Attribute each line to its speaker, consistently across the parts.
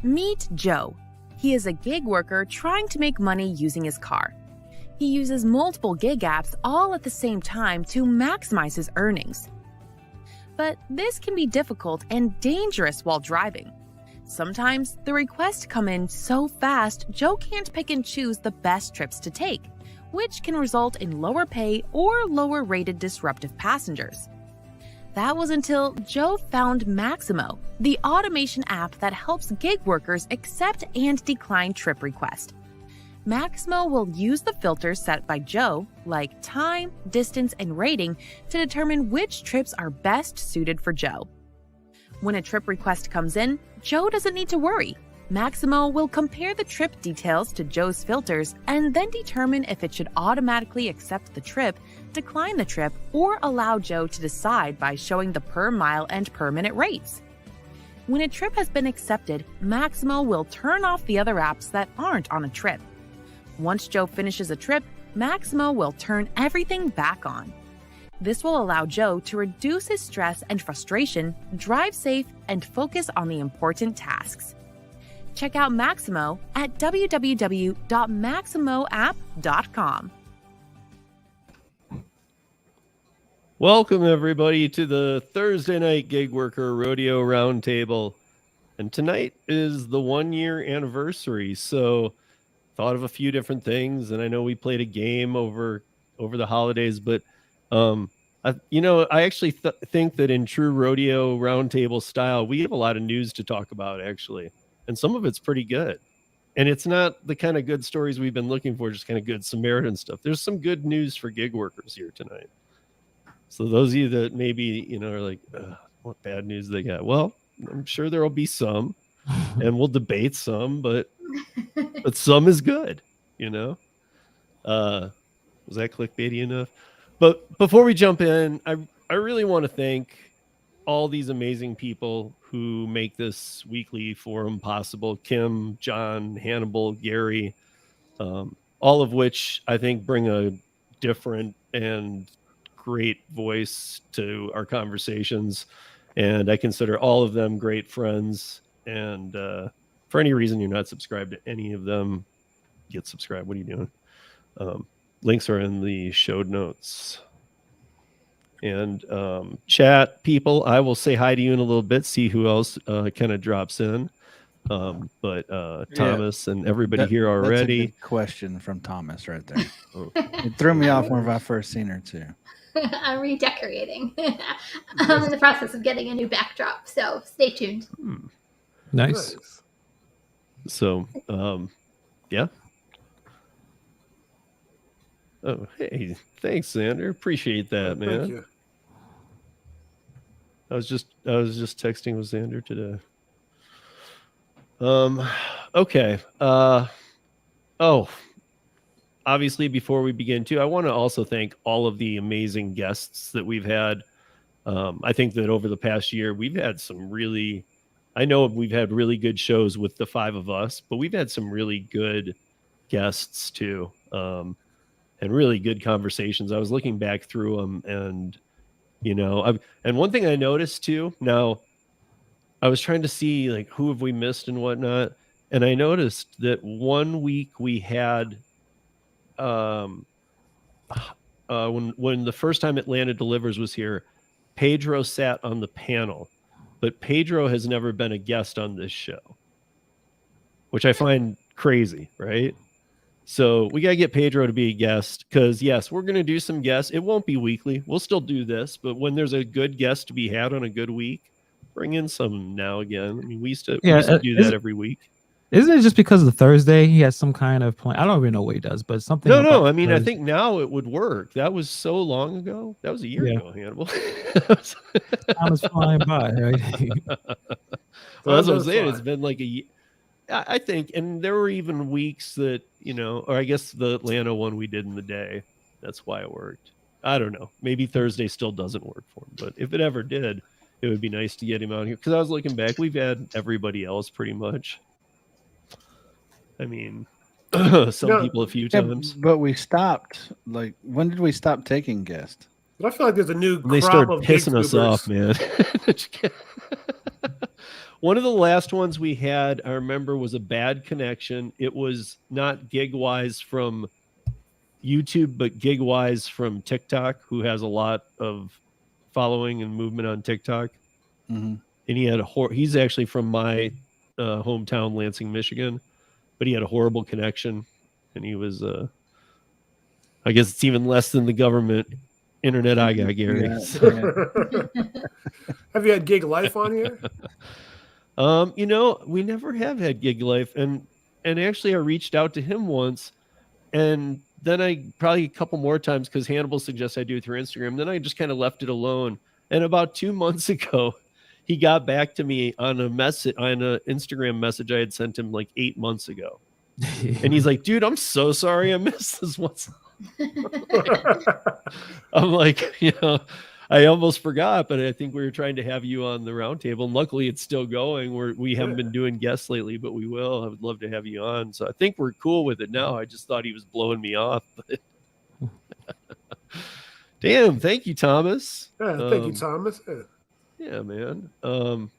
Speaker 1: Meet Joe. He is a gig worker trying to make money using his car. He uses multiple gig apps all at the same time to maximize his earnings. But this can be difficult and dangerous while driving. Sometimes the requests come in so fast Joe can't pick and choose the best trips to take, which can result in lower pay or lower rated disruptive passengers. That was until Joe found Maximo, the automation app that helps gig workers accept and decline trip requests. Maximo will use the filters set by Joe, like time, distance, and rating, to determine which trips are best suited for Joe. When a trip request comes in, Joe doesn't need to worry. Maximo will compare the trip details to Joe's filters and then determine if it should automatically accept the trip, decline the trip, or allow Joe to decide by showing the per mile and per minute rates. When a trip has been accepted, Maximo will turn off the other apps that aren't on a trip. Once Joe finishes a trip, Maximo will turn everything back on. This will allow Joe to reduce his stress and frustration, drive safe, and focus on the important tasks. Check out Maximo at www.maximoapp.com.
Speaker 2: Welcome, everybody, to the Thursday Night Gig Worker Rodeo Roundtable. And tonight is the 1-year anniversary, so thought of a few different things. And I know we played a game over the holidays, but I actually think that in true Rodeo Roundtable style, we have a lot of news to talk about, actually. And some of it's pretty good. And it's not the kind of good stories we've been looking for, just kind of good Samaritan stuff. There's some good news for gig workers here tonight. So those of you that maybe, are like, what bad news they got? Well, I'm sure there will be some, and we'll debate some, but some is good, Was that clickbaity enough? But before we jump in, I really want to thank all these amazing people who make this weekly forum possible. Kim, John, Hannibal, Gary, all of which I think bring a different and great voice to our conversations. And I consider all of them great friends. And for any reason you're not subscribed to any of them, get subscribed. What are you doing? Links are in the show notes. And chat people, I will say hi to you in a little bit, see who else kind of drops in. But Thomas and everybody here already.
Speaker 3: That's a good question from Thomas right there. It threw me off whenever I first seen her too.
Speaker 4: I'm redecorating. I'm in the process of getting a new backdrop, so stay tuned.
Speaker 5: Nice.
Speaker 2: So, yeah. Oh, hey, thanks, Xander. Appreciate that, man.
Speaker 6: Thank you.
Speaker 2: I was just texting with Xander today. Okay. Obviously, before we begin, too, I want to also thank all of the amazing guests that we've had. I think that over the past year, we've had some really, I know we've had really good shows with the five of us, but we've had some really good guests, too, and really good conversations. I was looking back through them, and, and one thing I noticed, too, now, I was trying to see, like, who have we missed and whatnot, and I noticed that one week we had... when the first time Atlanta Delivers was here, Pedro sat on the panel, but Pedro has never been a guest on this show, which I find crazy, right? So we got to get Pedro to be a guest because, yes, we're going to do some guests. It won't be weekly. We'll still do this, but when there's a good guest to be had on a good week, bring in some now again. I mean, we used to do that every week.
Speaker 5: Isn't it just because of the Thursday? He has some kind of plan. I don't even know what he does, but something.
Speaker 2: No. I mean, I think now it would work. That was so long ago. That was a year ago, Hannibal.
Speaker 5: Time is flying by, right?
Speaker 2: Well, that's what I'm saying. It's been like a year. I think, and there were even weeks that, or I guess the Atlanta one we did in the day. That's why it worked. I don't know. Maybe Thursday still doesn't work for him, but if it ever did, it would be nice to get him out here. Because I was looking back, we've had everybody else pretty much. I mean, some people a few times.
Speaker 3: But we stopped. Like, when did we stop taking guests?
Speaker 6: But I feel like there's a new crop
Speaker 2: they start
Speaker 6: of
Speaker 2: pissing us off, man. One of the last ones we had, I remember, was a bad connection. It was not gig-wise from YouTube, but gig-wise from TikTok, who has a lot of following and movement on TikTok.
Speaker 3: Mm-hmm.
Speaker 2: And he had he's actually from my hometown, Lansing, Michigan, but he had a horrible connection, and he was I guess it's even less than the government internet I got, Gary.
Speaker 6: Have you had Gig Life on here?
Speaker 2: We never have had Gig Life, and actually I reached out to him once, and then I probably a couple more times because Hannibal suggests I do it through Instagram. Then I just kind of left it alone. And about 2 months ago, he got back to me on an Instagram message I had sent him like 8 months ago. And he's like, dude, I'm so sorry I missed this one. I'm like, I almost forgot, but I think we were trying to have you on the roundtable. And luckily it's still going. We haven't been doing guests lately, but we will. I would love to have you on. So I think we're cool with it now. I just thought he was blowing me off. But damn, thank you, Thomas.
Speaker 6: Yeah, thank you, Thomas.
Speaker 2: Yeah, man. But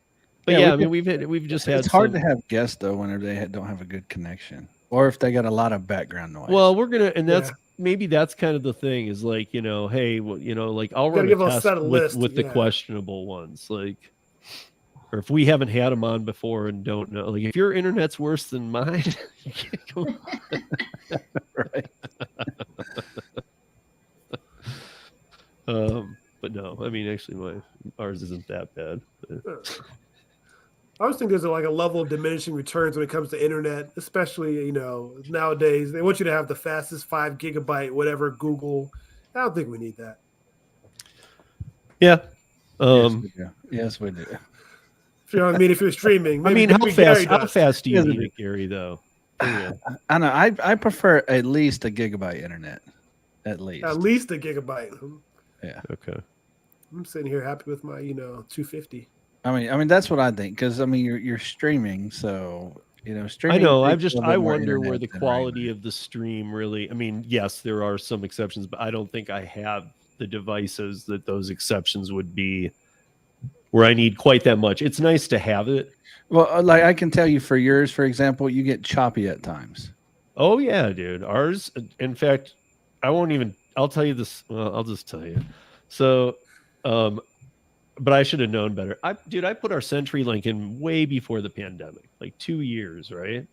Speaker 2: yeah, I mean, we've just had.
Speaker 3: It's hard to have guests though whenever they don't have a good connection, or if they got a lot of background noise.
Speaker 2: Well, we're gonna, and that's maybe that's kind of the thing is like, hey, like I'll run a test with the questionable ones, like, or if we haven't had them on before and don't know, like if your internet's worse than mine, you can't come on. Right. But no, I mean, actually, ours isn't that bad.
Speaker 6: I always think there's a level of diminishing returns when it comes to internet, especially, nowadays. They want you to have the fastest 5 gigabyte, whatever, Google. I don't think we need that.
Speaker 2: Yeah.
Speaker 3: Yes, we do.
Speaker 6: You know what I mean? If you're streaming.
Speaker 2: I mean, how fast do you need it, Gary, though?
Speaker 3: Yeah. I know. I prefer at least a gigabyte internet. At least.
Speaker 6: At least a gigabyte.
Speaker 3: Yeah.
Speaker 2: Okay.
Speaker 6: I'm sitting here happy with my, 250.
Speaker 3: I mean that's what I think, because I mean you're streaming, so streaming.
Speaker 2: I know. I wonder where the quality of the stream really. I mean, yes, there are some exceptions, but I don't think I have the devices that those exceptions would be, where I need quite that much. It's nice to have it.
Speaker 3: Well, like I can tell you, for yours, for example, you get choppy at times.
Speaker 2: Oh yeah, dude. Ours, in fact, I'll tell you this. Well, I'll just tell you. So, but I should have known better. I put our CenturyLink in way before the pandemic, like 2 years, right?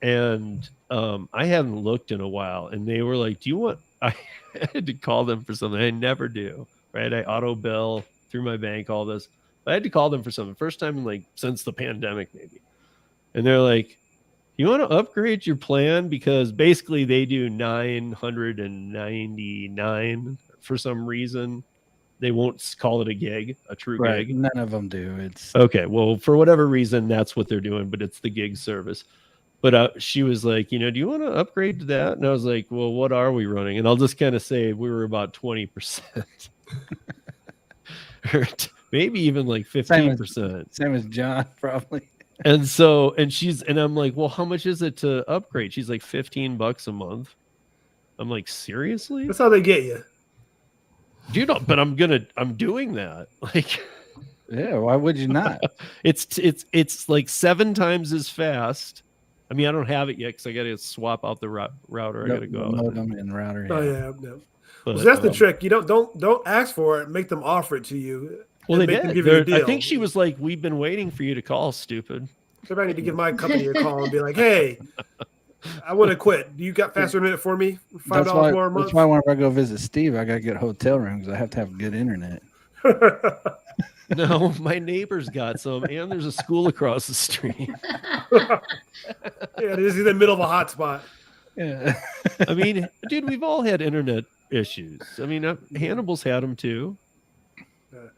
Speaker 2: And I haven't looked in a while, and they were like, "Do you want?" I had to call them for something. I never do, right? I auto bill through my bank, all this. I had to call them for something. First time in since the pandemic, maybe. And they're like, "You want to upgrade your plan?" Because basically they do $999 for some reason. They won't call it a gig, a true gig.
Speaker 3: None of them do. It's
Speaker 2: okay. Well, for whatever reason, that's what they're doing, but it's the gig service. But she was like, do you want to upgrade to that? And I was like, well, what are we running? And I'll just kind of say we were about 20%, or maybe even like 15%.
Speaker 3: Same as John, probably.
Speaker 2: And I'm like, well, how much is it to upgrade? She's like $15 a month. I'm like, seriously?
Speaker 6: That's how they get you.
Speaker 2: But I'm doing that. Like,
Speaker 3: yeah, why would you not?
Speaker 2: It's like 7 times as fast. I mean, I don't have it yet because I got to swap out the router. I got to go out.
Speaker 3: Modem and router.
Speaker 6: Oh yeah. No. But, so that's the trick. You don't ask for it. Make them offer it to you.
Speaker 2: Well, they did. I think she was like, "We've been waiting for you to call, stupid."
Speaker 6: So I need to give my company a call and be like, "Hey, I want to quit. You got faster internet for me? $5 more a month."
Speaker 3: That's why whenever I go visit Steve, I got to get a hotel room because I have to have good internet.
Speaker 2: No, my neighbor's got some, and there's a school across the street.
Speaker 6: Yeah, it is in the middle of a hotspot.
Speaker 3: Yeah.
Speaker 2: I mean, dude, we've all had internet issues. I mean, Hannibal's had them too.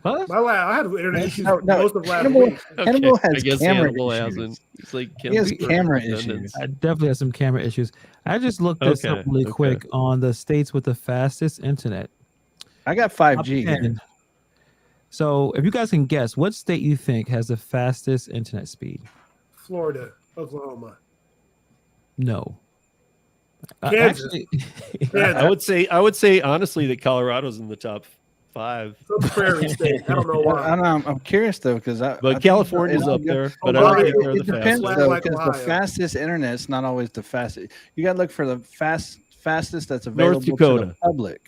Speaker 5: What?
Speaker 6: I had internet issues most of last week.
Speaker 3: Hannibal has camera
Speaker 2: Hannibal
Speaker 3: issues.
Speaker 2: Hasn't. He's like,
Speaker 3: he has camera issues.
Speaker 5: I definitely have some camera issues. I just looked this up really quick on the states with the fastest internet.
Speaker 3: I got 5G here.
Speaker 5: So if you guys can guess, what state you think has the fastest internet speed?
Speaker 6: Florida, Oklahoma.
Speaker 5: No.
Speaker 6: Kansas.
Speaker 2: I would say honestly that Colorado's in the top 5.
Speaker 6: Some prairie state. I don't know why.
Speaker 3: I'm curious though because
Speaker 2: But California's up there. But I don't think they're the
Speaker 3: depends
Speaker 2: fastest.
Speaker 3: though
Speaker 6: Like
Speaker 3: because the
Speaker 6: Ohio.
Speaker 3: fastest internet's not always the fastest. You got to look for the fastest that's available to
Speaker 2: Dakota.
Speaker 3: the public.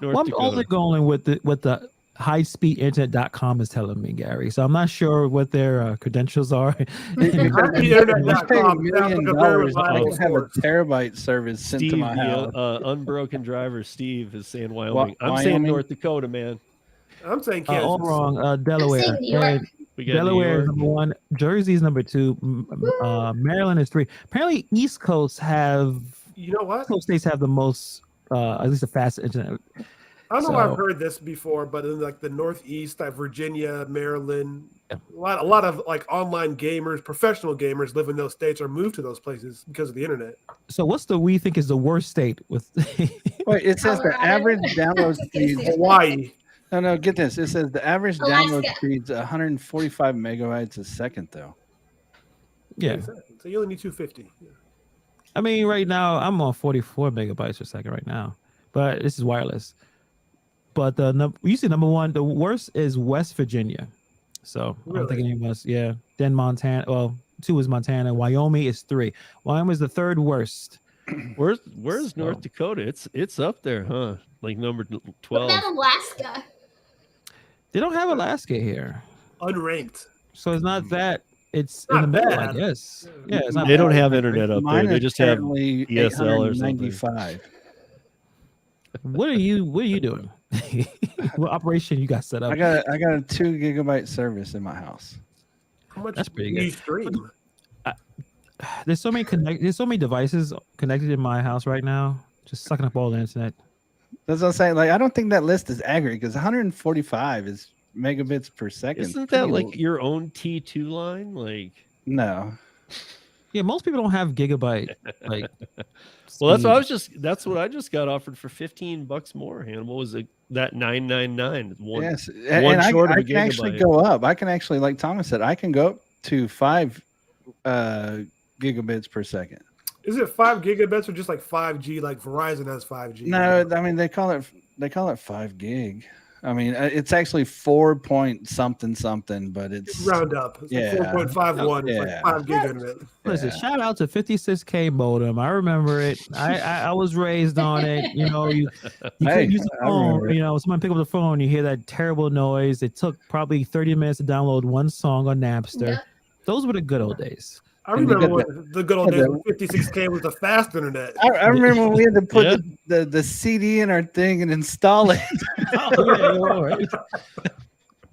Speaker 2: North
Speaker 5: Well, I'm
Speaker 2: Dakota.
Speaker 5: only going with the highspeedinternet.com is telling me, Gary. So I'm not sure what their credentials are.
Speaker 6: Highspeedinternet.com sounds like a very
Speaker 3: I
Speaker 6: reliable
Speaker 3: can have a
Speaker 6: source.
Speaker 3: terabyte service sent to
Speaker 2: Steve,
Speaker 3: my house.
Speaker 2: the unbroken driver, Steve is saying Wyoming. I'm saying
Speaker 3: Wyoming?
Speaker 2: North Dakota, man.
Speaker 6: I'm saying Kansas.
Speaker 5: All wrong. Delaware.
Speaker 4: saying New York.
Speaker 5: And
Speaker 2: We got
Speaker 5: Delaware is
Speaker 2: New York.
Speaker 5: number 1. Jersey is number 2. Maryland is 3. Apparently, East Coast have.
Speaker 6: You know what?
Speaker 5: East Coast states have the most, at least the fastest internet.
Speaker 6: I don't know if
Speaker 5: So-
Speaker 6: I've heard this before, but in like the Northeast, like Virginia, Maryland, a lot of like online gamers, professional gamers live in those states or move to those places because of the internet.
Speaker 5: So what's we think is the worst state with?
Speaker 3: Wait, it says the
Speaker 4: Colorado?
Speaker 3: average download speed.
Speaker 6: Hawaii.
Speaker 3: No, get this. It says the average download
Speaker 4: Alaska.
Speaker 3: speed's 145 megabytes a second, though.
Speaker 5: Yeah,
Speaker 6: So you only need 250.
Speaker 5: I mean, right now I'm on 44 megabytes per second right now, but this is wireless. But usually number 1, the worst is West Virginia. So I don't think
Speaker 6: Really?
Speaker 5: any of us. Yeah, then Montana. Well, 2 is Montana. Wyoming is 3. Wyoming is the 3rd worst.
Speaker 2: Where's North Dakota? It's up there, huh? Like number
Speaker 4: What
Speaker 2: 12.
Speaker 4: about Alaska?
Speaker 5: They don't have Alaska here,
Speaker 6: Unranked.
Speaker 5: so it's not that. It's
Speaker 6: Not
Speaker 5: in the middle, I
Speaker 6: bad.
Speaker 5: guess. Yeah, it's not
Speaker 2: They don't
Speaker 5: bad.
Speaker 2: have internet up there.
Speaker 3: Mine
Speaker 2: They
Speaker 3: is
Speaker 2: just have
Speaker 3: currently
Speaker 2: DSL or something.
Speaker 3: 895.
Speaker 5: What are you doing? What operation you got set up?
Speaker 3: I got a 2 gigabyte service in my house.
Speaker 6: How much
Speaker 5: That's pretty
Speaker 6: do you
Speaker 5: good.
Speaker 6: stream?
Speaker 5: There's so many devices connected in my house right now, just sucking up all the internet.
Speaker 3: That's what I'm saying. Like, I don't think that list is accurate because 145 is megabits per second.
Speaker 2: Isn't that
Speaker 3: Pretty
Speaker 2: like
Speaker 3: low.
Speaker 2: your own T2 line? Like,
Speaker 3: No.
Speaker 5: Yeah, most people don't have gigabyte. Like,
Speaker 2: well,
Speaker 5: speed.
Speaker 2: that's what I just got offered for $15 more. Hannibal was that 999.
Speaker 3: Yes.
Speaker 2: One
Speaker 3: And
Speaker 2: short of
Speaker 3: I
Speaker 2: a
Speaker 3: can actually
Speaker 2: gigabyte.
Speaker 3: go up. I can actually, like Thomas said, I can go up to 5 gigabits per second.
Speaker 6: Is it 5 gigabits or just like 5G? Like Verizon has 5G.
Speaker 3: No, I mean they call it 5 gig. I mean it's actually 4 point something, but it's
Speaker 6: round up. It's
Speaker 3: Yeah.
Speaker 6: like 4.51. It's
Speaker 3: Yeah.
Speaker 6: like 5 gig internet.
Speaker 5: Listen,
Speaker 3: yeah.
Speaker 5: shout out to 56K modem. I remember it. I was raised on it. You know, you
Speaker 3: Hey,
Speaker 5: couldn't use the
Speaker 3: I remember
Speaker 5: phone.
Speaker 3: it.
Speaker 5: You know, someone pick up the phone, you hear that terrible noise. It took probably 30 minutes to download one song on Napster.
Speaker 4: Yeah.
Speaker 5: Those were the good old days.
Speaker 6: I
Speaker 3: And you
Speaker 6: remember
Speaker 3: got
Speaker 6: when the good old days when 56K was the fast internet.
Speaker 3: I remember when we had to put
Speaker 2: Yeah.
Speaker 3: the CD in our thing and install it.
Speaker 5: Oh, yeah, all right.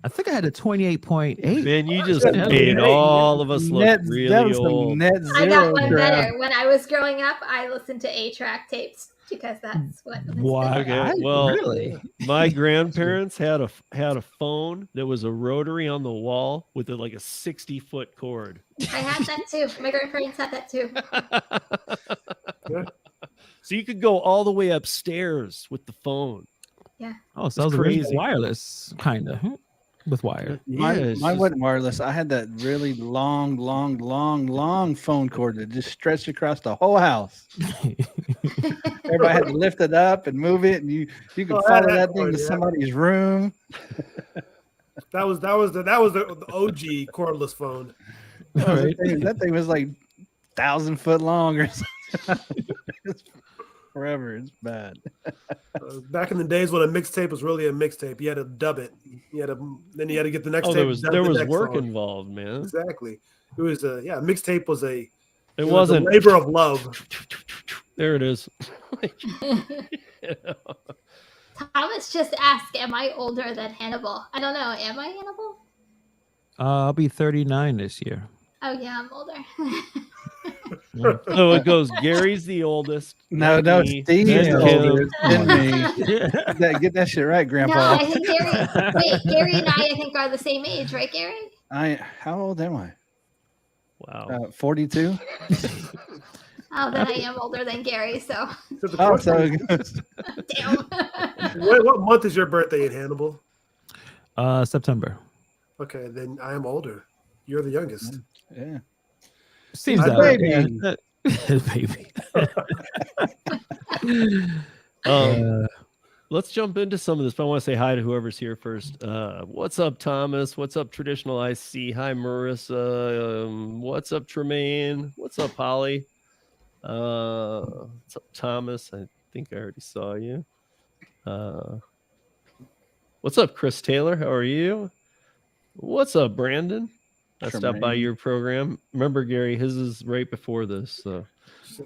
Speaker 5: I think I had a 28.8.
Speaker 2: Man, you just
Speaker 6: Yeah,
Speaker 2: made
Speaker 6: yeah.
Speaker 2: all of us look
Speaker 3: that
Speaker 2: really
Speaker 3: was some
Speaker 2: old.
Speaker 3: net
Speaker 4: I got
Speaker 3: zero
Speaker 4: one
Speaker 3: crap.
Speaker 4: better. When I was growing up, I listened to 8-track tapes because that's what.
Speaker 5: Why?
Speaker 2: Okay, well,
Speaker 5: Really?
Speaker 2: My grandparents had a phone that was a rotary on the wall with like a 60-foot cord.
Speaker 4: I had that too. My grandparents had that too.
Speaker 6: Yeah.
Speaker 2: So you could go all the way upstairs with the phone.
Speaker 5: Oh, so that was
Speaker 2: crazy.
Speaker 5: original wireless, kind of, with wire.
Speaker 3: Mine,
Speaker 2: Yeah, it's
Speaker 3: mine
Speaker 2: just-
Speaker 3: wasn't wireless. I had that really long phone cord that just stretched across the whole house. Everybody had to lift it up and move it, and you could
Speaker 6: Oh, I had
Speaker 3: follow
Speaker 6: that
Speaker 3: that thing
Speaker 6: cord,
Speaker 3: to
Speaker 6: yeah.
Speaker 3: somebody's room.
Speaker 6: That was the OG cordless phone.
Speaker 5: All right.
Speaker 3: That thing was like 1,000-foot long or something. It's forever. It's bad.
Speaker 6: Back in the days when a mixtape was really a mixtape, you had to dub it. Then you had to get the next
Speaker 2: Oh,
Speaker 6: tape.
Speaker 2: there was
Speaker 6: dub the next
Speaker 2: work
Speaker 6: song.
Speaker 2: involved, man.
Speaker 6: Exactly. It was a mixtape was a
Speaker 2: It
Speaker 6: was a
Speaker 2: wasn't.
Speaker 6: labor of love.
Speaker 2: There it is.
Speaker 4: Thomas just asked, "Am I older than Hannibal?" I don't know. Am I Hannibal?
Speaker 5: I'll be 39 this year.
Speaker 4: Oh yeah, I'm older.
Speaker 2: So it goes. Gary's the oldest.
Speaker 3: No,
Speaker 2: me,
Speaker 3: Steve
Speaker 2: then
Speaker 3: is
Speaker 2: Kim.
Speaker 3: older than me.
Speaker 5: Yeah.
Speaker 3: Get that shit right,
Speaker 4: No,
Speaker 3: Grandpa.
Speaker 4: I think Gary and I think are the same age, right, Gary?
Speaker 3: How old am I?
Speaker 2: Wow.
Speaker 3: 42.
Speaker 4: Oh, then I am older than Gary. So
Speaker 6: So the
Speaker 3: Oh,
Speaker 6: question
Speaker 3: so
Speaker 6: is,
Speaker 4: damn.
Speaker 6: what month is your birthday in Hannibal?
Speaker 5: September.
Speaker 6: Okay, then I am older. You're the youngest.
Speaker 3: yeah.
Speaker 5: Seems
Speaker 6: My
Speaker 5: that way.
Speaker 3: baby.
Speaker 5: Yeah. Baby.
Speaker 2: Um, let's jump into some of this. But I want to say hi to whoever's here first. What's up, Thomas? What's up, Traditional IC? Hi, Marissa. What's up, Tremaine? What's up, Holly? What's up, Thomas? I think I already saw you. What's up, Chris Taylor? How are you? What's up, Brandon? I stopped by your program. Remember, Gary, his is right before this. So,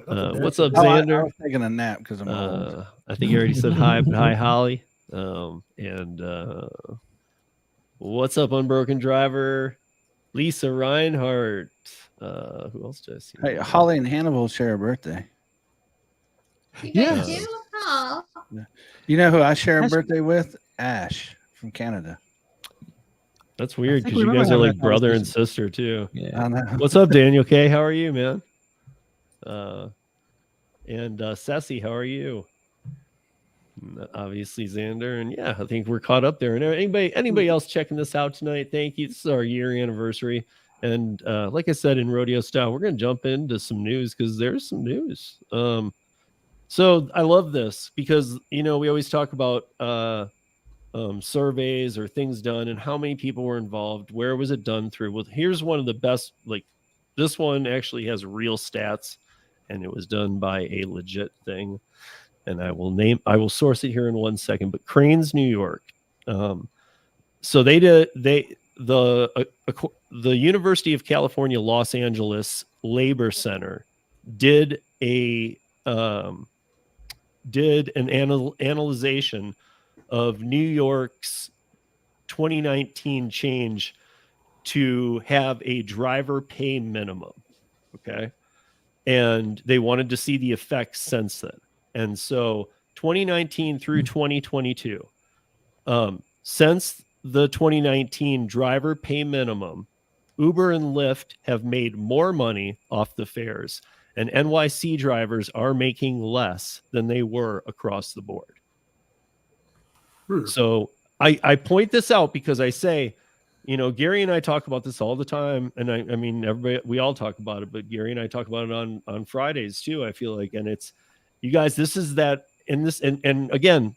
Speaker 2: what's up, Xander?
Speaker 3: I was taking a nap because I'm old.
Speaker 2: I think you already said hi. Hi, Holly. And what's up, Unbroken Driver? Lisa Reinhardt. Who else did I see?
Speaker 3: Hey, Holly and Hannibal share a birthday.
Speaker 4: You guys do? Oh.
Speaker 3: You know who I share a birthday with? Ash from Canada.
Speaker 2: That's weird because you guys are like brother and sister too.
Speaker 3: Yeah. I know.
Speaker 2: What's up, Daniel K? How are you, man? And Ceci, how are you? Obviously Xander, and yeah, I think we're caught up there. And anybody else checking this out tonight? Thank you. This is our year anniversary, and like I said, in Rodeo style, we're gonna jump into some news because there's some news. So I love this because we always talk about surveys or things done and how many people were involved. Where was it done through? Well, here's one of the best. Like this one actually has real stats, and it was done by a legit thing. And I will source it here in 1 second. But Cranes, New York. So the University of California, Los Angeles Labor Center did an analyzation of New York's 2019 change to have a driver pay minimum. Okay. And they wanted to see the effects since then. And so 2019 through 2022, since the 2019 driver pay minimum, Uber and Lyft have made more money off the fares, and NYC drivers are making less than they were across the board. So I point this out because I say, Gary and I talk about this all the time. And I mean, everybody, we all talk about it, but Gary and I talk about it on Fridays too, I feel like. And it's, you guys, this is that in this. And again,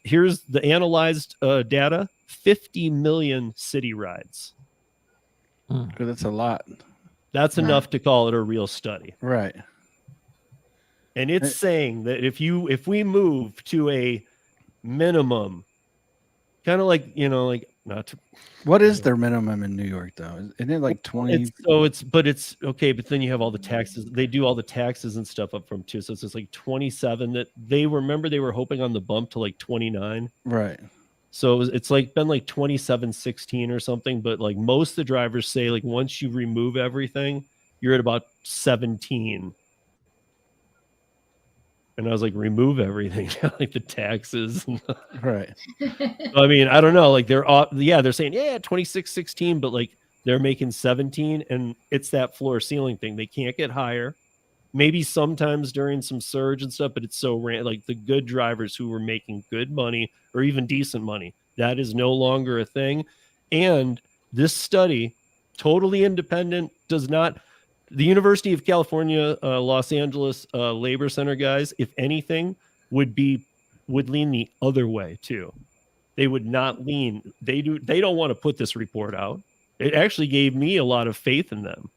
Speaker 2: here's the analyzed data, 50 million city rides.
Speaker 3: That's a lot.
Speaker 2: That's enough to call it a real study.
Speaker 3: Right.
Speaker 2: And it's saying that if we move to a minimum, kind of like, not to,
Speaker 3: what is their minimum in New York though? Isn't it like 20?
Speaker 2: It's okay, but then you have all the taxes. They do all the taxes and stuff up from too. So it's just like 27 that they were hoping on the bump to like 29.
Speaker 3: Right.
Speaker 2: So it's like been like 27.16 or something, but like most of the drivers say like once you remove everything, you're at about 17. And I was like, remove everything, like the taxes.
Speaker 3: Right.
Speaker 2: I mean, I don't know. Like they're saying, 26.16, but like they're making 17, and it's that floor ceiling thing. They can't get higher. Maybe sometimes during some surge and stuff, but it's so like the good drivers who were making good money or even decent money, that is no longer a thing. And this study, totally independent, does not. The University of California, Los Angeles Labor Center guys, if anything, would lean the other way too. They would not lean. They don't want to put this report out. It actually gave me a lot of faith in them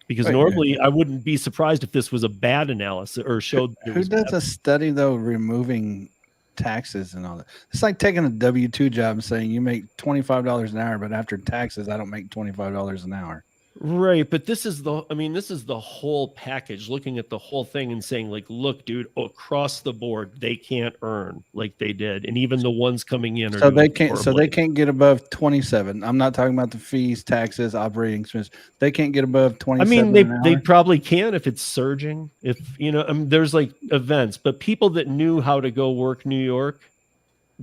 Speaker 2: because normally I wouldn't be surprised if this was a bad analysis or showed.
Speaker 3: Who does a study though removing taxes and all that? It's like taking a W-2 job and saying you make $25 an hour, but after taxes, I don't make $25 an hour.
Speaker 2: Right, but this is the whole package, looking at the whole thing and saying like, look, dude, across the board, they can't earn like they did, and even the ones coming in are
Speaker 3: they can't get above 27. I'm not talking about the fees, taxes, operating expenses. They can't get above 27.
Speaker 2: I mean, they probably can if it's surging. If there's like events, but people that knew how to go work New York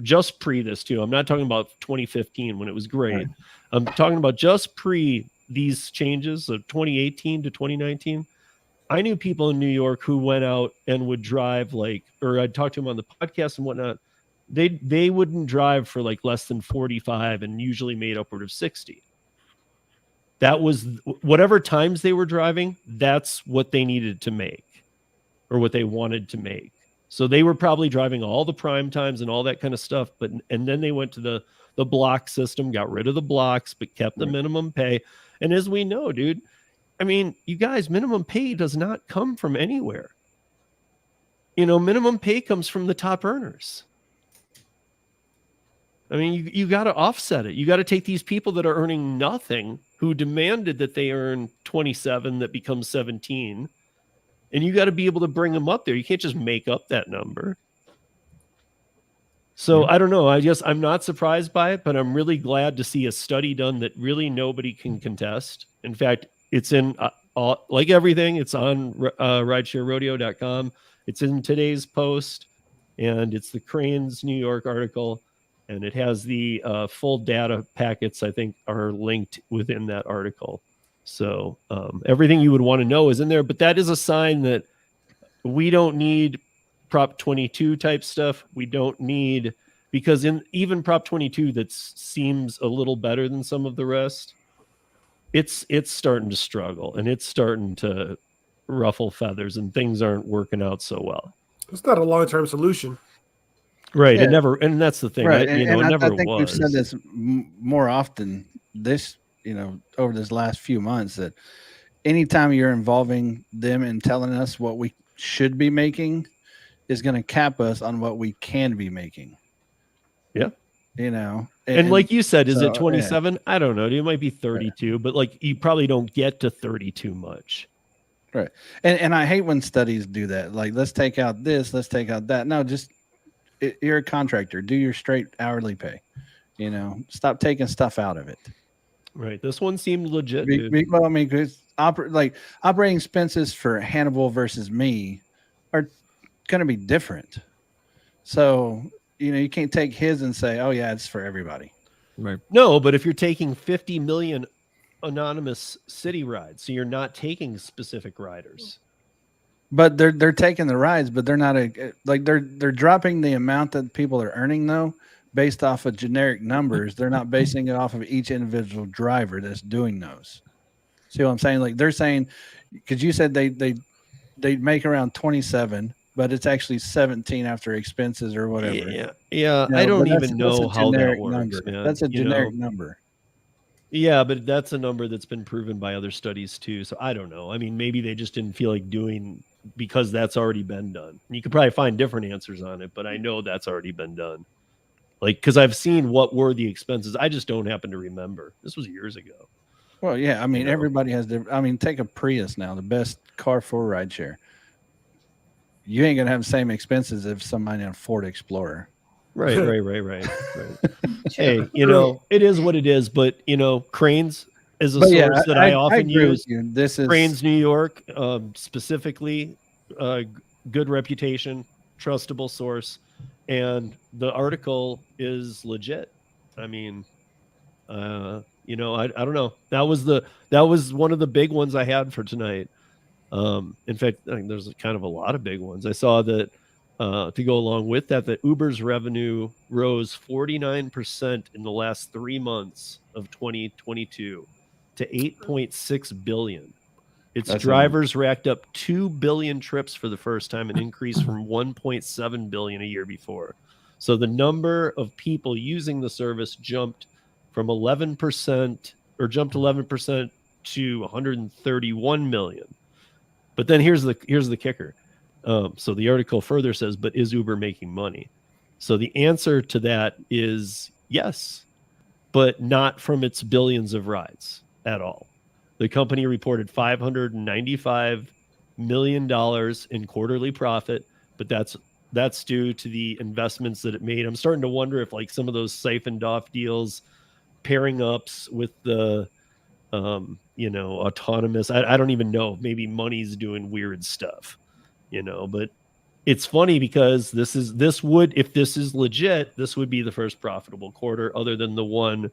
Speaker 2: just pre this too. I'm not talking about 2015 when it was great. Right. I'm talking about just pre these changes of 2018 to 2019. I knew people in New York who went out and would drive or I'd talk to them on the podcast and whatnot. They wouldn't drive for like less than 45 and usually made upward of 60. That was whatever times they were driving. That's what they needed to make or what they wanted to make. So they were probably driving all the prime times and all that kind of stuff. And then they went to the block system, got rid of the blocks, but kept the minimum pay. And as we know, dude, I mean, you guys, minimum pay does not come from anywhere. Minimum pay comes from the top earners. I mean, you got to offset it. You got to take these people that are earning nothing, who demanded that they earn 27, that becomes 17, and you got to be able to bring them up there. You can't just make up that number. So I don't know. I'm not surprised by it, but I'm really glad to see a study done that really nobody can contest. In fact, it's in like everything. It's on ridesharerodeo.com. It's in today's post, and it's the Cranes New York article. And it has the full data packets, I think, are linked within that article. So everything you would want to know is in there. But that is a sign that we don't need Prop 22 type stuff. We don't need, because in even Prop 22 that seems a little better than some of the rest, it's starting to struggle, and it's starting to ruffle feathers, and things aren't working out so well.
Speaker 6: It's not a long-term solution.
Speaker 2: Right.
Speaker 3: Yeah.
Speaker 2: It never, and that's the thing.
Speaker 3: Right.
Speaker 2: It never
Speaker 3: I think
Speaker 2: was.
Speaker 3: we've said this more often over this last few months, that anytime you're involving them and telling us what we should be making is going to cap us on what we can be making.
Speaker 2: Yeah.
Speaker 3: And
Speaker 2: like you said, is
Speaker 3: so,
Speaker 2: it 27? Yeah. I don't know. It might be 32, right. But like you probably don't get to 32 much.
Speaker 3: Right. And I hate when studies do that. Like, let's take out this, let's take out that. No, just you're a contractor. Do your straight hourly pay. Stop taking stuff out of it.
Speaker 2: Right. This one seemed legit.
Speaker 3: Well, I mean, because operating expenses for Hannibal versus me are going to be different. So, you can't take his and say, oh, yeah, it's for everybody.
Speaker 5: Right.
Speaker 2: No, but if you're taking 50 million anonymous city rides, so you're not taking specific riders.
Speaker 3: But they're taking the rides, but they're not they're dropping the amount that people are earning though, based off of generic numbers. They're not basing it off of each individual driver that's doing those. See what I'm saying? Like, they're saying, because you said they make around 27, but it's actually 17 after expenses or whatever.
Speaker 2: Yeah. I don't even know how that works, man.
Speaker 3: That's a generic number.
Speaker 2: Yeah, but that's a number that's been proven by other studies too. So I don't know. I mean, maybe they just didn't feel like doing, because that's already been done. You could probably find different answers on it, but I know that's already been done. Like, because I've seen what were the expenses. I just don't happen to remember. This was years ago.
Speaker 3: Well, yeah. I mean, everybody has different. I mean, take a Prius now, the best car for rideshare. You ain't gonna have the same expenses if somebody in a Ford Explorer.
Speaker 2: Right. Hey, it is what it is, but Cranes is a source that I often use.
Speaker 3: This is
Speaker 2: Cranes New York, specifically, good reputation, trustable source, and the article is legit. I mean, I don't know. That was one of the big ones I had for tonight. In fact, I think there's kind of a lot of big ones. I saw that. To go along with that Uber's revenue rose 49% in the last 3 months of 2022 to 8.6 billion. Its drivers racked up 2 billion trips for the first time, an increase from 1.7 billion a year before. So the number of people using the service jumped 11% to 131 million. But then here's the kicker. So the article further says, but is Uber making money? So the answer to that is yes, but not from its billions of rides at all. The company reported $595 million in quarterly profit, but that's due to the investments that it made. I'm starting to wonder if like some of those siphoned off deals, pairing ups with the autonomous, I don't even know, maybe money's doing weird stuff. But it's funny because if this is legit, this would be the first profitable quarter other than the one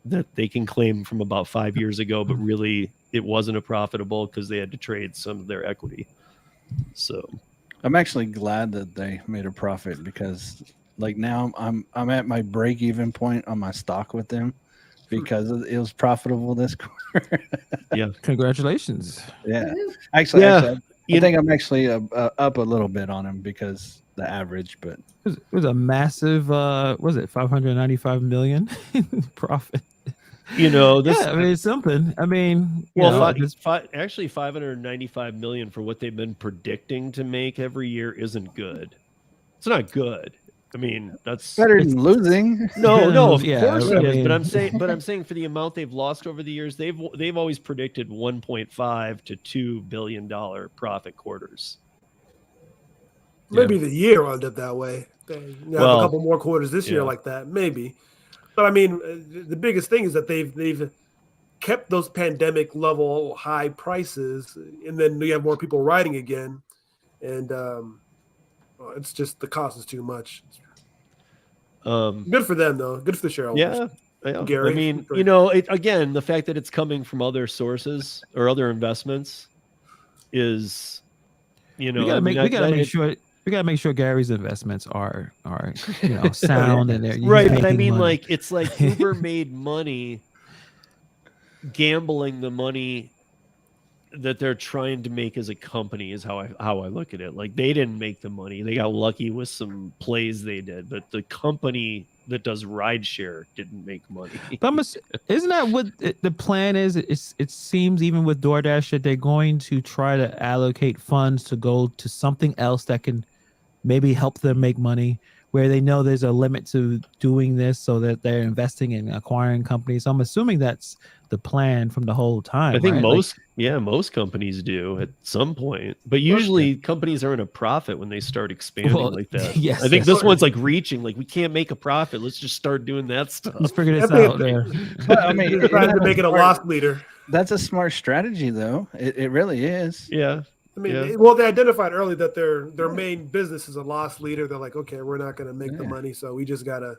Speaker 2: that they can claim from about 5 years ago, but really it wasn't a profitable because they had to trade some of their equity. So
Speaker 3: I'm actually glad that they made a profit, because like now I'm at my break even point on my stock with them because it was profitable this quarter.
Speaker 2: Yeah.
Speaker 5: Congratulations.
Speaker 3: Yeah. Actually, I think I'm actually up a little bit on him because the average, but
Speaker 5: It was a massive, was it 595 million profit?
Speaker 2: You know, this.
Speaker 5: Yeah, I mean, it's something. I mean, you
Speaker 2: Well,
Speaker 5: know,
Speaker 2: actually, 595 million for what they've been predicting to make every year isn't good. It's not good. I mean, that's
Speaker 3: better than losing.
Speaker 2: no, of
Speaker 5: Yeah,
Speaker 2: course
Speaker 5: I
Speaker 2: it is.
Speaker 5: mean-
Speaker 2: But I'm saying for the amount they've lost over the years, they've always predicted 1.5 to $2 billion profit quarters.
Speaker 6: Maybe the year will end up that way. You have a couple more quarters this year like that, maybe. But I mean, the biggest thing is that they've kept those pandemic level high prices, and then you have more people riding again, and it's just the cost is too much. Good for them though. Good for the shareholders.
Speaker 2: Yeah.
Speaker 6: Gary,
Speaker 2: I mean, you know, again, the fact that it's coming from other sources or other investments is, you know,
Speaker 5: we gotta make sure Gary's investments are sound and they're
Speaker 2: right. But I mean,
Speaker 5: money.
Speaker 2: like, it's like Uber made money gambling the money that they're trying to make as a company is how I look at it. Like, they didn't make the money. They got lucky with some plays they did, but the company that does rideshare didn't make money.
Speaker 5: But isn't that what the plan is? It seems even with DoorDash that they're going to try to allocate funds to go to something else that can maybe help them make money, where they know there's a limit to doing this, so that they're investing in acquiring companies. So I'm assuming that's the plan from the whole time.
Speaker 2: I think
Speaker 5: right?
Speaker 2: most companies do at some point, but usually companies are in a profit when they start expanding like that.
Speaker 5: Yes,
Speaker 2: I think this one's like reaching, like, we can't make a profit. Let's just start doing that stuff.
Speaker 5: Let's figure this out.
Speaker 3: But, I mean,
Speaker 6: they're trying to make it a loss leader.
Speaker 3: That's a smart strategy, though. It really is.
Speaker 2: Yeah.
Speaker 6: I mean, well, they identified early that their main business is a loss leader. They're like, okay, we're not going to make the money, so we just gotta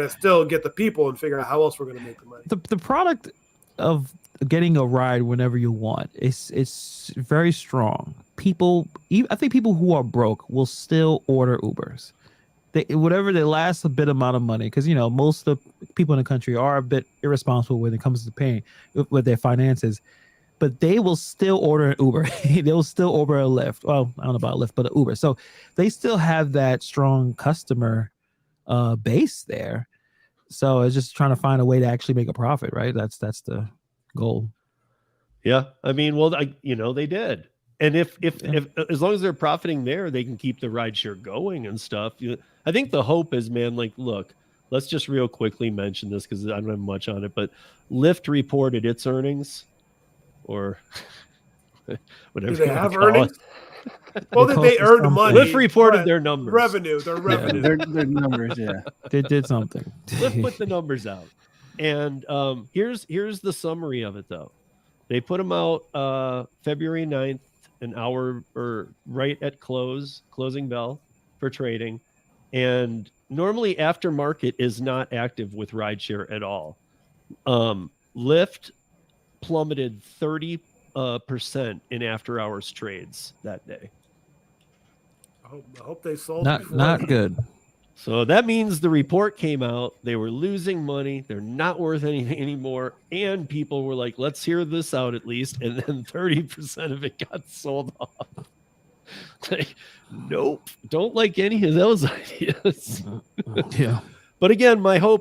Speaker 6: still get the people and figure out how else we're going to make the money.
Speaker 5: The product of getting a ride whenever you want it's very strong. I think people who are broke will still order Ubers. Whatever their last a bit amount of money, because most of the people in the country are a bit irresponsible when it comes to paying with their finances. But they will still order an Uber. They'll still order a Lyft. Well, I don't know about Lyft, but an Uber. So they still have that strong customer base there. So it's just trying to find a way to actually make a profit, right? That's the goal.
Speaker 2: Yeah, I mean, well, they did, and if as long as they're profiting there, they can keep the rideshare going and stuff. I think the hope is, man, like, look, let's just real quickly mention this because I don't have much on it, but Lyft reported its earnings. Or whatever.
Speaker 6: Do they have earnings? Well, they earned money.
Speaker 2: Lyft reported their numbers.
Speaker 6: Their revenue.
Speaker 3: Their numbers, yeah.
Speaker 5: They did something.
Speaker 2: Lyft put the numbers out. And here's the summary of it, though. They put them out February 9th, an hour or right at closing bell for trading. And normally aftermarket is not active with rideshare at all. Lyft plummeted 30% in after hours trades that day.
Speaker 6: I hope they sold.
Speaker 5: Not good.
Speaker 2: So that means the report came out. They were losing money. They're not worth anything anymore. And people were like, let's hear this out at least. And then 30% of it got sold off. Like, nope. Don't like any of those ideas.
Speaker 5: Yeah.
Speaker 2: But again, my guess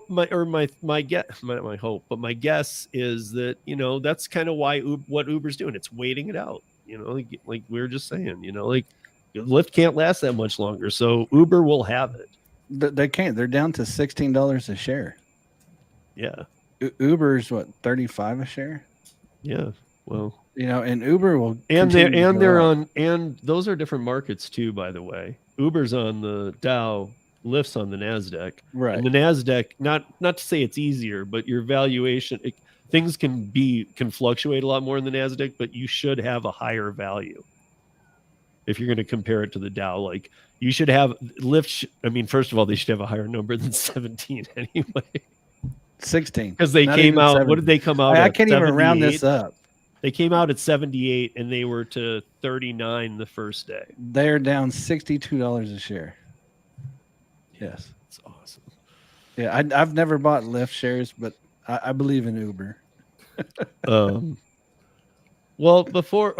Speaker 2: is that, that's kind of why what Uber's doing. It's waiting it out, like we were just saying, like Lyft can't last that much longer. So Uber will have it.
Speaker 3: They can't. They're down to $16 a share.
Speaker 2: Yeah.
Speaker 3: Uber's what, 35 a share?
Speaker 2: Yeah. Well,
Speaker 3: and Uber will,
Speaker 2: and they're on, and those are different markets too, by the way. Uber's on the Dow, Lyft's on the NASDAQ.
Speaker 3: Right.
Speaker 2: And the NASDAQ, not to say it's easier, but your valuation, things can fluctuate a lot more in the NASDAQ, but you should have a higher value. If you're going to compare it to the Dow, like, you should have Lyft. First of all, they should have a higher number than 17 anyway.
Speaker 3: 16.
Speaker 2: Because they came out, 17. What did they come out
Speaker 3: I can't even round this up.
Speaker 2: They came out at 78 and they were to 39 the first day.
Speaker 3: They're down $62 a share. Yes.
Speaker 2: It's awesome.
Speaker 3: Yeah, I've never bought Lyft shares, but I believe in Uber.
Speaker 2: Well, before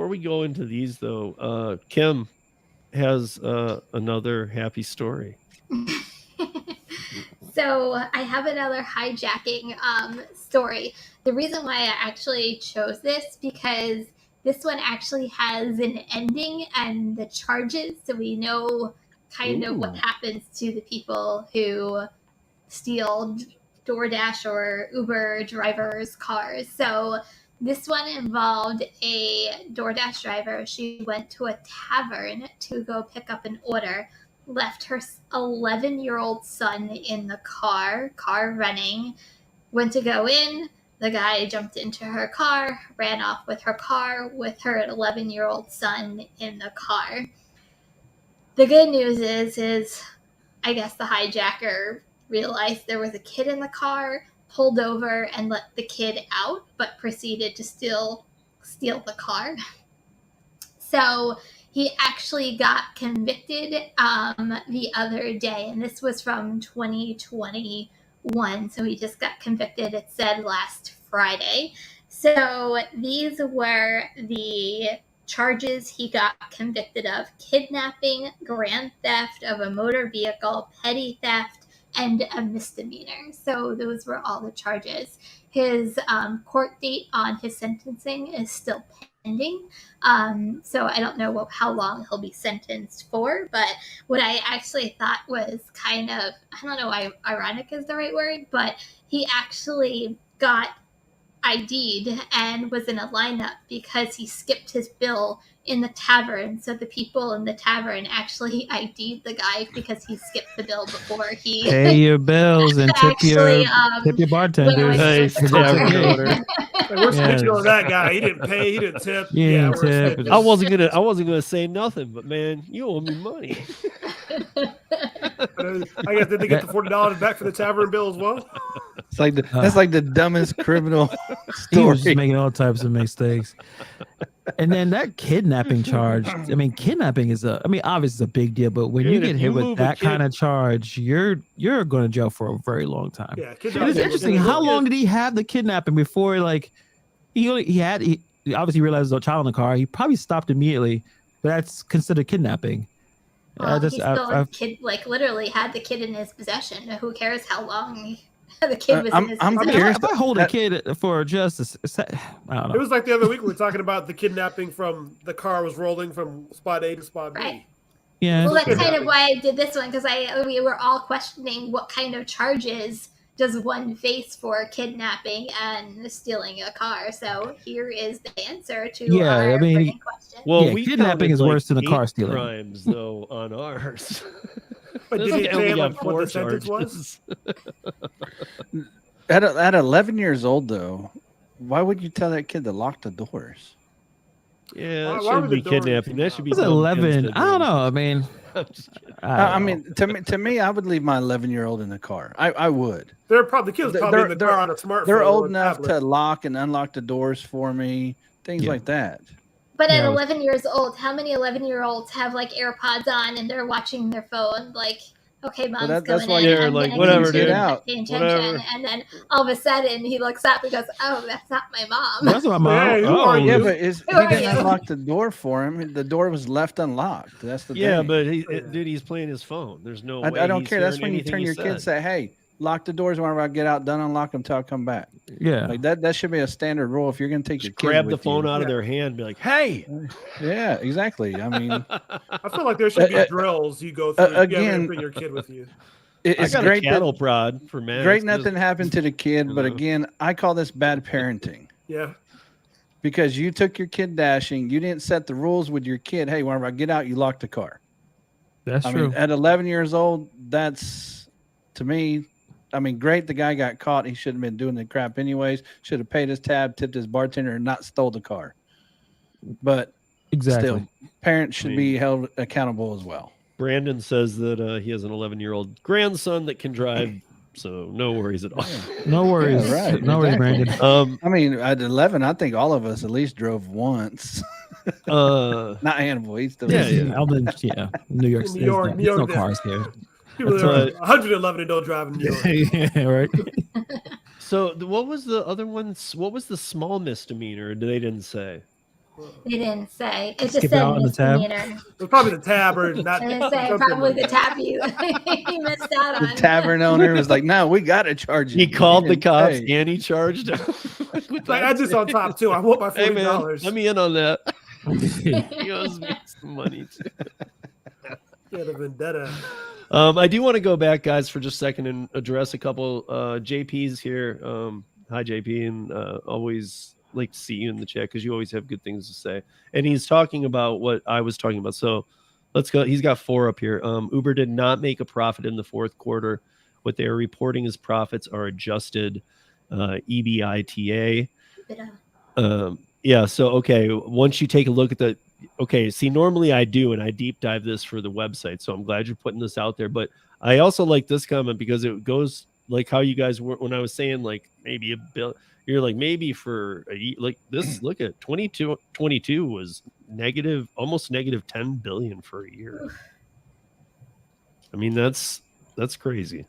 Speaker 2: we go into these though, Kim has another happy story.
Speaker 4: So I have another hijacking story. The reason why I actually chose this because this one actually has an ending and the charges, so we know kind of what happens to the people who steal DoorDash or Uber drivers' cars. So this one involved a DoorDash driver. She went to a tavern to go pick up an order, left her 11-year-old son in the car running, went to go in. The guy jumped into her car, ran off with her car with her 11-year-old son in the car. The good news is I guess the hijacker realized there was a kid in the car, pulled over and let the kid out, but proceeded to steal the car. So he actually got convicted the other day, and this was from 2021. So he just got convicted, it said last Friday. So these were the charges he got convicted of: kidnapping, grand theft of a motor vehicle, petty theft, and a misdemeanor. So those were all the charges. His court date on his sentencing is still pending. So I don't know how long he'll be sentenced for, but what I actually thought was kind of, I don't know, ironic is the right word, but he actually got ID'd and was in a lineup because he skipped his bill in the tavern. So the people in the tavern actually ID'd the guy because he skipped the bill before he
Speaker 5: Pay your bills and tip
Speaker 4: actually
Speaker 5: your bartenders.
Speaker 2: Nice tavern owner.
Speaker 6: Like, we're snitching on that guy. He didn't pay. He didn't tip.
Speaker 5: Yeah,
Speaker 6: We're
Speaker 5: tip.
Speaker 6: snitching.
Speaker 2: I wasn't gonna say nothing, but man, you owe me money.
Speaker 6: I guess did they get the $40 back for the tavern bill as well?
Speaker 3: It's like that's like the dumbest criminal
Speaker 5: He was just
Speaker 3: story.
Speaker 5: making all types of mistakes. And then that kidnapping charge, I mean, kidnapping is obviously it's a big deal, but when
Speaker 2: Dude,
Speaker 5: you
Speaker 2: if
Speaker 5: get hit
Speaker 2: you
Speaker 5: with
Speaker 2: move a
Speaker 5: that
Speaker 2: kid-
Speaker 5: kind of charge, you're going to jail for a very long time.
Speaker 6: Yeah.
Speaker 5: And it's interesting. How long did he have the kidnapping before, like, he obviously realized there was a child in the car. He probably stopped immediately, but that's considered kidnapping.
Speaker 4: He still kid, like literally had the kid in his possession. Who cares how long the kid was in his
Speaker 3: I'm
Speaker 4: possession?
Speaker 3: curious
Speaker 5: If I hold a kid for justice, I don't know.
Speaker 6: It was like the other week we were talking about the kidnapping from the car was rolling from spot A to spot B.
Speaker 4: Right.
Speaker 5: Yeah.
Speaker 4: Well, that's kind of why I did this one, because we were all questioning what kind of charges does one face for kidnapping and stealing a car. So here is the answer to our burning question.
Speaker 2: Well,
Speaker 5: Yeah,
Speaker 2: we
Speaker 5: kidnapping
Speaker 2: counted,
Speaker 5: is worse than a
Speaker 2: 8
Speaker 5: car stealing.
Speaker 2: crimes though on ours.
Speaker 6: But
Speaker 2: This
Speaker 6: did he
Speaker 2: guy only
Speaker 6: say
Speaker 2: got
Speaker 6: like what
Speaker 2: 4
Speaker 6: the sentence was?
Speaker 2: charges.
Speaker 3: At 11 years old, though, why would you tell that kid to lock the doors?
Speaker 2: Yeah,
Speaker 6: Why
Speaker 2: that
Speaker 6: were
Speaker 2: shouldn't
Speaker 6: the
Speaker 2: be
Speaker 6: doors
Speaker 2: kidnapping. That should be
Speaker 5: It was
Speaker 2: dumb
Speaker 5: 11.
Speaker 2: kids
Speaker 5: I don't
Speaker 2: doing.
Speaker 5: know. I mean,
Speaker 2: I'm just kidding.
Speaker 3: I mean, to me, I would leave my 11-year-old in the car. I would.
Speaker 6: They're probably the kids probably
Speaker 3: They're-
Speaker 6: in the car on a smartphone.
Speaker 3: They're
Speaker 6: or
Speaker 3: old
Speaker 6: a
Speaker 3: enough
Speaker 6: tablet.
Speaker 3: to lock and unlock the doors for me, things like that.
Speaker 4: But at
Speaker 5: Yeah.
Speaker 4: 11 years old, how many 11-year-olds have like AirPods on and they're watching their phone? Like, okay, mom's
Speaker 3: that's
Speaker 4: going
Speaker 3: why
Speaker 4: in.
Speaker 2: they're
Speaker 4: I'm
Speaker 2: like,
Speaker 4: gonna
Speaker 2: whatever,
Speaker 4: continue
Speaker 2: dude.
Speaker 4: not paying attention.
Speaker 2: Whatever.
Speaker 4: And then all of a sudden he looks up and goes, "Oh, that's not my mom."
Speaker 5: that's my mom.
Speaker 6: Hey, who are
Speaker 3: Yeah,
Speaker 6: you?
Speaker 3: but he
Speaker 4: are
Speaker 3: didn't
Speaker 4: you?
Speaker 3: unlock the door for him. The door was left unlocked. That's the
Speaker 2: Yeah,
Speaker 3: thing.
Speaker 2: but dude, he's playing his phone. There's no way
Speaker 3: I don't
Speaker 2: he's
Speaker 3: care. That's
Speaker 2: hearing
Speaker 3: when you
Speaker 2: anything
Speaker 3: turn
Speaker 2: he
Speaker 3: your kid and
Speaker 2: said.
Speaker 3: say, "Hey, lock the doors whenever I get out. Don't unlock them till I come back."
Speaker 5: Yeah.
Speaker 3: Like that should be a standard rule if you're going to take your
Speaker 2: Just
Speaker 3: kids
Speaker 2: grab the
Speaker 3: with
Speaker 2: phone
Speaker 3: you.
Speaker 2: out of their hand and be like, hey.
Speaker 3: Yeah, exactly. I mean,
Speaker 6: I feel like there should be drills you go through. You
Speaker 3: again-
Speaker 6: have to bring your kid with you.
Speaker 3: it's
Speaker 2: I got
Speaker 3: great
Speaker 2: a cattle
Speaker 3: that
Speaker 2: prod for Max.
Speaker 3: great nothing happened to the kid, but
Speaker 2: know.
Speaker 3: again, I call this bad parenting.
Speaker 6: Yeah.
Speaker 3: Because you took your kid dashing, you didn't set the rules with your kid. Hey, whenever I get out, you lock the car.
Speaker 5: That's
Speaker 3: I
Speaker 5: true.
Speaker 3: mean, at 11 years old, that's to me. I mean, great. The guy got caught. He shouldn't have been doing the crap anyways. Should have paid his tab, tipped his bartender, and not stole the car. But
Speaker 5: exactly.
Speaker 3: still, parents should be held accountable as well.
Speaker 2: Brandon says that he has an 11-year-old grandson that can drive, so no worries at all.
Speaker 5: No worries.
Speaker 3: Yeah, right,
Speaker 5: No worries,
Speaker 3: exactly.
Speaker 5: Brandon.
Speaker 3: I mean, at 11, I think all of us at least drove once. Not Hannibal. He's still
Speaker 2: Yeah, yeah.
Speaker 5: New York
Speaker 6: In
Speaker 5: City.
Speaker 6: New York,
Speaker 5: There's no
Speaker 6: there.
Speaker 5: cars here.
Speaker 6: People that are 111 and don't drive in New York.
Speaker 5: Yeah, right.
Speaker 2: So what was the other one? What was the small misdemeanor? They didn't say.
Speaker 4: They didn't say. It just
Speaker 5: Skip
Speaker 4: said
Speaker 5: out on the tab?
Speaker 4: misdemeanor.
Speaker 6: It was probably the tab or not.
Speaker 4: I didn't say
Speaker 6: something
Speaker 4: probably
Speaker 6: like
Speaker 4: the
Speaker 6: that.
Speaker 4: tab you missed out
Speaker 3: The
Speaker 4: on.
Speaker 3: tavern owner was like, "No, we got to charge you."
Speaker 2: He called the
Speaker 3: didn't
Speaker 2: cops
Speaker 3: pay.
Speaker 2: and he charged him.
Speaker 6: Like, I just on top too. I want my
Speaker 2: Hey man,
Speaker 6: $40.
Speaker 2: let me in on that. He owes me some money too.
Speaker 6: Yeah, the vendetta.
Speaker 2: I do want to go back, guys, for just a second and address a couple JPs here. Hi, JP, and always like to see you in the chat because you always have good things to say. And he's talking about what I was talking about. So let's go. He's got 4 up here. Uber did not make a profit in the 4th quarter. What they are reporting as profits are adjusted EBITDA. Yeah. So, okay. Once you take a look at the, okay. See, normally I do, and I deep dive this for the website. So I'm glad you're putting this out there. But I also like this comment because it goes like how you guys were when I was saying like maybe a bill. You're like maybe for like this. Look at 22 was negative, almost negative 10 billion for a year. I mean that's crazy.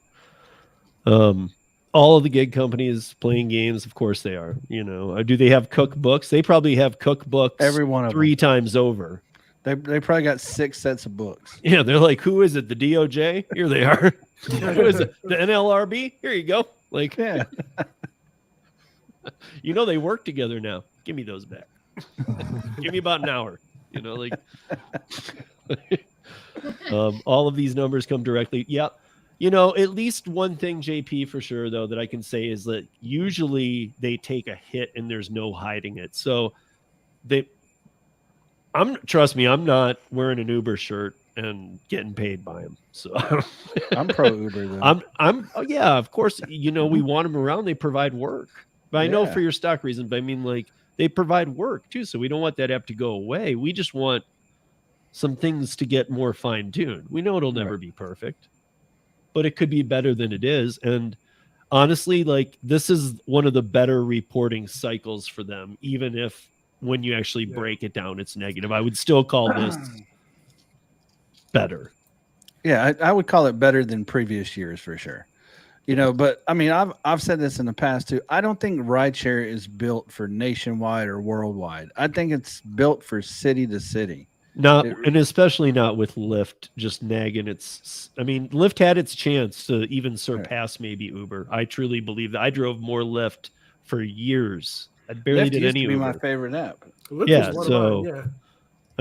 Speaker 2: All of the gig companies playing games, of course they are. You know, do they have cookbooks? They probably have cookbooks
Speaker 3: Every one of
Speaker 2: 3 times over.
Speaker 3: They probably got 6 sets of books.
Speaker 2: Yeah, they're like, who is it? The DOJ? Here they are. Who is it? The NLRB? Here you go. Like,
Speaker 3: Yeah.
Speaker 2: You know they work together now. Give me those back. Give me about an hour. You know, like all of these numbers come directly. Yeah. You know, at least one thing, JP, for sure, though, that I can say is that usually they take a hit and there's no hiding it. So trust me, I'm not wearing an Uber shirt and getting paid by them. So
Speaker 3: I'm pro Uber though.
Speaker 2: Yeah, of course, you know, we want them around. They provide work. But I know for your stock reason, but I mean, like, they provide work too. So we don't want that app to go away. We just want some things to get more fine-tuned. We know it'll never be perfect, but it could be better than it is. And honestly, like, this is one of the better reporting cycles for them, even if when you actually break it down, it's negative. I would still call this better.
Speaker 3: Yeah, I would call it better than previous years for sure. You know, but I mean, I've said this in the past too. I don't think rideshare is built for nationwide or worldwide. I think it's built for city to city.
Speaker 2: And especially not with Lyft just nagging its. I mean, Lyft had its chance to even surpass maybe Uber. I truly believe that. I drove more Lyft for years. I barely did any Uber.
Speaker 3: Be my favorite app.
Speaker 6: Lyft
Speaker 2: Yeah,
Speaker 6: is one
Speaker 2: so
Speaker 6: of mine,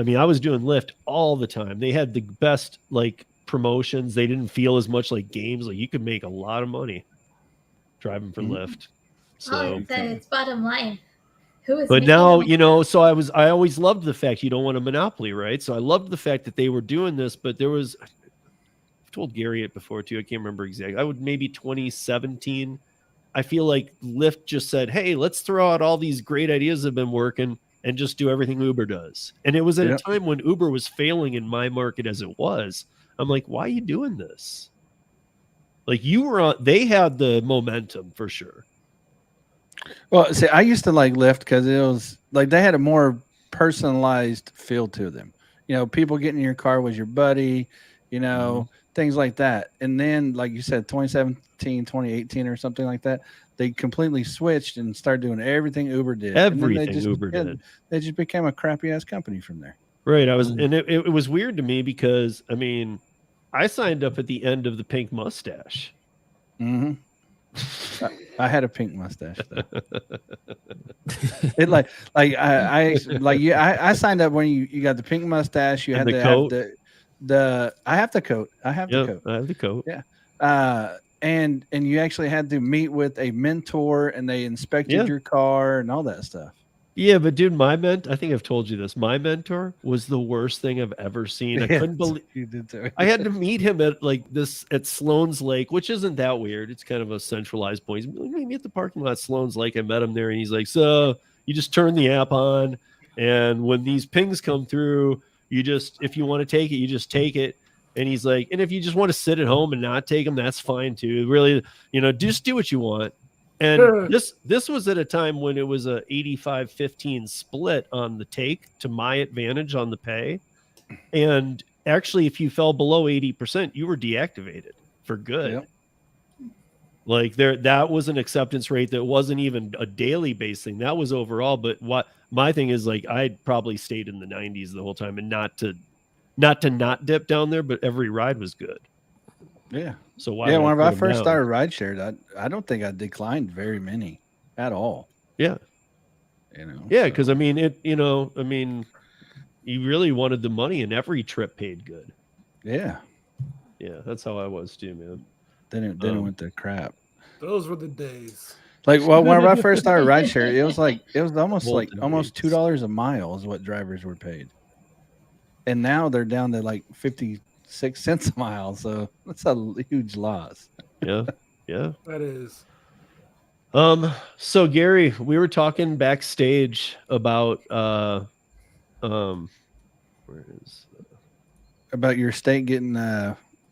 Speaker 2: I mean, I was doing Lyft all the time. They had the best like promotions. They didn't feel as much like games. Like you could make a lot of money driving for Lyft. So
Speaker 4: it's bottom line. Who is
Speaker 2: but now, you know, so I always loved the fact you don't want a monopoly, right? So I loved the fact that they were doing this, but there was, I've told Gary it before too. I can't remember exactly. I would maybe 2017. I feel like Lyft just said, hey, let's throw out all these great ideas that have been working and just do everything Uber does. And it was at a time when Uber was failing in my market as it was. I'm like, why are you doing this? Like you were on, they had the momentum for sure.
Speaker 3: Well, see, I used to like Lyft because it was like they had a more personalized feel to them. You know, people getting in your car was your buddy, you know, things like that. And then, like you said, 2017, 2018 or something like that, they completely switched and started doing everything Uber did.
Speaker 2: Everything Uber did.
Speaker 3: They just became a crappy ass company from there.
Speaker 2: Right. And it was weird to me because, I mean, I signed up at the end of the pink mustache.
Speaker 3: Mm-hmm. I had a pink mustache. It I signed up when you got the pink mustache. You had to have the. I have the coat. I have the coat.
Speaker 2: I have the coat.
Speaker 3: Yeah. And you actually had to meet with a mentor, and they inspected your car and all that stuff.
Speaker 2: Yeah, but dude, I think I've told you this. My mentor was the worst thing I've ever seen. I couldn't believe
Speaker 3: you did too.
Speaker 2: I had to meet him at Sloan's Lake, which isn't that weird. It's kind of a centralized point. He's like, meet me at the parking lot, Sloan's Lake. I met him there, and he's like, so you just turn the app on, and when these pings come through, you just, if you want to take it, you just take it. And he's like, and if you just want to sit at home and not take them, that's fine too. Really, you know, just do what you want. And this was at a time when it was a 85-15 split on the take to my advantage on the pay. And actually, if you fell below 80%, you were deactivated for good.
Speaker 3: Yep.
Speaker 2: Like that was an acceptance rate that wasn't even a daily base thing. That was overall. But what my thing is, like, I'd probably stayed in the 90s the whole time, and not to not dip down there, but every ride was good.
Speaker 3: Yeah.
Speaker 2: So why?
Speaker 3: Yeah.
Speaker 2: would
Speaker 3: Whenever
Speaker 2: put
Speaker 3: I
Speaker 2: 'em
Speaker 3: first
Speaker 2: down?
Speaker 3: started rideshare, I don't think I declined very many at all.
Speaker 2: Yeah.
Speaker 3: You know.
Speaker 2: Yeah,
Speaker 3: so-
Speaker 2: because I mean it. You know, I mean, you really wanted the money, and every trip paid good.
Speaker 3: Yeah.
Speaker 2: Yeah, that's how I was too, man.
Speaker 3: Then it went to crap.
Speaker 6: Those were the days.
Speaker 3: Like, well, whenever I first started rideshare, it was almost
Speaker 2: Molten
Speaker 3: almost
Speaker 2: rates.
Speaker 3: $2 a mile is what drivers were paid, and now they're down to like 56 cents a mile. So that's a huge loss.
Speaker 2: Yeah, yeah.
Speaker 6: That is.
Speaker 2: So Gary, we were talking backstage about where is
Speaker 3: About your state getting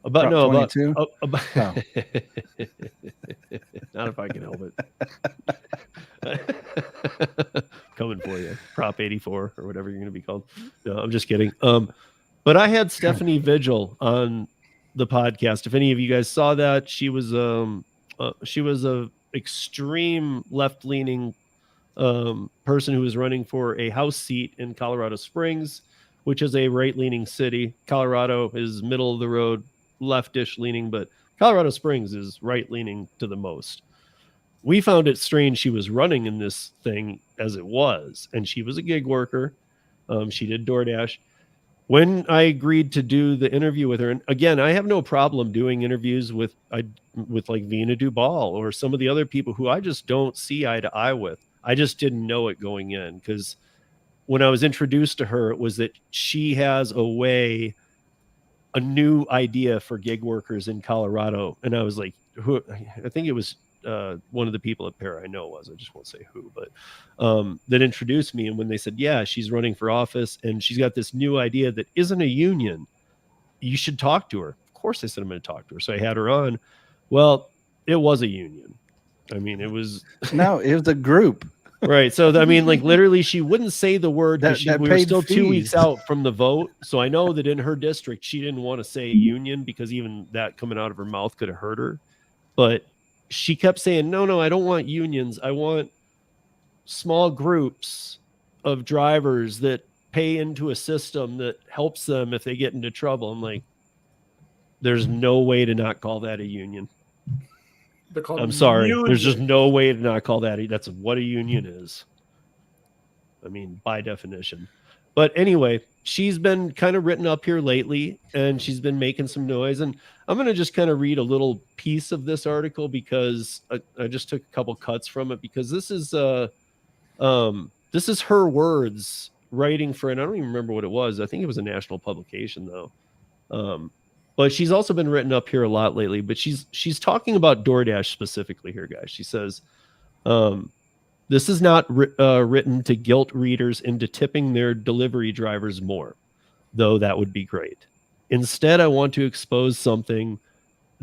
Speaker 2: about
Speaker 3: Prop
Speaker 2: no about
Speaker 3: 22?
Speaker 2: about
Speaker 3: Oh.
Speaker 2: not if I can help it. Coming for you, Prop 84 or whatever you're going to be called. No, I'm just kidding. But I had Stephanie Vigil on the podcast. If any of you guys saw that, she was a extreme left-leaning person who was running for a House seat in Colorado Springs, which is a right-leaning city. Colorado is middle of the road, leftish leaning, but Colorado Springs is right-leaning to the most. We found it strange she was running in this thing as it was, and she was a gig worker. She did DoorDash. When I agreed to do the interview with her, and again, I have no problem doing interviews with like Vina Duval or some of the other people who I just don't see eye to eye with. I just didn't know it going in, because when I was introduced to her, it was that she has a new idea for gig workers in Colorado. And I was like, who? I think it was one of the people at Para, I know it was, I just won't say who, but that introduced me. And when they said, yeah, she's running for office and she's got this new idea that isn't a union, you should talk to her. Of course I said, I'm going to talk to her. So I had her on. Well, it was a union. I mean, it was
Speaker 3: no, it was a group.
Speaker 2: right. So, I mean, like literally she wouldn't say the word.
Speaker 3: That
Speaker 2: We were
Speaker 3: paid
Speaker 2: still 2 weeks
Speaker 3: fees.
Speaker 2: out from the vote. So I know that in her district, she didn't want to say union, because even that coming out of her mouth could have hurt her. But she kept saying, no, I don't want unions. I want small groups of drivers that pay into a system that helps them if they get into trouble. I'm like, there's no way to not call that a union.
Speaker 6: They're called
Speaker 2: I'm sorry.
Speaker 6: unions.
Speaker 2: There's just no way to not call that. That's what a union is. I mean, by definition. But anyway, she's been kind of written up here lately, and she's been making some noise. And I'm going to just kind of read a little piece of this article, because I just took a couple cuts from it, because this is her words writing for, and I don't even remember what it was. I think it was a national publication though. But she's also been written up here a lot lately, but she's talking about DoorDash specifically here, guys. She says, this is not written to guilt readers into tipping their delivery drivers more, though that would be great. Instead, I want to expose something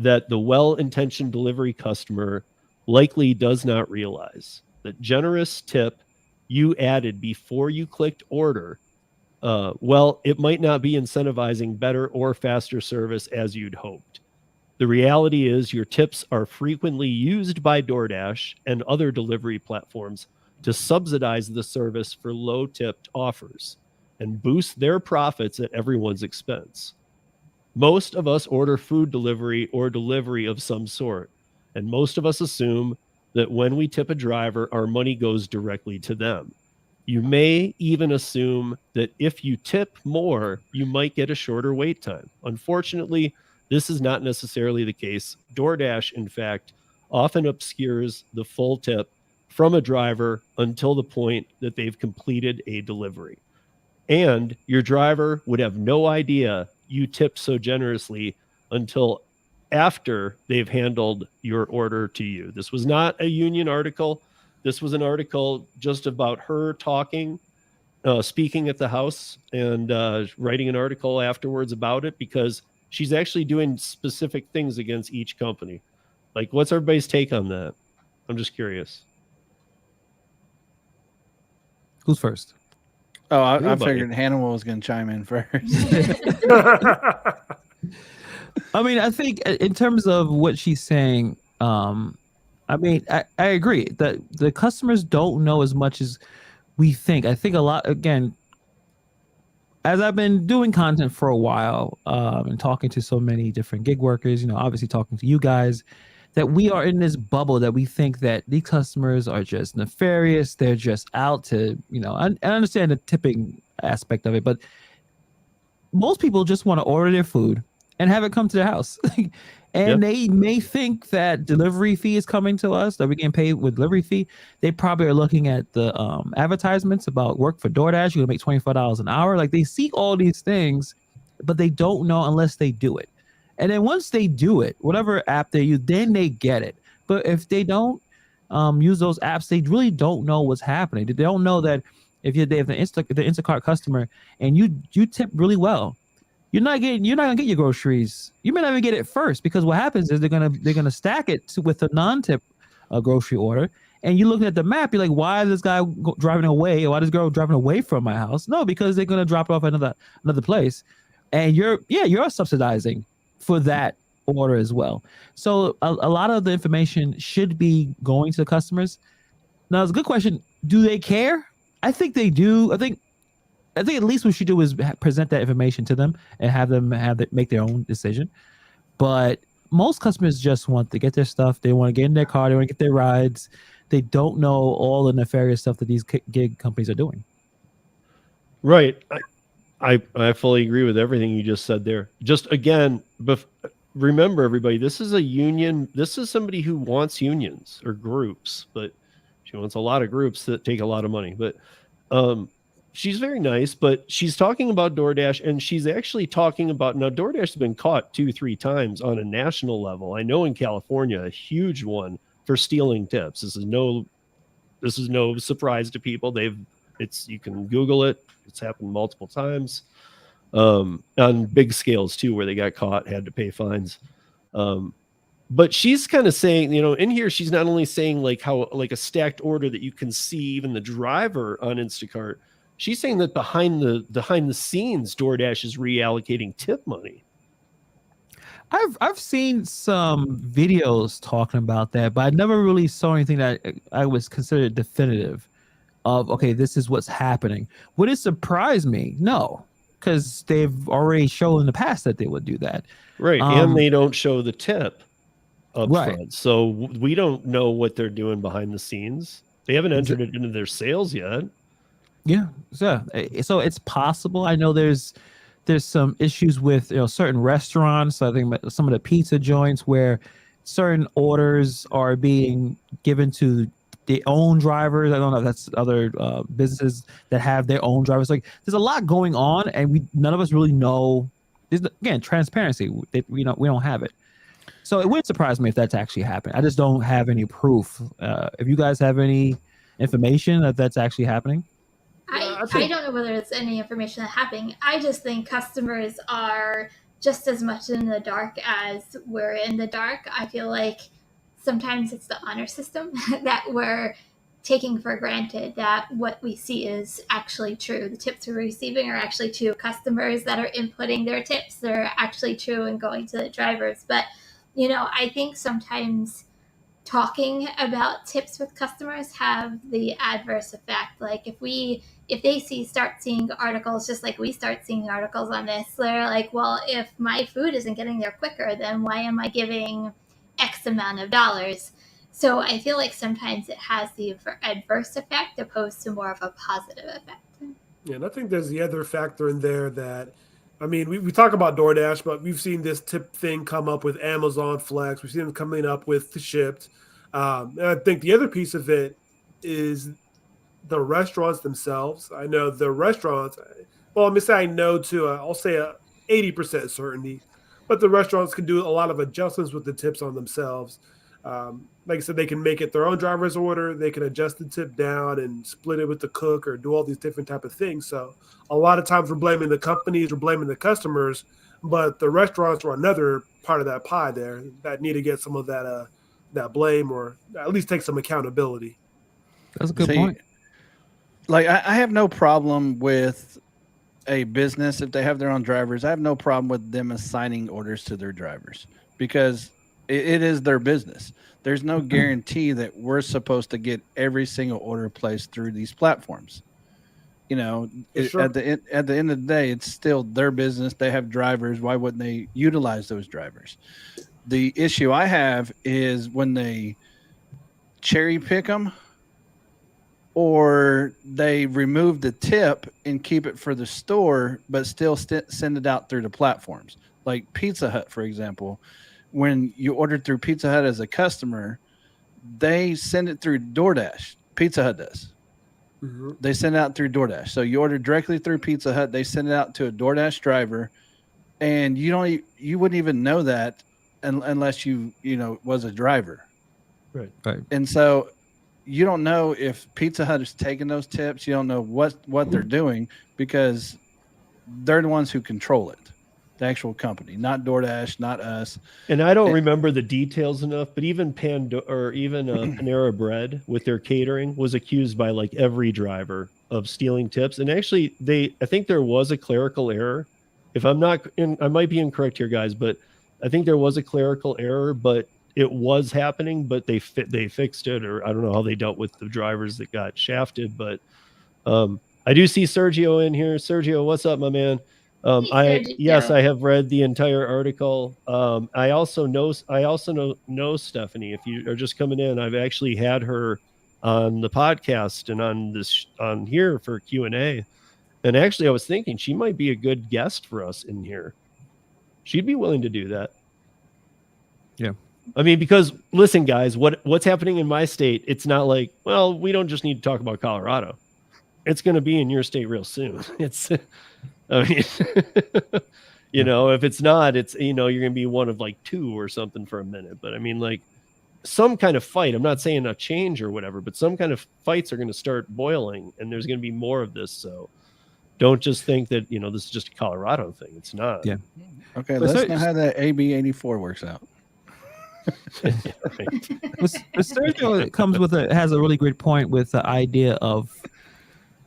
Speaker 2: that the well-intentioned delivery customer likely does not realize. The generous tip you added before you clicked order, well, it might not be incentivizing better or faster service as you'd hoped. The reality is your tips are frequently used by DoorDash and other delivery platforms to subsidize the service for low-tipped offers and boost their profits at everyone's expense. Most of us order food delivery or delivery of some sort, and most of us assume that when we tip a driver, our money goes directly to them. You may even assume that if you tip more, you might get a shorter wait time. Unfortunately, this is not necessarily the case. DoorDash, in fact, often obscures the full tip from a driver until the point that they've completed a delivery. And your driver would have no idea you tipped so generously until after they've handled your order to you. This was not a union article. This was an article just about her talking, speaking at the House, and writing an article afterwards about it, because she's actually doing specific things against each company. Like, what's everybody's take on that? I'm just curious.
Speaker 5: Who's first?
Speaker 3: Oh, I
Speaker 2: Everybody.
Speaker 3: figured Hannibal was going to chime in first.
Speaker 5: I mean, I think in terms of what she's saying, I mean, I agree that the customers don't know as much as we think. I think a lot, again, as I've been doing content for a while, and talking to so many different gig workers, obviously talking to you guys, that we are in this bubble that we think that these customers are just nefarious. They're just out to, I understand the tipping aspect of it, but most people just want to order their food and have it come to their house. And they may think that delivery fee is coming to us, that we're getting paid with delivery fee. They probably are looking at the advertisements about work for DoorDash. You're going to make $25 an hour. Like, they see all these things, but they don't know unless they do it. And then once they do it, whatever app they use, then they get it. But if they don't use those apps, they really don't know what's happening. They don't know that if they have the Instacart customer and you tip really well, you're not gonna get your groceries. You may not even get it first, because what happens is they're gonna stack it with a non-tip grocery order, and you're looking at the map. You're like, why is this guy driving away? Or why is this girl driving away from my house? No, because they're gonna drop it off at another place, and you're subsidizing for that order as well. So a lot of the information should be going to the customers. Now, it's a good question. Do they care? I think they do. I think at least what you do is present that information to them and have them make their own decision. But most customers just want to get their stuff. They want to get in their car. They want to get their rides. They don't know all the nefarious stuff that these gig companies are doing.
Speaker 2: Right. I fully agree with everything you just said there. Just again, remember, everybody, this is a union. This is somebody who wants unions or groups, but she wants a lot of groups that take a lot of money. But she's very nice, but she's talking about DoorDash, and she's actually talking about, now DoorDash has been caught 2-3 times on a national level. I know in California, a huge one for stealing tips. This is no surprise to people. You can Google it. It's happened multiple times on big scales too, where they got caught, had to pay fines. But she's kind of saying, in here, she's not only saying like how, like a stacked order that you can see even the driver on Instacart. She's saying that behind the scenes, DoorDash is reallocating tip money.
Speaker 5: I've seen some videos talking about that, but I never really saw anything that I was considered definitive of, okay, this is what's happening. Would it surprise me? No, because they've already shown in the past that they would do that.
Speaker 2: Right. And they don't show the tip up
Speaker 5: Right.
Speaker 2: front. So we don't know what they're doing behind the scenes. They haven't entered it into their sales yet.
Speaker 5: Yeah. So it's possible. I know there's some issues with certain restaurants. I think some of the pizza joints where certain orders are being given to their own drivers. I don't know if that's other businesses that have their own drivers. Like, there's a lot going on, and none of us really know. Again, transparency. We don't have it. So it wouldn't surprise me if that's actually happened. I just don't have any proof. If you guys have any information that that's actually happening.
Speaker 4: I don't know whether it's any information that's happening. I just think customers are just as much in the dark as we're in the dark. I feel like sometimes it's the honor system that we're taking for granted, that what we see is actually true. The tips we're receiving are actually true. Customers that are inputting their tips, they're actually true and going to the drivers. But, I think sometimes talking about tips with customers have the adverse effect. Like, if they start seeing articles, just like we start seeing articles on this, they're like, well, if my food isn't getting there quicker, then why am I giving X amount of dollars? So I feel like sometimes it has the adverse effect opposed to more of a positive effect.
Speaker 6: Yeah, and I think there's the other factor in there that, we talk about DoorDash, but we've seen this tip thing come up with Amazon Flex. We've seen them coming up with Shipped. And I think the other piece of it is the restaurants themselves. I know the restaurants, well, I'm going to say I know to, I'll say a 80% certainty, but the restaurants can do a lot of adjustments with the tips on themselves. Like I said, they can make it their own driver's order. They can adjust the tip down and split it with the cook or do all these different type of things. So a lot of times we're blaming the companies, we're blaming the customers, but the restaurants are another part of that pie there that need to get some of that blame, or at least take some accountability.
Speaker 5: That's a good point.
Speaker 3: like I have no problem with a business if they have their own drivers. I have no problem with them assigning orders to their drivers because it is their business. There's no guarantee that we're supposed to get every single order placed through these platforms. You know,
Speaker 6: Sure.
Speaker 3: at the end of the day, it's still their business. They have drivers. Why wouldn't they utilize those drivers? The issue I have is when they cherry pick them or they remove the tip and keep it for the store, but still send it out through the platforms. Like Pizza Hut, for example, when you order through Pizza Hut as a customer, they send it through DoorDash. Pizza Hut does.
Speaker 6: Mm-hmm.
Speaker 3: They send it out through DoorDash. So you order directly through Pizza Hut. They send it out to a DoorDash driver, and you wouldn't even know that unless you was a driver.
Speaker 2: Right.
Speaker 3: And so you don't know if Pizza Hut is taking those tips. You don't know what they're doing because they're the ones who control it, the actual company, not DoorDash, not us.
Speaker 2: And I don't remember the details enough, but even Panera Bread with their catering was accused by like every driver of stealing tips. And actually, I think there was a clerical error. If I'm not, I might be incorrect here, guys, but I think there was a clerical error, but it was happening, but they fixed it, or I don't know how they dealt with the drivers that got shafted. But I do see Sergio in here. Sergio, what's up, my man?
Speaker 4: Sergio.
Speaker 2: I have read the entire article. I also know Stephanie. If you are just coming in, I've actually had her on the podcast and on here for Q&A. And actually, I was thinking she might be a good guest for us in here. She'd be willing to do that.
Speaker 5: Yeah.
Speaker 2: I mean, because listen, guys, what's happening in my state? It's not like, well, we don't just need to talk about Colorado. It's going to be in your state real soon. It's, I mean, if it's not, it's, you're going to be one of like two or something for a minute. But I mean, like some kind of fight, I'm not saying a change or whatever, but some kind of fights are going to start boiling and there's going to be more of this. So don't just think that, this is just a Colorado thing. It's not.
Speaker 5: Yeah.
Speaker 3: Okay. Let's know how that AB 84 works out.
Speaker 5: Right. But Sergio has a really great point with the idea of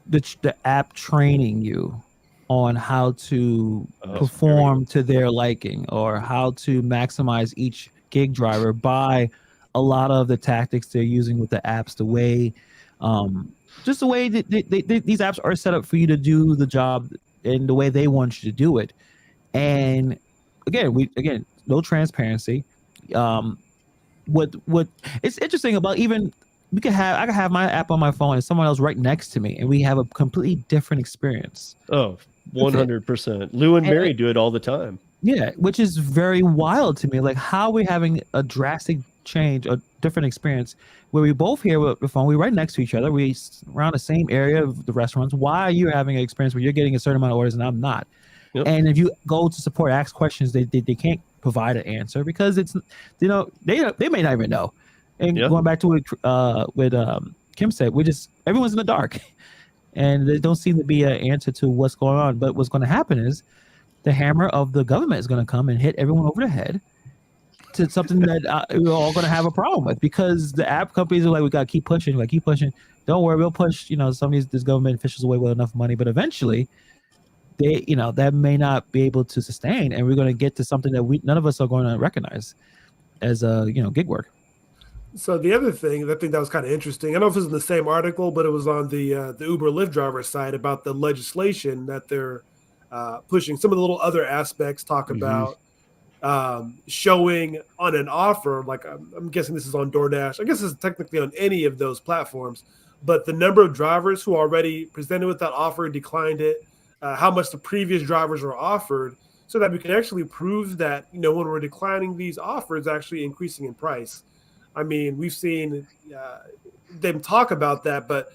Speaker 5: the app training you on how to perform to their liking or how to maximize each gig driver by a lot of the tactics they're using with the apps, the way just the way that these apps are set up for you to do the job in the way they want you to do it. And again, no transparency. What it's interesting about even I could have my app on my phone and someone else right next to me and we have a completely different experience.
Speaker 2: Oh, 100%. Lou and Mary do it all the time. Yeah,
Speaker 5: which is very wild to me. Like how we're having a drastic change, a different experience where we both hear with the phone, we're right next to each other, we around the same area of the restaurants. Why are you having an experience where you're getting a certain amount of orders and I'm not? Yep. And if you go to support, ask questions, they can't provide an answer because it's they may not even know. And going back to what Kim said, everyone's in the dark, and there don't seem to be an answer to what's going on. But what's going to happen is the hammer of the government is going to come and hit everyone over the head to something that we're all going to have a problem with because the app companies are like, we got to keep pushing, Don't worry, we'll push some of these government officials away with enough money, but eventually they that may not be able to sustain, and we're going to get to something that none of us are going to recognize as gig work.
Speaker 6: So the other thing, I think that was kind of interesting. I don't know if it was in the same article, but it was on the Uber Lyft driver side about the legislation that they're pushing. Some of the little other aspects talk about showing on an offer, like I'm guessing this is on DoorDash. I guess it's technically on any of those platforms, but the number of drivers who already presented with that offer, declined it, how much the previous drivers were offered, so that we can actually prove that, when we're declining these offers, actually increasing in price. I mean, we've seen them talk about that, but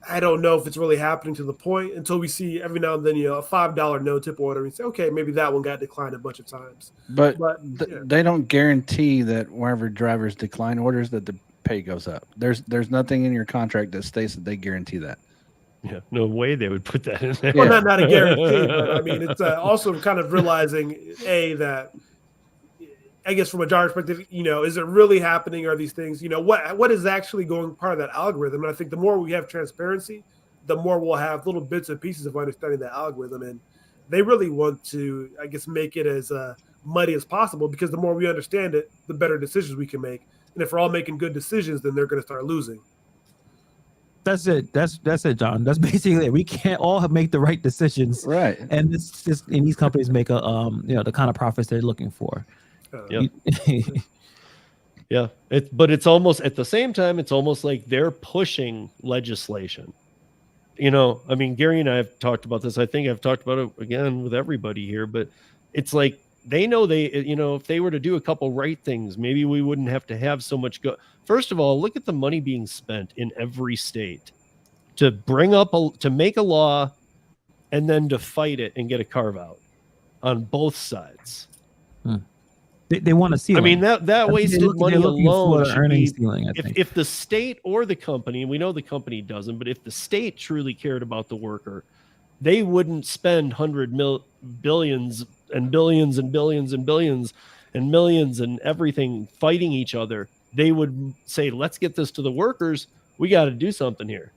Speaker 6: I don't know if it's really happening to the point until we see every now and then, a $5 no tip order and say, okay, maybe that one got declined a bunch of times.
Speaker 3: But they don't guarantee that wherever drivers decline orders that the pay goes up. There's nothing in your contract that states that they guarantee that.
Speaker 2: Yeah, no way they would put that in there.
Speaker 6: Well, not a guarantee, but I mean, it's also kind of realizing, that I guess from a driver perspective, is it really happening? Are these things, what is actually going part of that algorithm? And I think the more we have transparency, the more we'll have little bits and pieces of understanding that algorithm. And they really want to, I guess, make it as muddy as possible, because the more we understand it, the better decisions we can make. And if we're all making good decisions, then they're going to start losing.
Speaker 5: That's it. That's it, John. That's basically it. We can't all make the right decisions,
Speaker 3: Right.
Speaker 5: and and these companies make a the kind of profits they're looking for.
Speaker 2: Yep. Yeah. But it's almost at the same time, it's almost like they're pushing legislation. I mean, Gary and I have talked about this. I think I've talked about it again with everybody here, but it's like they know if they were to do a couple right things, maybe we wouldn't have to have so much First of all, look at the money being spent in every state to to make a law and then to fight it and get a carve out on both sides.
Speaker 5: They want to see.
Speaker 2: I mean, that wasted money alone should be,
Speaker 5: ceiling,
Speaker 2: if the state or the company, and we know the company doesn't, but if the state truly cared about the worker, they wouldn't spend billions and billions and billions and billions and millions and everything fighting each other. They would say, let's get this to the workers. We got to do something here.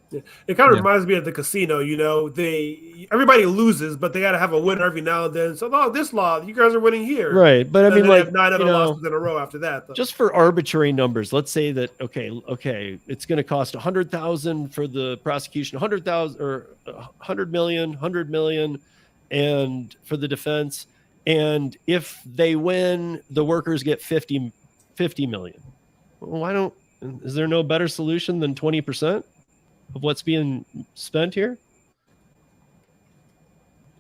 Speaker 6: Yeah. It kind of reminds me of the casino. Everybody loses, but they got to have a winner every now and then. So, this law, you guys are winning here,
Speaker 2: right? But I mean, like,
Speaker 6: have 9 other losses in a row after that. Though.
Speaker 2: Just for arbitrary numbers, let's say that okay, it's going to cost $100,000 for the prosecution, 100,000 or 100 million, and for the defense. And if they win, the workers get 50 million. Well, is there no better solution than 20% of what's being spent here?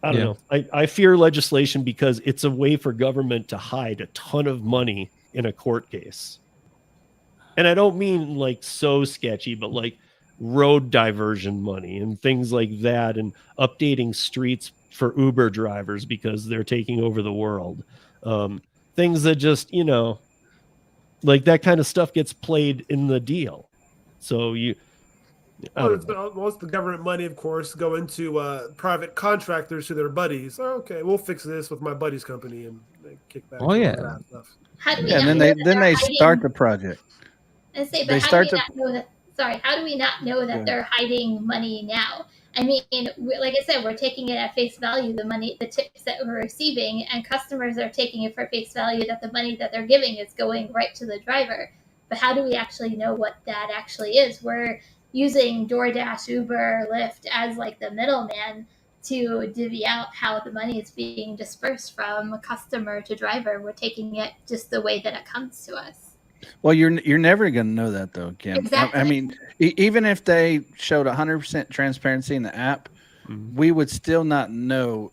Speaker 2: I don't know. I fear legislation because it's a way for government to hide a ton of money in a court case. And I don't mean like so sketchy, but like road diversion money and things like that, and updating streets for Uber drivers because they're taking over the world. Things that just, like that kind of stuff gets played in the deal. So most of the government money, of course, go into private contractors to their buddies. Okay, we'll fix this with my buddy's company, and they kick back.
Speaker 5: Oh yeah.
Speaker 6: Stuff.
Speaker 3: And then they start the project.
Speaker 4: I say, but how do we not know that they're hiding money now? I mean, like I said, we're taking it at face value, the tips that we're receiving, and customers are taking it for face value that the money that they're giving is going right to the driver. But how do we actually know what that actually is? We're using DoorDash, Uber, Lyft as like the middleman to divvy out how the money is being dispersed from customer to driver. We're taking it just the way that it comes to us.
Speaker 3: Well, you're never going to know that though, Kim.
Speaker 4: Exactly.
Speaker 3: I mean, even if they showed 100% transparency in the app, we would still not know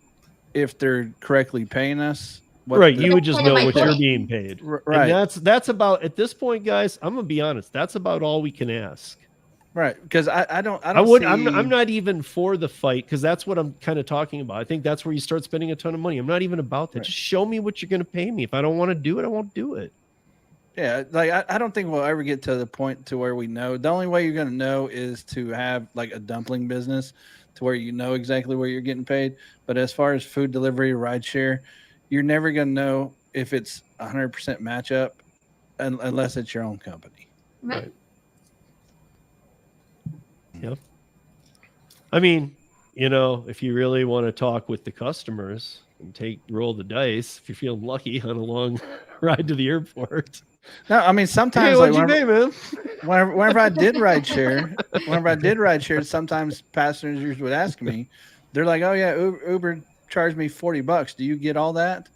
Speaker 3: if they're correctly paying us.
Speaker 2: Right, you would just know what you're being paid.
Speaker 3: Right.
Speaker 2: And that's about, at this point, guys, I'm gonna be honest, that's about all we can ask.
Speaker 3: Right, because
Speaker 2: I'm not even for the fight, because that's what I'm kind of talking about. I think that's where you start spending a ton of money. I'm not even about that. Right. Just show me what you're going to pay me. If I don't want to do it, I won't do it.
Speaker 3: Yeah, like I don't think we'll ever get to the point to where we know. The only way you're going to know is to have like a dumpling business to where you know exactly where you're getting paid. But as far as food delivery, rideshare, you're never going to know if it's 100% matchup unless it's your own company.
Speaker 4: Right.
Speaker 2: Yep. I mean, if you really want to talk with the customers and roll the dice, if you're feeling lucky on a long ride to the airport.
Speaker 3: No, I mean sometimes.
Speaker 2: Hey, what'd you pay, man?
Speaker 3: Whenever I did rideshare, sometimes passengers would ask me, they're like, "Oh yeah, Uber charged me $40. Do you get all that?"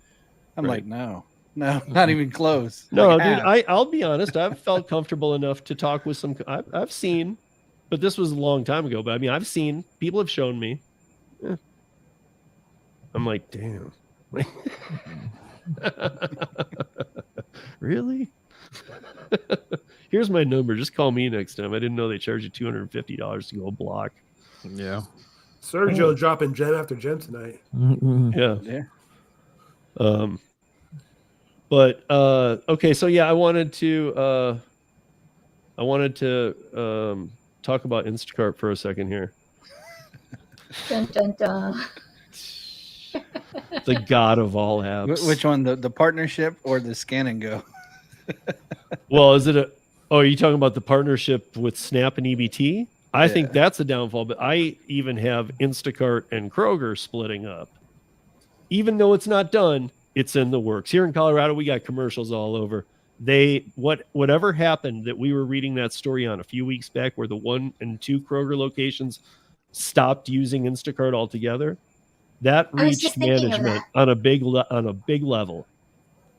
Speaker 3: I'm like, no, not even close.
Speaker 2: No,
Speaker 3: like,
Speaker 2: dude, I'll be honest. I've felt comfortable enough to talk with some. I've seen, but this was a long time ago. But I mean, I've seen, people have shown me. Yeah. I'm like, damn. Really? Here's my number. Just call me next time. I didn't know they charge you $250 to go a block.
Speaker 5: Yeah.
Speaker 6: Sergio dropping gem after gem tonight.
Speaker 2: Yeah. But okay, so yeah, I wanted to talk about Instacart for a second here.
Speaker 4: Dun, dun, dun.
Speaker 2: the god of all apps.
Speaker 3: Which one, the partnership or the scan and go?
Speaker 2: Well, is it a? Oh, are you talking about the partnership with Snap and EBT? I think
Speaker 3: Yeah.
Speaker 2: that's a downfall. But I even have Instacart and Kroger splitting up. Even though it's not done, it's in the works. Here in Colorado, we got commercials all over. Whatever happened that we were reading that story on a few weeks back, where the 1 and 2 Kroger locations stopped using Instacart altogether, that
Speaker 4: I was just
Speaker 2: reached
Speaker 4: thinking of
Speaker 2: management
Speaker 4: that.
Speaker 2: on a big level.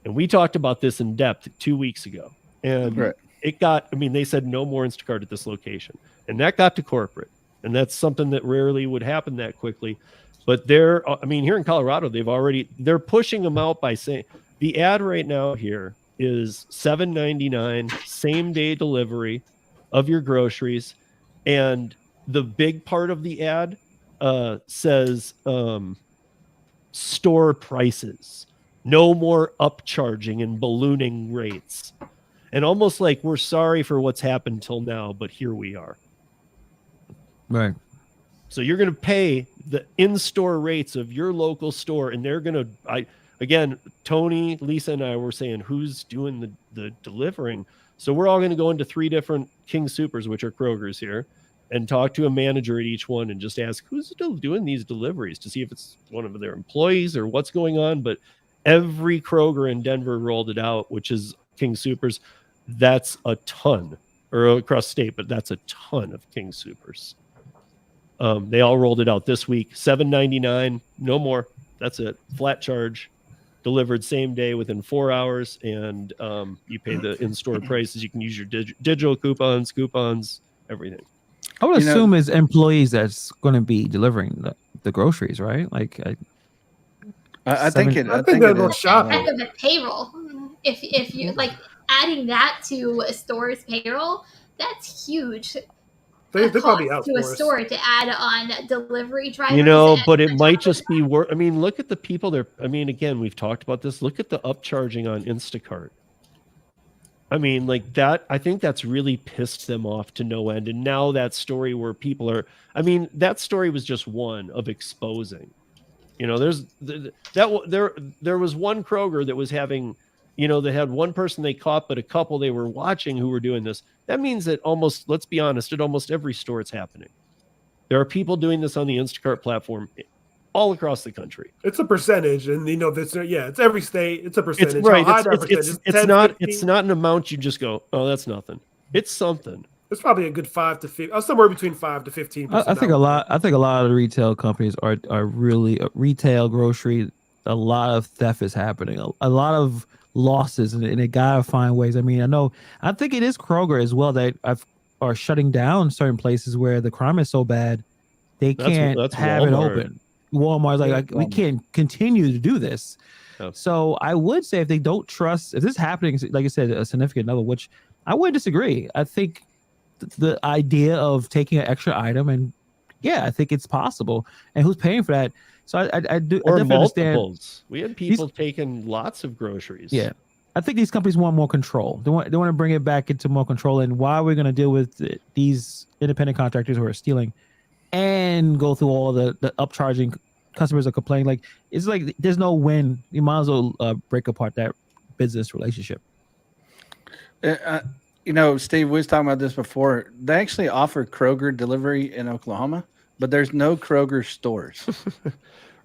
Speaker 2: And we talked about this in depth 2 weeks ago. And
Speaker 3: Right.
Speaker 2: it got, I mean, they said no more Instacart at this location. And that got to corporate. And that's something that rarely would happen that quickly. But here in Colorado, they're pushing them out by saying the ad right now here is $7.99 same day delivery of your groceries. And the big part of the ad says store prices, no more upcharging and ballooning rates. And almost like we're sorry for what's happened till now, but here we are.
Speaker 5: Right.
Speaker 2: So you're going to pay the in-store rates of your local store, and they're going to, again, Tony, Lisa, and I were saying who's doing the delivering. So we're all going to go into 3 different King Supers, which are Kroger's here, and talk to a manager at each one and just ask who's still doing these deliveries to see if it's one of their employees or what's going on. But every Kroger in Denver rolled it out, which is King Supers. That's a ton, or across state, but that's a ton of King Supers. They all rolled it out this week. $7.99, no more. That's it. Flat charge, delivered same day within 4 hours, and you pay the in-store prices. You can use your digital coupons, everything.
Speaker 5: I would assume it's employees that's going to be delivering the groceries, right? Like,
Speaker 3: I think it.
Speaker 6: I think that will
Speaker 3: is.
Speaker 6: shop
Speaker 4: Heck of a payroll. If you like adding that to a store's payroll, that's huge.
Speaker 6: They
Speaker 4: cost
Speaker 6: probably
Speaker 4: to a
Speaker 6: outsource.
Speaker 4: store to add on delivery drivers.
Speaker 2: You know,
Speaker 4: and
Speaker 2: but it
Speaker 4: on
Speaker 2: might
Speaker 4: top of
Speaker 2: just
Speaker 4: that-
Speaker 2: be worth. I mean, look at the people there. I mean, again, we've talked about this. Look at the upcharging on Instacart. I mean, like that, I think that's really pissed them off to no end. And now that story where people are, I mean, that story was just one of exposing. You know, there was one Kroger that was having, you know, they had one person they caught, but a couple they were watching who were doing this. That means that almost, let's be honest, at almost every store it's happening. There are people doing this on the Instacart platform all across the country.
Speaker 6: It's a percentage, and you know, it's every state. It's a percentage.
Speaker 2: It's right.
Speaker 6: How high that percentage is? 10,
Speaker 2: not
Speaker 6: 15?
Speaker 2: it's not an amount you just go, oh, that's nothing. It's something.
Speaker 6: It's probably a good 5 to 15, somewhere between 5 to 15%.
Speaker 5: I think a lot of the retail companies are really retail grocery. A lot of theft is happening. A lot of losses, and they gotta find ways. I mean, I think it is Kroger as well that are shutting down certain places where the crime is so bad they can't have it open. Walmart's like we can't continue to do this.
Speaker 2: Oh.
Speaker 5: So I would say if they don't trust, if this is happening, like I said, a significant level, which I would disagree. I think the idea of taking an extra item, and I think it's possible. And who's paying for that? So I do.
Speaker 2: Or
Speaker 5: I definitely understand.
Speaker 2: multiples. We had people taking lots of groceries.
Speaker 5: Yeah, I think these companies want more control. They want to bring it back into more control. And why are we going to deal with these independent contractors who are stealing and go through all the upcharging? Customers are complaining. Like, it's like there's no win. You might as well break apart that business relationship.
Speaker 3: You know, Steve, we was talking about this before. They actually offer Kroger delivery in Oklahoma, but there's no Kroger stores.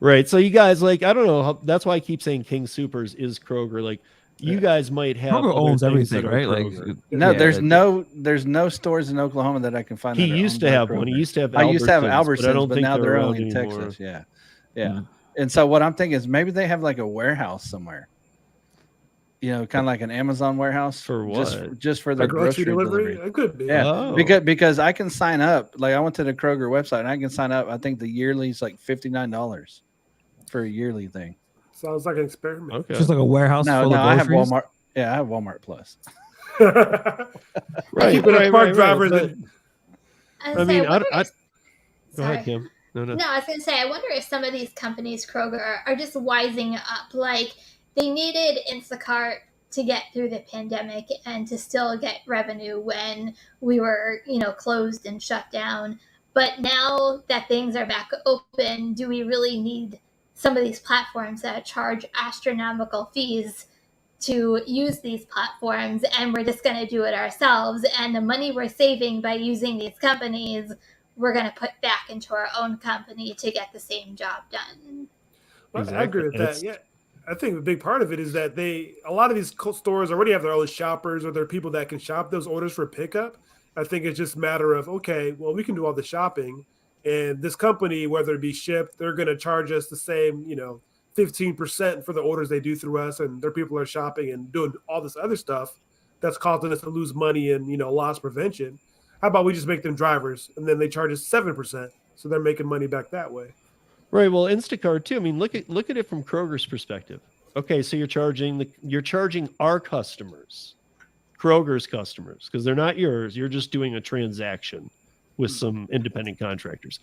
Speaker 2: Right. So you guys, like, I don't know. That's why I keep saying King Supers is Kroger. Like, you guys might have
Speaker 5: Kroger
Speaker 2: other
Speaker 5: owns
Speaker 2: things
Speaker 5: everything,
Speaker 2: that are
Speaker 5: right? Like,
Speaker 2: Kroger.
Speaker 3: No,
Speaker 5: yeah,
Speaker 3: there's no stores in Oklahoma that I can find.
Speaker 2: He
Speaker 3: that are
Speaker 2: used
Speaker 3: owned
Speaker 2: to
Speaker 3: by
Speaker 2: have
Speaker 3: Kroger.
Speaker 2: one. He used to have
Speaker 3: I used to have
Speaker 2: Albertsons, but I don't
Speaker 3: but
Speaker 2: think
Speaker 3: now they're
Speaker 2: around
Speaker 3: only in
Speaker 2: anymore.
Speaker 3: Texas. Yeah. And so what I'm thinking is maybe they have like a warehouse somewhere. You know, kind of like an Amazon warehouse
Speaker 2: For what?
Speaker 3: Just for their
Speaker 6: A grocery
Speaker 3: delivery.
Speaker 6: delivery. It could be.
Speaker 3: Yeah,
Speaker 2: Oh.
Speaker 3: because I can sign up. Like I went to the Kroger website and I can sign up. I think the yearly is like $59 for a yearly thing.
Speaker 6: Sounds like an experiment.
Speaker 2: Okay.
Speaker 5: just like a warehouse
Speaker 3: No,
Speaker 5: full of
Speaker 3: I have
Speaker 5: groceries.
Speaker 3: Walmart. Yeah, I have Walmart Plus.
Speaker 2: Right.
Speaker 6: Keeping a
Speaker 2: right,
Speaker 6: park
Speaker 2: right,
Speaker 6: driver
Speaker 2: but-
Speaker 6: that
Speaker 4: I
Speaker 2: I mean,
Speaker 4: wonder
Speaker 2: I
Speaker 4: if-
Speaker 2: go ahead, Kim. No.
Speaker 4: No, I was going to say, I wonder if some of these companies, Kroger, are just wising up. Like, they needed Instacart to get through the pandemic and to still get revenue when we were, closed and shut down. But now that things are back open, do we really need some of these platforms that charge astronomical fees to use these platforms, and we're just going to do it ourselves. And the money we're saving by using these companies, we're going to put back into our own company to get the same job done.
Speaker 6: Well,
Speaker 2: Exactly.
Speaker 6: I agree with that. Yeah. I think a big part of it is that a lot of these stores already have their own shoppers, or there are people that can shop those orders for pickup. I think it's just a matter of, okay, well, we can do all the shopping, and this company, whether it be shipped, they're going to charge us the same, 15% for the orders they do through us, and their people are shopping and doing all this other stuff that's causing us to lose money and, loss prevention. How about we just make them drivers, and then they charge us 7%, so they're making money back that way.
Speaker 2: Right. Well, Instacart too. I mean, look at it from Kroger's perspective. Okay, so you're charging our customers, Kroger's customers, because they're not yours. You're just doing a transaction with some independent contractors.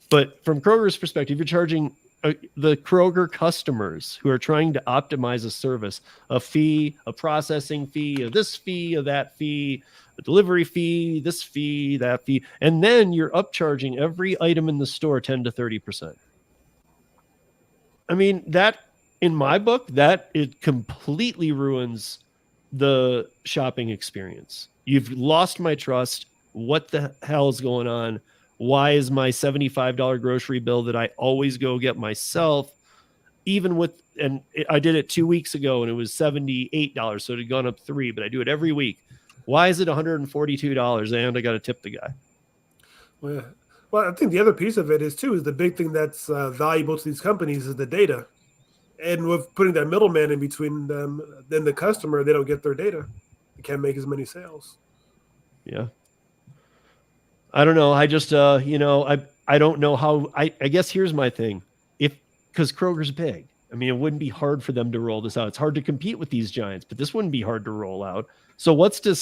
Speaker 2: But from Kroger's perspective, you're charging the Kroger customers who are trying to optimize a service, a fee, a processing fee, of this fee, of that fee, a delivery fee, this fee, that fee, and then you're upcharging every item in the store 10 to 30%. I mean, that, in my book, that it completely ruins the shopping experience. You've lost my trust. What the hell is going on? Why is my $75 grocery bill that I always go get myself, I did it 2 weeks ago and it was $78, so it had gone up $3, but I do it every week. Why is it $142 and I got to tip the guy?
Speaker 6: Well, I think the other piece of it is the big thing that's valuable to these companies is the data. And with putting that middleman in between them, then the customer, they don't get their data. They can't make as many sales.
Speaker 2: Yeah. I don't know. I just, I don't know how. I guess here's my thing. Because Kroger's big. I mean, it wouldn't be hard for them to roll this out. It's hard to compete with these giants, but this wouldn't be hard to roll out. So what's to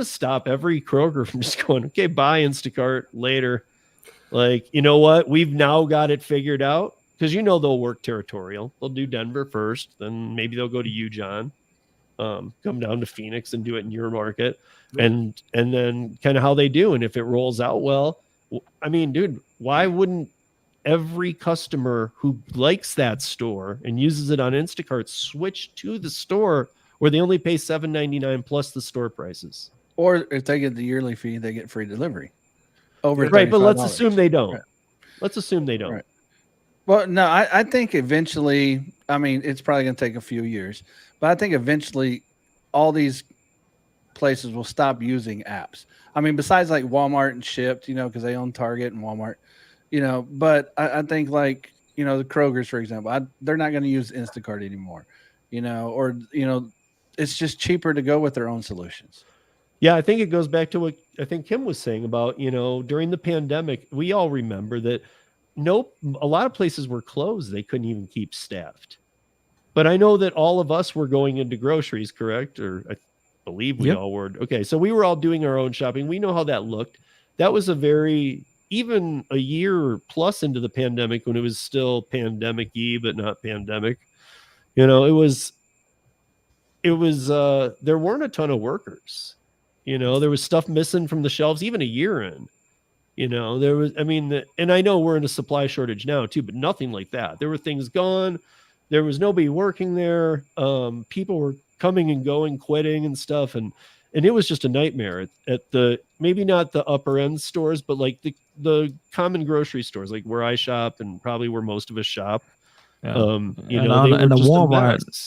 Speaker 2: stop every Kroger from just going, okay, bye Instacart later. Like, you know what? We've now got it figured out, because they'll work territorial. They'll do Denver first, then maybe they'll go to you, John. Come down to Phoenix and do it in your market, and then kind of how they do. And if it rolls out well, I mean, dude, why wouldn't every customer who likes that store and uses it on Instacart switch to the store where they only pay $7.99 plus the store prices?
Speaker 3: Or if they get the yearly fee, they get free delivery. Over
Speaker 2: right, but let's
Speaker 3: $35.
Speaker 2: assume they don't.
Speaker 3: Right.
Speaker 2: Let's assume they don't.
Speaker 3: Right. Well, no, I think eventually, I mean, it's probably going to take a few years, but I think eventually all these places will stop using apps. I mean, besides like Walmart and Shipt, because they own Target and Walmart, but I think like, the Krogers, for example, they're not going to use Instacart anymore, or, it's just cheaper to go with their own solutions.
Speaker 2: Yeah, I think it goes back to what I think Kim was saying about, during the pandemic, we all remember that a lot of places were closed. They couldn't even keep staffed. But I know that all of us were going into groceries, correct? Or I believe we all were. Okay, so we were all doing our own shopping. We know how that looked. That was even a year plus into the pandemic, when it was still pandemic-y, but not pandemic. It was there weren't a ton of workers. There was stuff missing from the shelves even a year in. There was, and I know we're in a supply shortage now too, but nothing like that. There were things gone. There was nobody working there. People were coming and going, quitting and stuff. And it was just a nightmare at the, maybe not the upper end stores, but like the common grocery stores, like where I shop and probably where most of us shop.
Speaker 5: Yeah.
Speaker 2: And
Speaker 5: the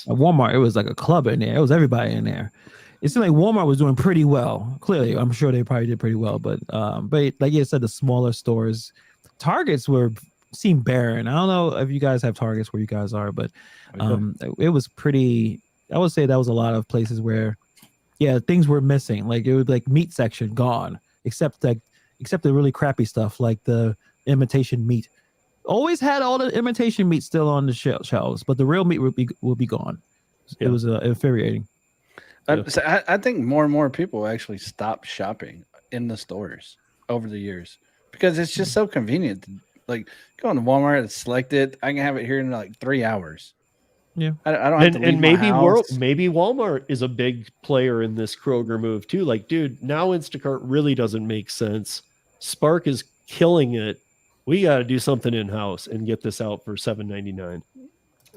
Speaker 5: Walmart, it was like a club in there. It was everybody in there. It seemed like Walmart was doing pretty well. Clearly, I'm sure they probably did pretty well. But like you said, the smaller stores, Targets seemed barren. I don't know if you guys have Targets where you guys are, but it was pretty. I would say that was a lot of places where, things were missing. Like it was like meat section gone, except the really crappy stuff like the imitation meat. Always had all the imitation meat still on the shelves, but the real meat will be gone. It was infuriating.
Speaker 3: So I think more and more people actually stop shopping in the stores over the years because it's just so convenient. Like go to Walmart and select it. I can have it here in like 3 hours.
Speaker 5: Yeah,
Speaker 3: I don't have to leave
Speaker 2: maybe
Speaker 3: my house.
Speaker 2: maybe Walmart is a big player in this Kroger move too. Like, dude, now Instacart really doesn't make sense. Spark is killing it we got to do something in house and get this out for $7.99.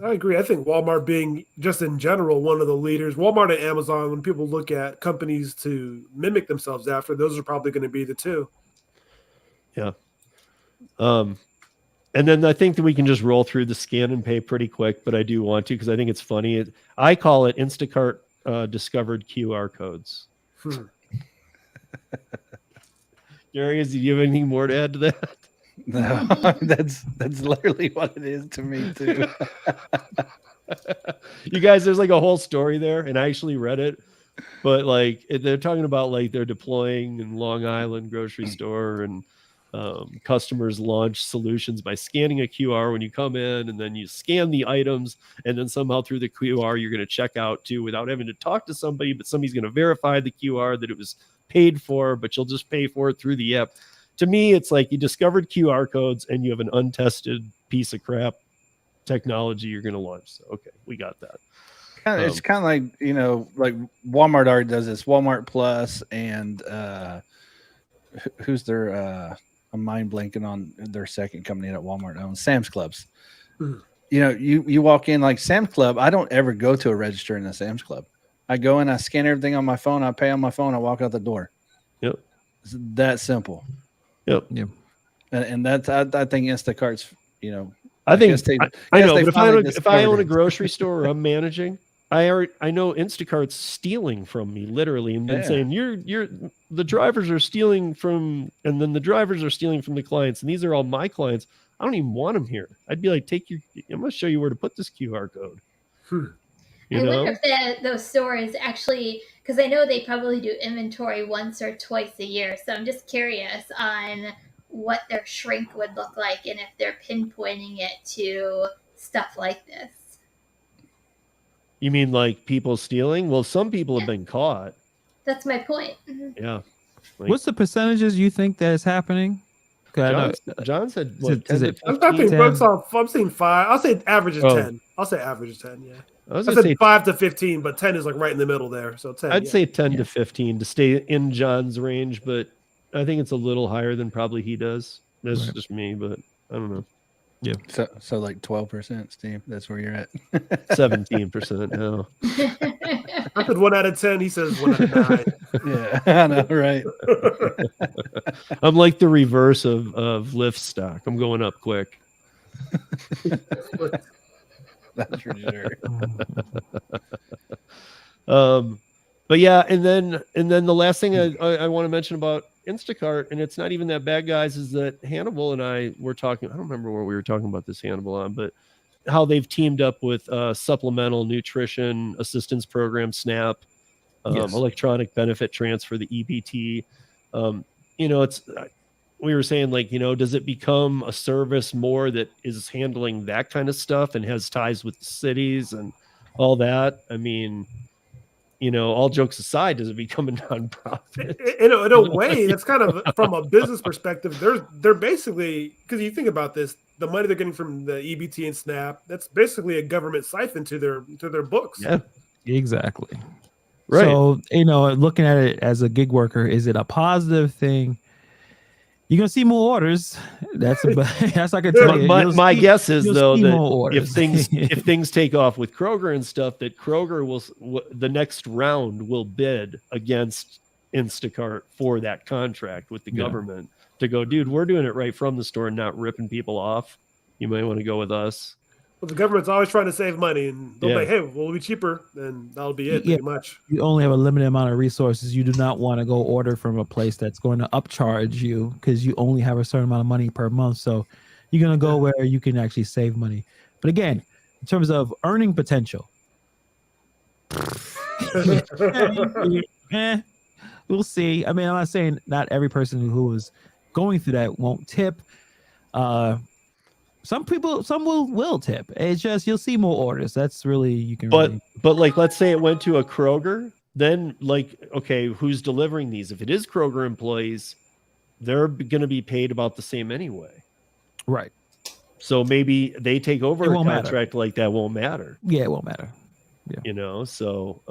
Speaker 6: I agree. I think Walmart being just in general one of the leaders, Walmart and Amazon, when people look at companies to mimic themselves after, those are probably going to be the two.
Speaker 2: Yeah. And then I think that we can just roll through the scan and pay pretty quick, but I do want to because I think it's funny. I call it Instacart discovered QR codes. Gary, do you have anything more to add to that?
Speaker 3: No, that's literally what it is to me too.
Speaker 2: You guys, there's like a whole story there, and I actually read it. But like they're talking about like they're deploying in Long Island grocery store and customers launch solutions by scanning a QR when you come in, and then you scan the items, and then somehow through the QR you're going to check out too without having to talk to somebody, but somebody's going to verify the QR that it was paid for, but you'll just pay for it through the app. To me, it's like you discovered QR codes and you have an untested piece of crap technology you're going to launch. So, okay, we got that.
Speaker 3: It's kind of like, you know, like Walmart already does this, Walmart Plus, and who's their I'm mind blanking on their second company that Walmart owns, Sam's Clubs. You know, you walk in like Sam's Club. I don't ever go to a register in a Sam's Club. I go in, I scan everything on my phone, I pay on my phone, I walk out the door.
Speaker 2: Yep.
Speaker 3: It's that simple.
Speaker 2: Yep.
Speaker 3: And that's I think Instacart's, you know,
Speaker 2: I know, but if I own a
Speaker 3: it.
Speaker 2: grocery store or I'm managing, I know Instacart's stealing from me literally, and then saying the drivers are stealing from, and then the drivers are stealing from the clients, and these are all my clients. I don't even want them here. I'd be like, I'm going to show you where to put this QR code.
Speaker 4: I wonder if those stores actually, because I know they probably do inventory once or twice a year. So I'm just curious on what their shrink would look like and if they're pinpointing it to stuff like this.
Speaker 2: You mean like people stealing? Well, some people have been caught.
Speaker 4: That's my point.
Speaker 2: Yeah. Like,
Speaker 5: what's the percentages you think that is happening?
Speaker 2: John said,
Speaker 6: I'm saying 5. I'll say average is 10. I'll say average is 10. Yeah. I said 5 to 15, but 10 is like right in the middle there. So 10.
Speaker 2: I'd say 10 to 15 to stay in John's range, but I think it's a little higher than probably he does. That's just me, but I don't know.
Speaker 5: Yeah.
Speaker 3: So like 12%, Steve. That's where you're at.
Speaker 2: 17% now.
Speaker 6: I said 1 out of 10. He says 1 out of 9.
Speaker 3: Yeah, I know, right?
Speaker 2: I'm like the reverse of Lyft stock. I'm going up quick.
Speaker 3: That's for sure.
Speaker 2: But yeah, and then the last thing I want to mention about Instacart, and it's not even that bad, guys, is that Hannibal and I were talking. I don't remember where we were talking about this, Hannibal, on, but how they've teamed up with Supplemental Nutrition Assistance Program, SNAP, Electronic Benefit Transfer, the EBT. You know, it's. We were saying, like, you know, does it become a service more that is handling that kind of stuff and has ties with the cities and all that? I mean, you know, all jokes aside, does it become a nonprofit?
Speaker 6: In a way, that's kind of from a business perspective. They're basically, because you think about this, the money they're getting from the EBT and SNAP, that's basically a government siphon to their books.
Speaker 5: Yeah, exactly.
Speaker 2: Right.
Speaker 5: So, you know, looking at it as a gig worker, is it a positive thing? You're gonna see more orders. That's I can tell you.
Speaker 2: My guess is though that if
Speaker 5: if
Speaker 2: things take off with Kroger and stuff, that Kroger will the next round will bid against Instacart for that contract with the government to go, dude, we're doing it right from the store and not ripping people off. You might want to go with us.
Speaker 6: Well, the government's always trying to save money, and they'll say, hey, we'll be cheaper, and that'll be it, pretty much.
Speaker 5: You only have a limited amount of resources. You do not want to go order from a place that's going to upcharge you because you only have a certain amount of money per month. So you're going to go where you can actually save money. But again, in terms of earning potential, we'll see. I mean, I'm not saying not every person who is going through that won't tip. Some will tip. It's just you'll see more orders. That's really you can.
Speaker 2: But like, let's say it went to a Kroger, then like, okay, who's delivering these? If it is Kroger employees, they're going to be paid about the same anyway.
Speaker 5: Right.
Speaker 2: So maybe they take over a contract like that. Won't matter.
Speaker 5: Yeah, it won't matter. Yeah.
Speaker 2: You know. So,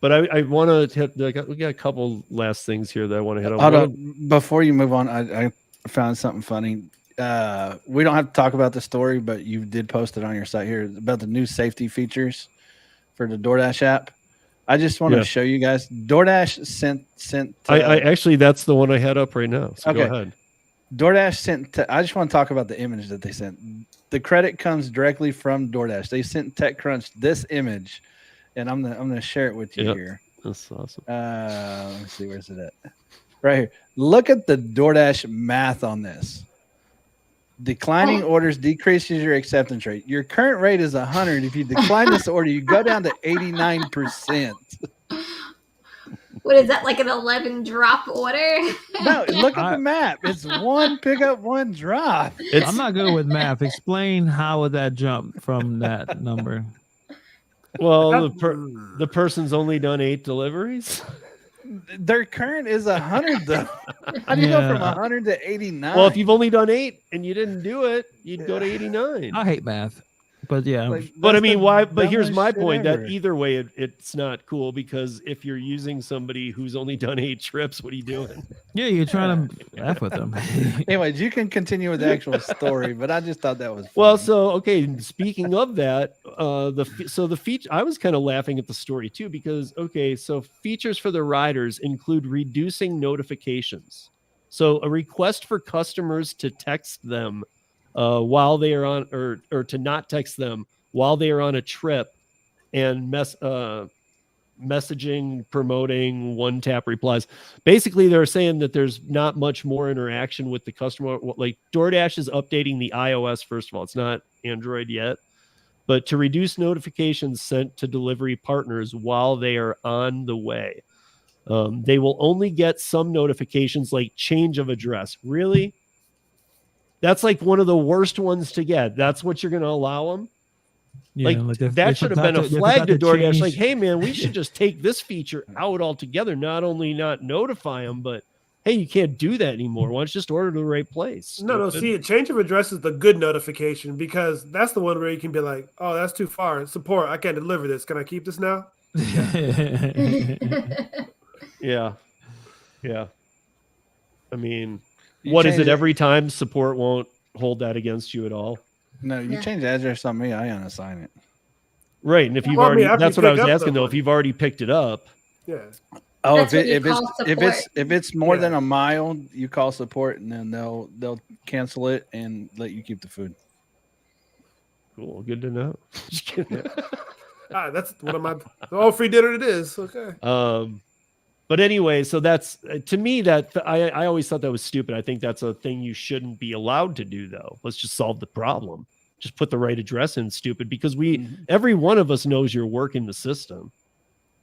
Speaker 2: but I want to. We got a couple last things here that I want to hit on.
Speaker 3: Hold on. Before you move on, I found something funny. we don't have to talk about the story, but you did post it on your site here about the new safety features for the DoorDash app. I just want to show you guys. DoorDash sent.
Speaker 2: I actually, that's the one I had up right now. So go ahead.
Speaker 3: DoorDash sent. I just want to talk about the image that they sent. The credit comes directly from DoorDash. They sent TechCrunch this image, and I'm gonna share it with you here.
Speaker 2: That's awesome.
Speaker 3: Let me see, where's it at? Right here. Look at the DoorDash math on this. Declining orders decreases your acceptance rate. Your current rate is 100. If you decline this order, you go down to 89%.
Speaker 4: What is that, like an 11 drop order?
Speaker 3: No, look at the map. It's one pickup, one drop.
Speaker 5: I'm not good with math. Explain how would that jump from that number?
Speaker 2: Well, the person's only done 8 deliveries.
Speaker 3: Their current is 100 though. How do you go from 100 to 89?
Speaker 2: Well, if you've only done 8 and you didn't do it, you'd go to 89.
Speaker 5: I hate math, but yeah.
Speaker 2: But I mean, why? But here's my point: that either way, it's not cool, because if you're using somebody who's only done 8 trips, what are you doing?
Speaker 5: Yeah, you're trying to F with them.
Speaker 3: Anyways, you can continue with the actual story, but I just thought that was funny.
Speaker 2: Well, so okay. Speaking of that, the feature, I was kind of laughing at the story too, because so features for the riders include reducing notifications. So a request for customers to text them while they are on, or to not text them while they are on a trip, and messaging, promoting one-tap replies. Basically, they're saying that there's not much more interaction with the customer. Like DoorDash is updating the iOS, first of all. It's not Android yet. But to reduce notifications sent to delivery partners while they are on the way. They will only get some notifications like change of address. Really? That's like one of the worst ones to get. That's what you're going to allow them?
Speaker 5: Yeah,
Speaker 2: that should have been a flag to DoorDash. Like, hey, man, we should just take this feature out altogether. Not only not notify them, but hey, you can't do that anymore. Why don't you just order to the right place?
Speaker 6: No. See, a change of address is the good notification, because that's the one where you can be like, oh, that's too far. Support, I can't deliver this. Can I keep this now?
Speaker 2: Yeah. I mean, what is it? Every time support won't hold that against you at all?
Speaker 3: No, you change the address on me, I unassign it.
Speaker 2: Right, and if you've already, that's what I was asking though. If you've already picked it up,
Speaker 3: Oh, if it's more than a mile, you call support, and then they'll cancel it and let you keep the food.
Speaker 2: Cool, good to know. Just kidding.
Speaker 6: That's one of my free dinner. It is okay.
Speaker 2: But anyway, so that's, to me, that I always thought that was stupid. I think that's a thing you shouldn't be allowed to do, though. Let's just solve the problem. Just put the right address in, stupid, because every one of us knows you're working the system.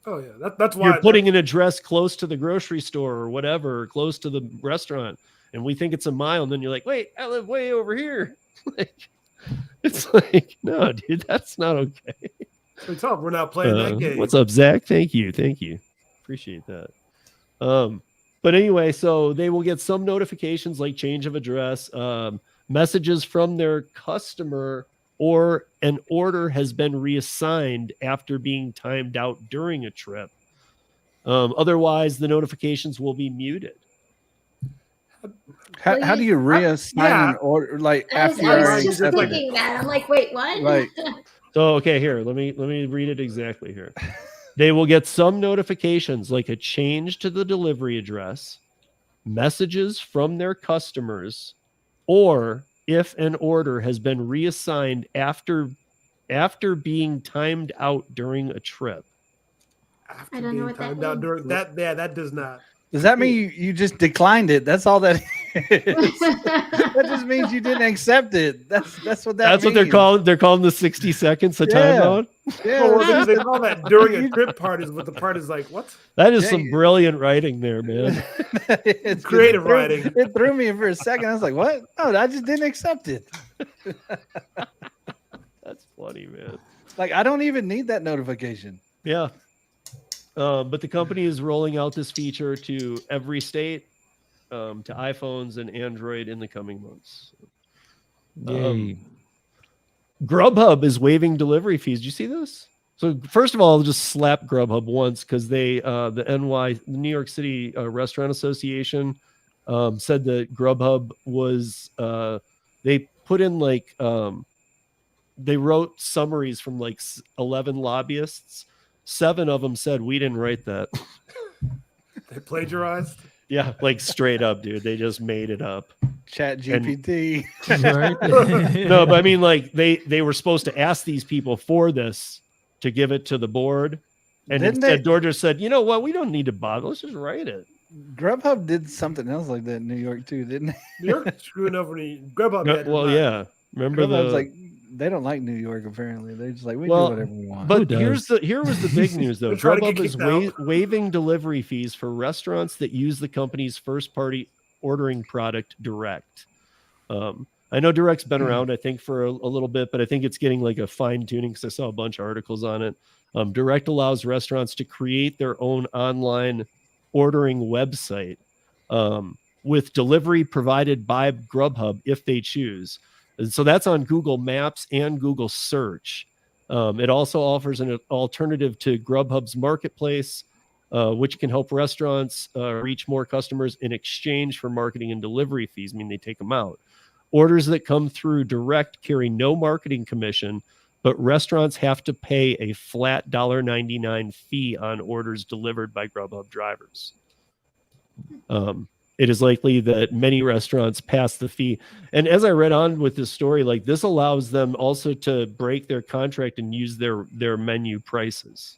Speaker 6: Oh yeah, that's why
Speaker 2: you're putting an address close to the grocery store or whatever, or close to the restaurant, and we think it's a mile, and then you're like, wait, I live way over here. It's like, no, dude, that's not okay.
Speaker 6: We're not playing that game.
Speaker 2: What's up, Zach? Thank you. Appreciate that. But anyway, so they will get some notifications like change of address, messages from their customer, or an order has been reassigned after being timed out during a trip. Otherwise, the notifications will be muted.
Speaker 3: How do you reassign an order? Like after
Speaker 4: I was just thinking that. I'm like, wait, what?
Speaker 3: Right.
Speaker 2: So okay, here, let me read it exactly here. They will get some notifications like a change to the delivery address, messages from their customers, or if an order has been reassigned after being timed out during a trip.
Speaker 4: I don't know what that means.
Speaker 6: That does not.
Speaker 3: Does that mean you just declined it? That's all that is. That just means you didn't accept it. That's what that means.
Speaker 2: What they're calling. They're calling the 60 seconds a timeout.
Speaker 3: Yeah,
Speaker 6: well, they call that during a trip parties, but the party's like, what?
Speaker 2: That is some brilliant writing there, man.
Speaker 6: It's creative writing.
Speaker 3: It threw me for a second. I was like, what? No, I just didn't accept it.
Speaker 2: That's funny, man.
Speaker 3: Like, I don't even need that notification.
Speaker 2: Yeah. But the company is rolling out this feature to every state, to iPhones and Android in the coming months. Grubhub is waiving delivery fees. Did you see this? So first of all, I'll just slap Grubhub once, because they, the New York City Restaurant Association, said that Grubhub was they put in like they wrote summaries from like 11 lobbyists. 7 of them said we didn't write that.
Speaker 6: They plagiarized.
Speaker 2: Yeah, like straight up, dude. They just made it up.
Speaker 3: Chat GPT.
Speaker 5: Right?
Speaker 2: No, but I mean, like they were supposed to ask these people for this to give it to the board, and
Speaker 3: Didn't
Speaker 2: instead
Speaker 3: they-
Speaker 2: Georgia said, "You know what? We don't need to bother. Let's just write it."
Speaker 3: Grubhub did something else like that in New York too, didn't they?
Speaker 6: New York screwing over Grubhub.
Speaker 2: No,
Speaker 6: had
Speaker 2: well,
Speaker 6: not.
Speaker 2: yeah. Remember
Speaker 3: Grubhub's
Speaker 2: the
Speaker 3: like they don't like New York. Apparently, they're just like we
Speaker 2: Well,
Speaker 3: do whatever we want.
Speaker 2: But
Speaker 5: Who
Speaker 2: here was the big news though.
Speaker 6: They're trying to get
Speaker 2: Grubhub is
Speaker 6: kicked out.
Speaker 2: waiving delivery fees for restaurants that use the company's first party ordering product Direct. I know Direct's been around, I think, for a little bit, but I think it's getting like a fine tuning because I saw a bunch of articles on it. Direct allows restaurants to create their own online ordering website with delivery provided by Grubhub if they choose. And so that's on Google Maps and Google Search. It also offers an alternative to Grubhub's marketplace, which can help restaurants reach more customers in exchange for marketing and delivery fees. I mean, they take them out. Orders that come through Direct carry no marketing commission, but restaurants have to pay a flat $1.99 fee on orders delivered by Grubhub drivers. It is likely that many restaurants pass the fee. And as I read on with this story, like this allows them also to break their contract and use their menu prices.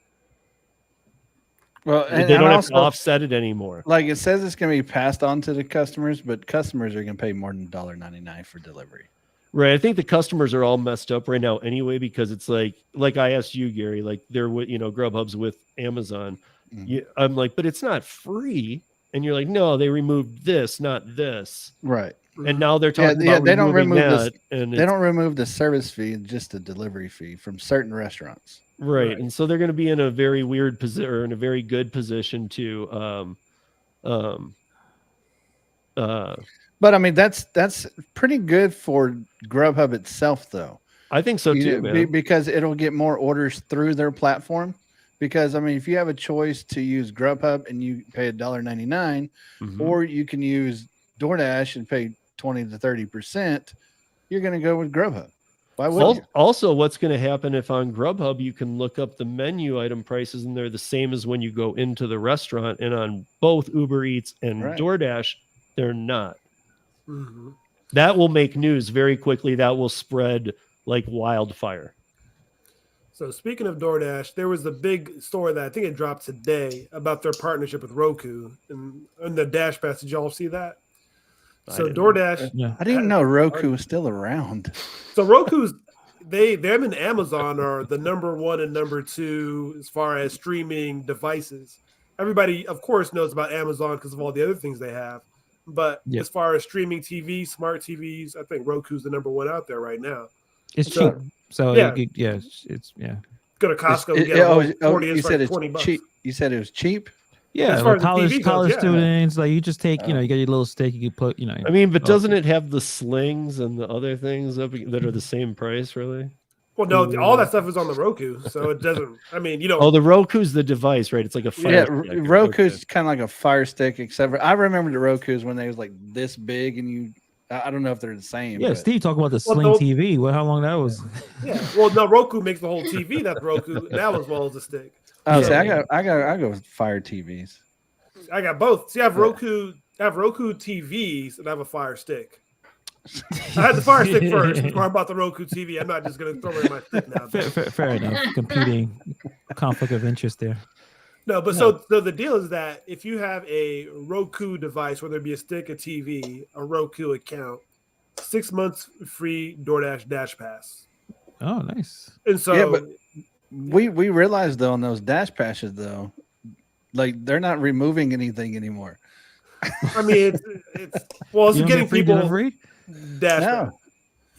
Speaker 3: Well, and
Speaker 2: They don't have
Speaker 3: also,
Speaker 2: to offset it anymore.
Speaker 3: like it says it's going to be passed on to the customers, but customers are going to pay more than $1.99 for delivery.
Speaker 2: Right. I think the customers are all messed up right now anyway, because it's like I asked you, Gary, like they're with, Grubhub's with Amazon.
Speaker 3: Mhm.
Speaker 2: I'm like, but it's not free. And you're like, no, they removed this, not this.
Speaker 3: Right.
Speaker 2: And now they're talking about
Speaker 3: they don't
Speaker 2: removing
Speaker 3: remove
Speaker 2: that. And
Speaker 3: They don't remove the service fee, just the delivery fee from certain restaurants.
Speaker 2: right.
Speaker 6: Right.
Speaker 2: And so they're going to be in a very weird position, or in a very good position to
Speaker 3: But I mean, that's pretty good for Grubhub itself, though.
Speaker 2: I think so too, man.
Speaker 3: Because it'll get more orders through their platform. Because I mean, if you have a choice to use Grubhub and you pay $1.99,
Speaker 2: Mhm.
Speaker 3: or you can use DoorDash and pay 20 to 30%, you're going to go with Grubhub. Why would you?
Speaker 2: Also, what's going to happen if on Grubhub you can look up the menu item prices and they're the same as when you go into the restaurant, and on both Uber Eats and
Speaker 3: Right.
Speaker 2: DoorDash, they're not.
Speaker 6: Mhm.
Speaker 2: That will make news very quickly. That will spread like wildfire.
Speaker 6: So speaking of DoorDash, there was a big story that I think it dropped today about their partnership with Roku and the Dash Pass. Did y'all see that?
Speaker 2: I
Speaker 6: So
Speaker 2: didn't.
Speaker 6: DoorDash,
Speaker 5: Yeah.
Speaker 3: I didn't even know Roku was still around.
Speaker 6: so Roku's them and Amazon are the number 1 and number 2 as far as streaming devices. Everybody, of course, knows about Amazon because of all the other things they have. But
Speaker 5: Yep.
Speaker 6: as far as streaming TV, smart TVs, I think Roku's the number 1 out there right now.
Speaker 5: It's
Speaker 6: So-
Speaker 5: cheap. So
Speaker 6: yeah.
Speaker 5: it's yeah.
Speaker 6: Go to Costco and get a whole 40
Speaker 3: you
Speaker 6: inch for
Speaker 3: said
Speaker 6: like $20.
Speaker 3: it's cheap. You said it was cheap.
Speaker 5: Yeah,
Speaker 6: As far
Speaker 5: like
Speaker 6: as the TV
Speaker 5: college
Speaker 6: goes, yeah.
Speaker 5: students, like you just take, you get your little stick, you can put,
Speaker 2: I mean, but
Speaker 5: Oh.
Speaker 2: doesn't it have the slings and the other things that are the same price, really?
Speaker 6: Well, no, all that stuff is on the Roku, so it doesn't. I mean, you know,
Speaker 2: Oh, the Roku's the device, right? It's like a fire
Speaker 3: Yeah,
Speaker 2: stick.
Speaker 3: Roku's
Speaker 2: Okay.
Speaker 3: kind of like a Fire Stick, except for I remember the Roku's when they was like this big, and I don't know if they're the same.
Speaker 5: yeah,
Speaker 3: but-
Speaker 5: Steve talking about the
Speaker 6: Well,
Speaker 5: Sling
Speaker 6: no-
Speaker 5: TV. How long that was?
Speaker 6: yeah. Well, no, Roku makes the whole TV. That's Roku now as well as the stick.
Speaker 3: Oh,
Speaker 6: So-
Speaker 3: see, I go with Fire TVs.
Speaker 6: I got both. See, I have
Speaker 3: Yeah.
Speaker 6: Roku TVs, and I have a Fire Stick. I had the Fire Stick first before I bought the Roku TV. I'm not just going to throw away my stick now.
Speaker 5: Fair enough. Competing conflict of interest there.
Speaker 6: No, but so the deal is that if you have a Roku device, whether it be a stick, a TV, a Roku account, 6 months free DoorDash Dash Pass.
Speaker 5: Oh, nice.
Speaker 6: And so,
Speaker 3: Yeah, but we realized though on those Dash Passes though, like they're not removing anything anymore.
Speaker 6: I mean, it's well, it's
Speaker 5: You don't
Speaker 6: getting
Speaker 5: get free
Speaker 6: people
Speaker 5: delivery?
Speaker 6: Dash
Speaker 3: No.
Speaker 6: Pass.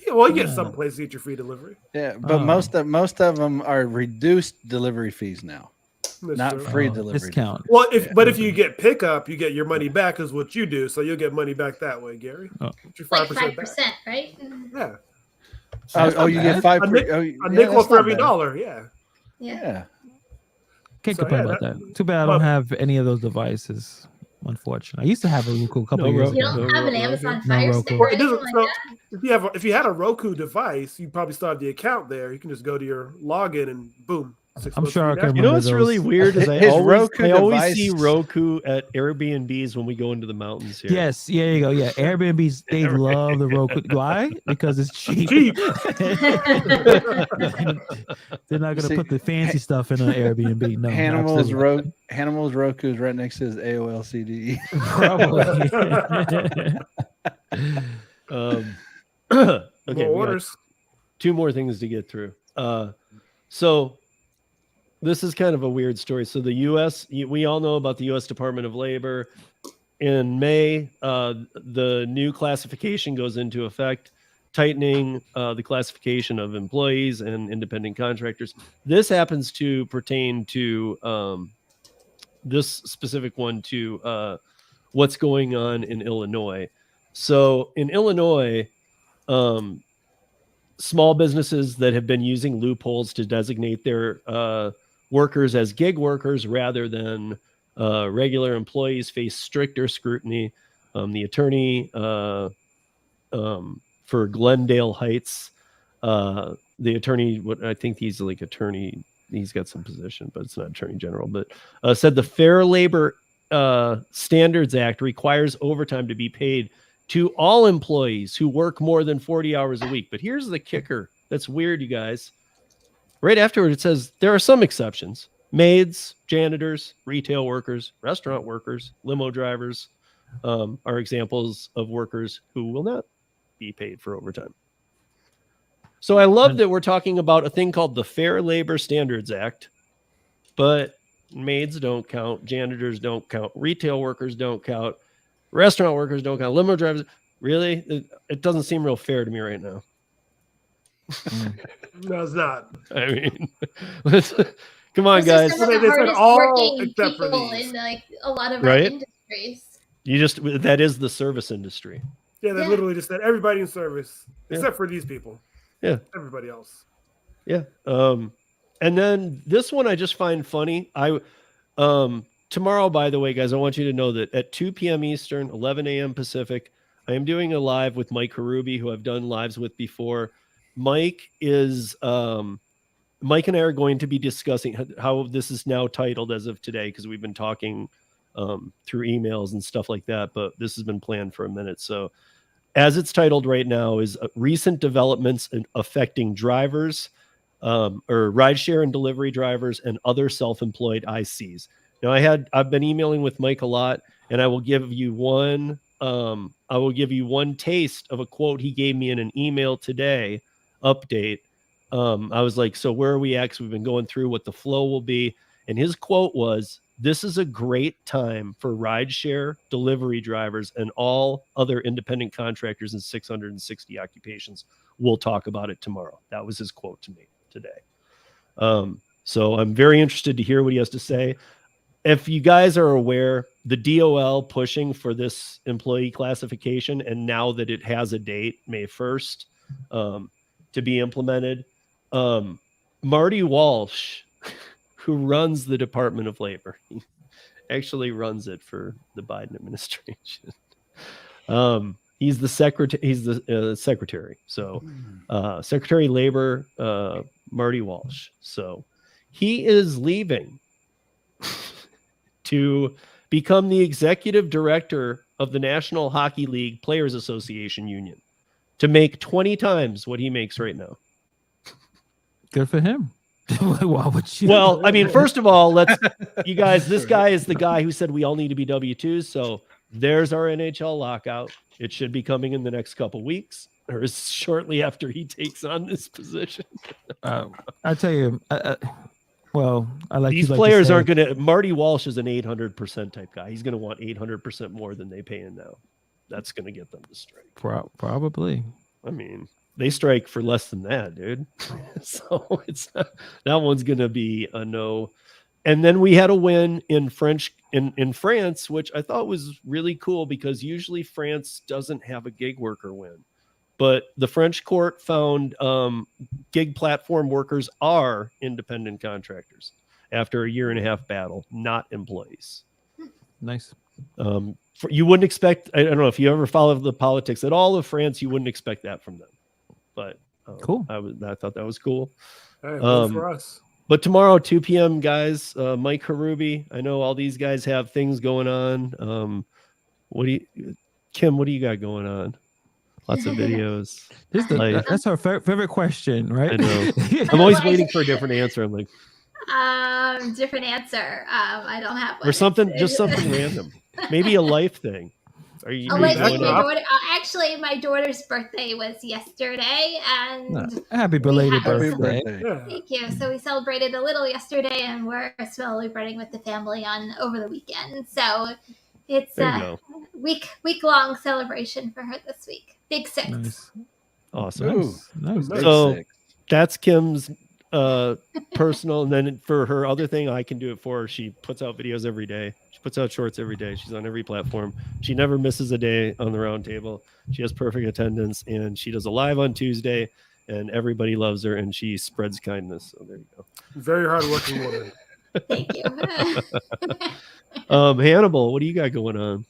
Speaker 6: Yeah, well, you get
Speaker 5: Yeah.
Speaker 6: some places to get your free delivery.
Speaker 3: Yeah, but
Speaker 5: Oh.
Speaker 3: most of them are reduced delivery fees now,
Speaker 6: That's
Speaker 3: not
Speaker 6: true.
Speaker 3: free
Speaker 5: Oh,
Speaker 3: delivery.
Speaker 5: discount.
Speaker 6: Well,
Speaker 3: Yeah.
Speaker 6: if you get pickup, you get your money back, is what you do. So you'll get money back that way, Gary.
Speaker 5: Oh.
Speaker 6: Get your
Speaker 4: Like
Speaker 6: 5% back.
Speaker 4: 5%, right?
Speaker 6: Yeah,
Speaker 3: Oh, you get 5
Speaker 6: a
Speaker 3: free.
Speaker 6: a nickel for every dollar. Yeah.
Speaker 4: Yeah.
Speaker 3: Yeah.
Speaker 5: Can't
Speaker 6: So,
Speaker 5: complain
Speaker 6: yeah,
Speaker 5: about that. Too bad I don't have any of those devices. Unfortunately, I used to have a Roku a couple
Speaker 2: No
Speaker 5: years
Speaker 2: Roku.
Speaker 4: You
Speaker 5: ago.
Speaker 4: don't have an Amazon
Speaker 5: No
Speaker 4: Fire
Speaker 5: Roku.
Speaker 4: Stick
Speaker 6: Well,
Speaker 4: or
Speaker 6: it
Speaker 4: anything
Speaker 6: doesn't.
Speaker 4: like
Speaker 6: So
Speaker 4: that.
Speaker 6: if you had a Roku device, you probably still have the account there. You can just go to your login and boom. 6
Speaker 5: I'm
Speaker 6: months
Speaker 5: sure
Speaker 6: free
Speaker 5: I can
Speaker 6: dashboard.
Speaker 2: You know
Speaker 5: remember
Speaker 2: what's really
Speaker 5: those.
Speaker 2: weird is I
Speaker 3: His
Speaker 2: always
Speaker 3: Roku
Speaker 2: see
Speaker 3: device-
Speaker 2: Roku at Airbnbs when we go into the mountains here.
Speaker 5: Yes, yeah, there you go. Yeah, Airbnbs, they
Speaker 2: Right.
Speaker 5: love the Roku. Why? Because it's cheap.
Speaker 6: Cheap.
Speaker 5: They're not gonna
Speaker 3: See,
Speaker 5: put the fancy stuff in an Airbnb. No,
Speaker 3: Hannibal's Roku is right next to his AOL CD.
Speaker 5: probably.
Speaker 2: Okay,
Speaker 6: More
Speaker 2: we got
Speaker 6: orders.
Speaker 2: 2 more things to get through. So this is kind of a weird story. So the U.S., we all know about the U.S. Department of Labor. In May, the new classification goes into effect, tightening the classification of employees and independent contractors. This happens to pertain to this specific one to what's going on in Illinois. So in Illinois, small businesses that have been using loopholes to designate their workers as gig workers rather than regular employees face stricter scrutiny. The attorney for Glendale Heights, the attorney, what I think he's like attorney, he's got some position, but it's not attorney general, but said the Fair Labor Standards Act requires overtime to be paid to all employees who work more than 40 hours a week. But here's the kicker that's weird, you guys. Right afterward, it says there are some exceptions. Maids, janitors, retail workers, restaurant workers, limo drivers are examples of workers who will not be paid for overtime. So I love that we're talking about a thing called the Fair Labor Standards Act, but maids don't count, janitors don't count, retail workers don't count, restaurant workers don't count, limo drivers. Really? It doesn't seem real fair to me right now.
Speaker 6: No, it's not.
Speaker 2: I mean, come on,
Speaker 4: Those are
Speaker 2: guys.
Speaker 4: some of the
Speaker 6: They said
Speaker 4: hardest
Speaker 6: all
Speaker 4: working
Speaker 6: except for
Speaker 4: people
Speaker 6: these.
Speaker 4: in like a lot of
Speaker 2: Right?
Speaker 4: our industries.
Speaker 2: That is the service industry.
Speaker 6: Yeah, they
Speaker 4: Yeah.
Speaker 6: literally just said everybody in service
Speaker 2: Yeah.
Speaker 6: except for these people.
Speaker 2: Yeah.
Speaker 6: Everybody else.
Speaker 2: Yeah. And then this one I just find funny. Tomorrow, by the way, guys, I want you to know that at 2 p.m. Eastern, 11 a.m. Pacific, I am doing a live with Mike Harubi, who I've done lives with before. Mike and I are going to be discussing how this is now titled as of today, because we've been talking through emails and stuff like that, but this has been planned for a minute. So as it's titled right now is recent developments affecting drivers or rideshare and delivery drivers and other self-employed ICs. Now I've been emailing with Mike a lot, and I will give you one taste of a quote he gave me in an email today update. I was like, so where are we at? 'Cause we've been going through what the flow will be. And his quote was, "This is a great time for rideshare, delivery drivers, and all other independent contractors in 660 occupations. We'll talk about it tomorrow." That was his quote to me today. So I'm very interested to hear what he has to say. If you guys are aware, the DOL pushing for this employee classification, and now that it has a date, May 1st, to be implemented, Marty Walsh, who runs the Department of Labor, he actually runs it for the Biden administration. He's the secretary. He's the secretary. So, Secretary of Labor, Marty Walsh. So, he is leaving to become the executive director of the National Hockey League Players Association Union to make 20 times what he makes right now.
Speaker 5: Good for him. Why would you?
Speaker 2: Well, I mean, first of all, you guys, this guy is the guy who said we all need to be W-2s. So there's our NHL lockout. It should be coming in the next couple weeks or shortly after he takes on this position.
Speaker 5: I tell you, well, I like
Speaker 2: These
Speaker 5: you like to
Speaker 2: players
Speaker 5: say-
Speaker 2: aren't going to. Marty Walsh is an 800% type guy. He's going to want 800% more than they pay him now. That's going to get them to strike.
Speaker 5: Probably.
Speaker 2: I mean, they strike for less than that, dude. So it's not, that one's going to be a no. And then we had a win in France, which I thought was really cool because usually France doesn't have a gig worker win. But the French court found gig platform workers are independent contractors after a 1.5-year battle, not employees.
Speaker 5: Nice.
Speaker 2: You wouldn't expect. I don't know if you ever follow the politics at all of France. You wouldn't expect that from them. But
Speaker 5: Cool.
Speaker 2: I thought that was cool.
Speaker 6: Hey, vote for us.
Speaker 2: But tomorrow, 2 p.m., guys, Mike Harubi. I know all these guys have things going on. Kim, what do you got going on? Lots of videos.
Speaker 5: That's her favorite question, right?
Speaker 2: I know. I'm always waiting for a different answer. I'm like,
Speaker 4: different answer. I don't have one.
Speaker 2: or something, just something random. Maybe a life thing. Are you?
Speaker 4: Oh, wait,
Speaker 2: going
Speaker 4: my
Speaker 2: up?
Speaker 4: daughter, actually, my daughter's birthday was yesterday, and
Speaker 5: Happy belated
Speaker 4: Happy
Speaker 5: birthday.
Speaker 6: Yeah.
Speaker 4: thank you. So we celebrated a little yesterday, and we're celebrating with the family over the weekend. So it's
Speaker 2: There you
Speaker 4: a
Speaker 2: go.
Speaker 4: week long celebration for her this week. Big 6.
Speaker 5: Nice.
Speaker 2: Awesome.
Speaker 5: Nice.
Speaker 6: Nice.
Speaker 2: So that's Kim's personal, and then for her other thing, I can do it for her. She puts out videos every day. She puts out shorts every day. She's on every platform. She never misses a day on the round table. She has perfect attendance, and she does a live on Tuesday, and everybody loves her, and she spreads kindness. So there you go.
Speaker 6: Very hardworking woman.
Speaker 4: Thank you.
Speaker 2: Hannibal, what do you got going on?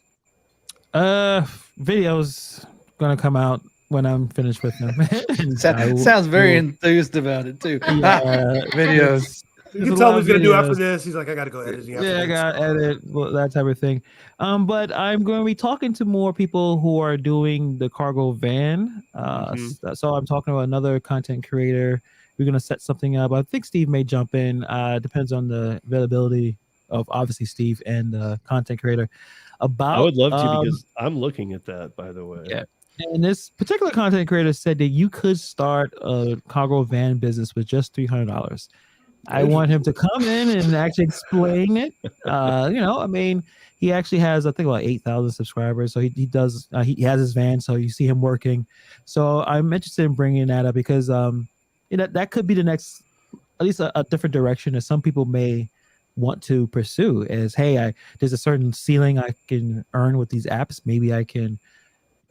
Speaker 5: Videos gonna come out when I'm finished with them. And I will-
Speaker 3: Sounds very enthused about it too.
Speaker 5: Yeah,
Speaker 3: Videos.
Speaker 6: You
Speaker 5: There's
Speaker 6: can
Speaker 5: a
Speaker 6: tell
Speaker 5: lot
Speaker 6: him
Speaker 5: of
Speaker 6: he's gonna do
Speaker 5: videos.
Speaker 6: after this. He's like, I gotta go editing. after
Speaker 5: Yeah, I
Speaker 6: this.
Speaker 5: got edit, well, that type of thing. But I'm going to be talking to more people who are doing the cargo van. So I'm talking to another content creator. We're going to set something up. I think Steve may jump in. Depends on the availability of obviously Steve and the content creator.
Speaker 2: I would love to because I'm looking at that, by the way.
Speaker 5: Yeah. And this particular content creator said that you could start a cargo van business with just $300. I want him to come in and actually explain it. I mean, he actually has, I think, about 8,000 subscribers. So he does, he has his van. So you see him working. So I'm interested in bringing that up because that could be the next, at least a different direction that some people may want to pursue is, hey, there's a certain ceiling I can earn with these apps. Maybe I can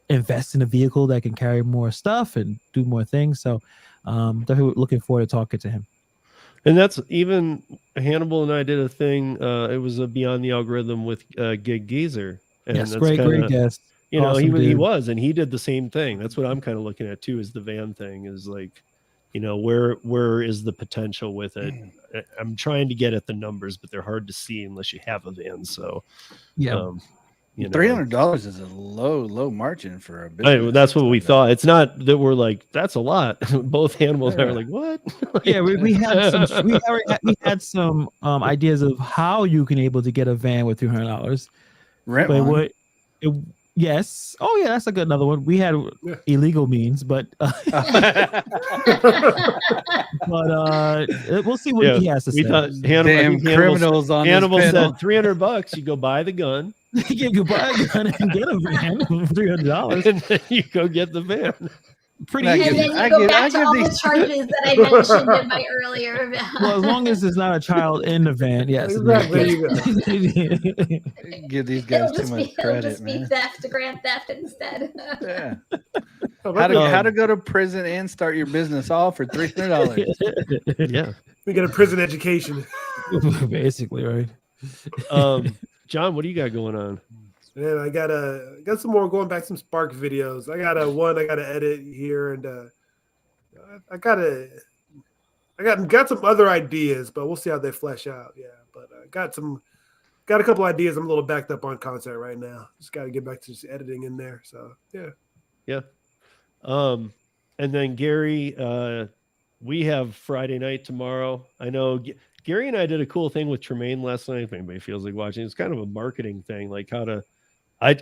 Speaker 5: invest in a vehicle that can carry more stuff and do more things. So definitely looking forward to talking to him.
Speaker 2: And that's even Hannibal and I did a thing. It was a Beyond the Algorithm with Gig Geezer. And
Speaker 5: Yes,
Speaker 2: that's
Speaker 5: great guest.
Speaker 2: You know,
Speaker 5: Awesome
Speaker 2: he
Speaker 5: dude.
Speaker 2: was, and he did the same thing. That's what I'm kind of looking at too, is the van thing is like, where is the potential with it? I'm trying to get at the numbers, but they're hard to see unless you have a van. So,
Speaker 5: Yeah.
Speaker 3: $300 is a low margin for a business.
Speaker 2: That's what we thought. It's not that we're like, that's a lot. Both Hannibal and I were like, what?
Speaker 5: Yeah, we had some ideas of how you can able to get a van with $300.
Speaker 3: Rent
Speaker 5: But
Speaker 3: one.
Speaker 5: yes. Oh yeah, that's another one. We had illegal means, but we'll see what he has to say.
Speaker 2: We thought
Speaker 3: Damn criminals on
Speaker 2: Hannibal
Speaker 3: this panel.
Speaker 2: said $300. You go buy the gun.
Speaker 5: You can buy a gun and get a van for $300.
Speaker 2: And then you go get the van.
Speaker 5: Pretty
Speaker 3: I
Speaker 5: easy.
Speaker 4: And then
Speaker 3: I
Speaker 4: you go
Speaker 3: give-
Speaker 4: back
Speaker 3: I
Speaker 4: to
Speaker 3: give
Speaker 4: all the
Speaker 3: these-
Speaker 4: charges that I mentioned in my earlier.
Speaker 5: Well, as long as there's not a child in the van, yes.
Speaker 6: Exactly. There you go.
Speaker 3: Give these guys too much
Speaker 4: it'll
Speaker 3: credit,
Speaker 4: just be
Speaker 3: man.
Speaker 4: theft, grand theft instead.
Speaker 3: Yeah.
Speaker 6: Oh,
Speaker 3: How to go to prison and start your business all for $300.
Speaker 2: Yeah.
Speaker 6: we get a prison education.
Speaker 5: Basically, right?
Speaker 2: John, what do you got going on?
Speaker 6: Man, I got some more going back, some Spark videos. I got one I gotta edit here, and I got some other ideas, but we'll see how they flesh out. Yeah, but got a couple ideas. I'm a little backed up on content right now. Just got to get back to just editing in there. So yeah.
Speaker 2: And then Gary, we have Friday night tomorrow. I know Gary and I did a cool thing with Tremaine last night. If anybody feels like watching, it's kind of a marketing thing, like how to. I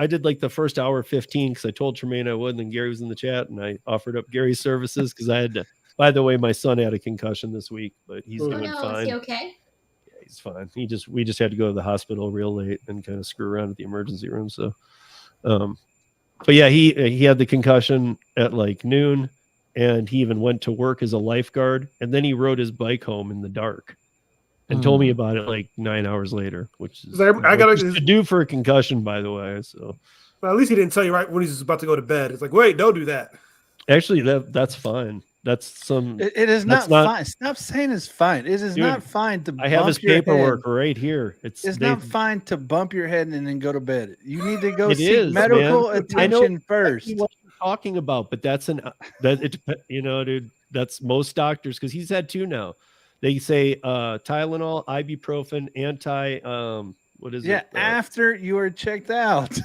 Speaker 2: did like the first hour 15 because I told Tremaine I would, and then Gary was in the chat, and I offered up Gary's services because I had to. By the way, my son had a concussion this week, but he's
Speaker 6: Oh,
Speaker 2: doing
Speaker 4: no,
Speaker 2: fine.
Speaker 4: is he okay?
Speaker 2: Yeah, he's fine. We just had to go to the hospital real late and kind of screw around at the emergency room. So, but yeah, he had the concussion at like noon, and he even went to work as a lifeguard, and then he rode his bike home in the dark, and told me about it like 9 hours later, which is
Speaker 6: I gotta
Speaker 2: to do for a concussion, by the way. So,
Speaker 6: well, at least he didn't tell you right when he's about to go to bed. It's like, wait, don't do that.
Speaker 2: actually, that's fine. That's some.
Speaker 3: It is
Speaker 2: That's
Speaker 3: not fine. Stop saying it's fine. It is
Speaker 2: Dude,
Speaker 3: not fine to
Speaker 2: I have his
Speaker 3: bump your
Speaker 2: paperwork
Speaker 3: head.
Speaker 2: right here.
Speaker 3: It's not fine to bump your head and then go to bed. You need to go
Speaker 2: It
Speaker 3: seek
Speaker 2: is,
Speaker 3: medical
Speaker 2: man.
Speaker 3: attention first.
Speaker 2: What you're talking about, but that's dude. That's most doctors, because he's had 2 now. They say Tylenol, ibuprofen, what is it?
Speaker 3: Yeah, after you are checked out.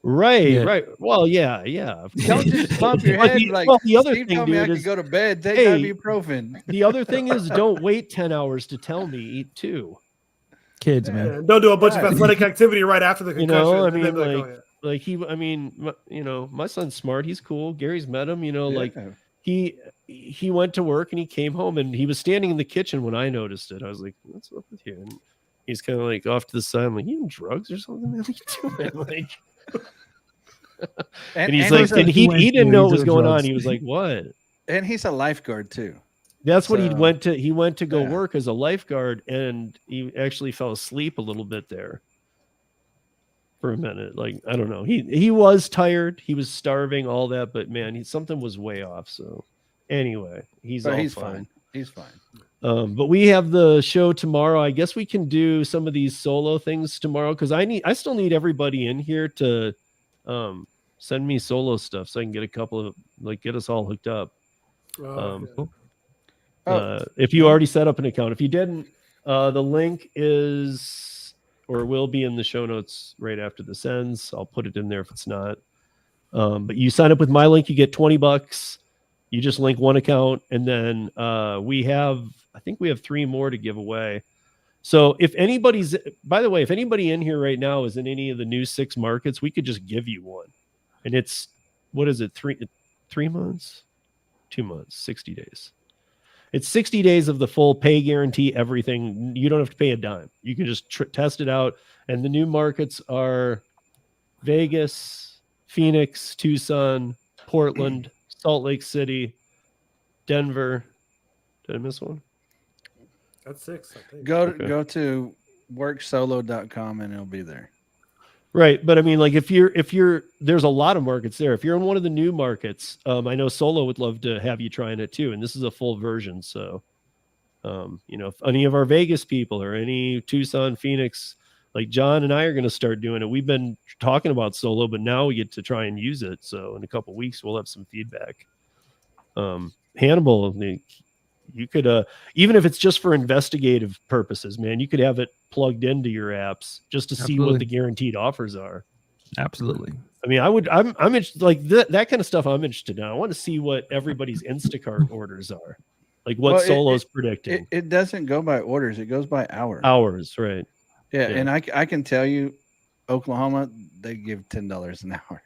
Speaker 2: Right,
Speaker 5: Yeah.
Speaker 2: right. Well, yeah.
Speaker 3: Don't just bump your
Speaker 2: But
Speaker 3: head
Speaker 2: the-
Speaker 3: like
Speaker 2: well, the other
Speaker 3: Steve
Speaker 2: thing,
Speaker 3: told me I
Speaker 2: dude,
Speaker 3: could
Speaker 2: is-
Speaker 3: go to bed. Take
Speaker 2: Hey,
Speaker 3: ibuprofen.
Speaker 2: The other thing is, don't wait 10 hours to tell me. Eat 2.
Speaker 5: Kids,
Speaker 6: Yeah,
Speaker 5: man.
Speaker 6: and don't do a bunch of
Speaker 3: Right.
Speaker 6: athletic activity right after the
Speaker 2: You
Speaker 6: concussion.
Speaker 2: know, I
Speaker 6: and then
Speaker 2: mean,
Speaker 6: be like, oh, yeah.
Speaker 2: my son's smart. He's cool. Gary's met him. Like
Speaker 3: Yeah.
Speaker 2: he went to work and he came home and he was standing in the kitchen when I noticed it. I was like, "What's up with you?" And he's kind of like off to the side. I'm like, "You on drugs or something? Man? What are you doing?" Like, and he's like, and he didn't know what was going on. He was like, "What?"
Speaker 3: And he's a lifeguard too.
Speaker 2: That's what he
Speaker 3: So-
Speaker 2: went to. He went to go
Speaker 3: Yeah.
Speaker 2: work as a lifeguard, and he actually fell asleep a little bit there for a minute. Like, I don't know. He was tired. He was starving, all that, but man, something was way off. So anyway, he's fine.
Speaker 3: He's fine.
Speaker 2: But we have the show tomorrow. I guess we can do some of these solo things tomorrow, because I still need everybody in here to send me solo stuff so I can get a couple of, like, get us all hooked up.
Speaker 6: Okay.
Speaker 2: If you already set up an account. If you didn't, the link is or will be in the show notes right after this ends. I'll put it in there if it's not. But you sign up with my link, you get $20. You just link one account, and then I think we have 3 more to give away. So if by the way, if anybody in here right now is in any of the new 6 markets, we could just give you one. And it's, what is it? 3 months, 2 months, 60 days. It's 60 days of the full pay guarantee, everything. You don't have to pay a dime. You can just test it out. And the new markets are Vegas, Phoenix, Tucson, Portland, Salt Lake City, Denver. Did I miss one?
Speaker 6: That's 6, I think.
Speaker 3: Go to worksolo.com and it'll be there.
Speaker 2: Right, but I mean, like, if you're, there's a lot of markets there. If you're in one of the new markets, I know Solo would love to have you trying it too, and this is a full version. So, if any of our Vegas people or any Tucson, Phoenix, like John and I are going to start doing it. We've been talking about Solo, but now we get to try and use it. So in a couple of weeks, we'll have some feedback. Hannibal, you could, even if it's just for investigative purposes, man, you could have it plugged into your apps just to see what the guaranteed offers are.
Speaker 5: Absolutely.
Speaker 2: I mean, I'm interested, like that kind of stuff. I'm interested in. I want to see what everybody's Instacart orders are, like what Solo's predicting.
Speaker 3: It doesn't go by orders; it goes by hours.
Speaker 2: Hours, right?
Speaker 3: Yeah, and I can tell you, Oklahoma, they give $10 an hour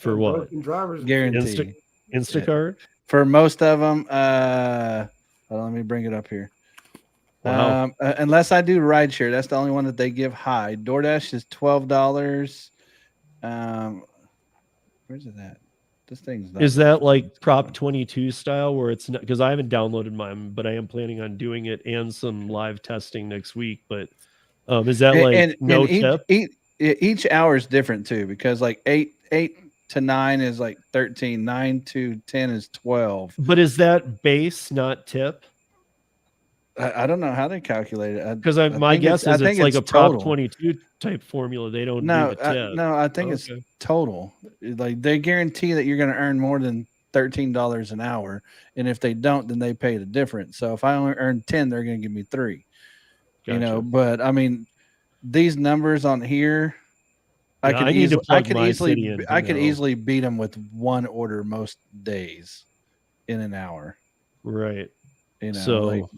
Speaker 2: for what?
Speaker 6: Drivers
Speaker 3: guarantee.
Speaker 2: Instacart.
Speaker 3: Yeah. For most of them, let me bring it up here.
Speaker 2: Wow.
Speaker 3: Unless I do Rideshare, that's the only one that they give high. DoorDash is $12. Where's it at? This thing's not.
Speaker 2: Is that like Prop 22 style, where it's not, because I haven't downloaded mine, but I am planning on doing it and some live testing next week. But is that like no tip?
Speaker 3: Each hour is different too, because like 8 to 9 is like 13, 9 to 10 is 12.
Speaker 2: But is that base, not tip?
Speaker 3: I don't know how they calculate it.
Speaker 2: Because my guess is it's like a Prop 22 type formula. They don't do the tip.
Speaker 3: No, I think it's total. Like they guarantee that you're going to earn more than $13 an hour, and if they don't, then they pay the difference. So if I only earn 10, they're going to give me 3.
Speaker 2: Gotcha.
Speaker 3: But I mean, these numbers on here, I could easily beat them with one order most days in an hour.
Speaker 2: Right.
Speaker 3: So.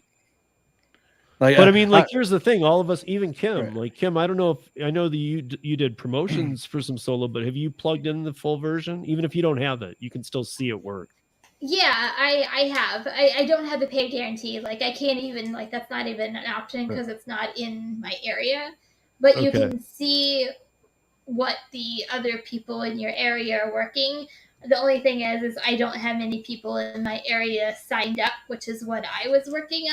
Speaker 2: But I mean, like, here's the thing. All of us, even Kim, right. Like Kim, I don't know if I know that you did promotions for some Solo, but have you plugged in the full version? Even if you don't have it, you can still see it work.
Speaker 4: Yeah, I have. I don't have the pay guarantee. Like, I can't even, like, that's not even an option because it's not in my area. But you can see what the other people in your area are working. The only thing is I don't have many people in my area signed up, which is what I was working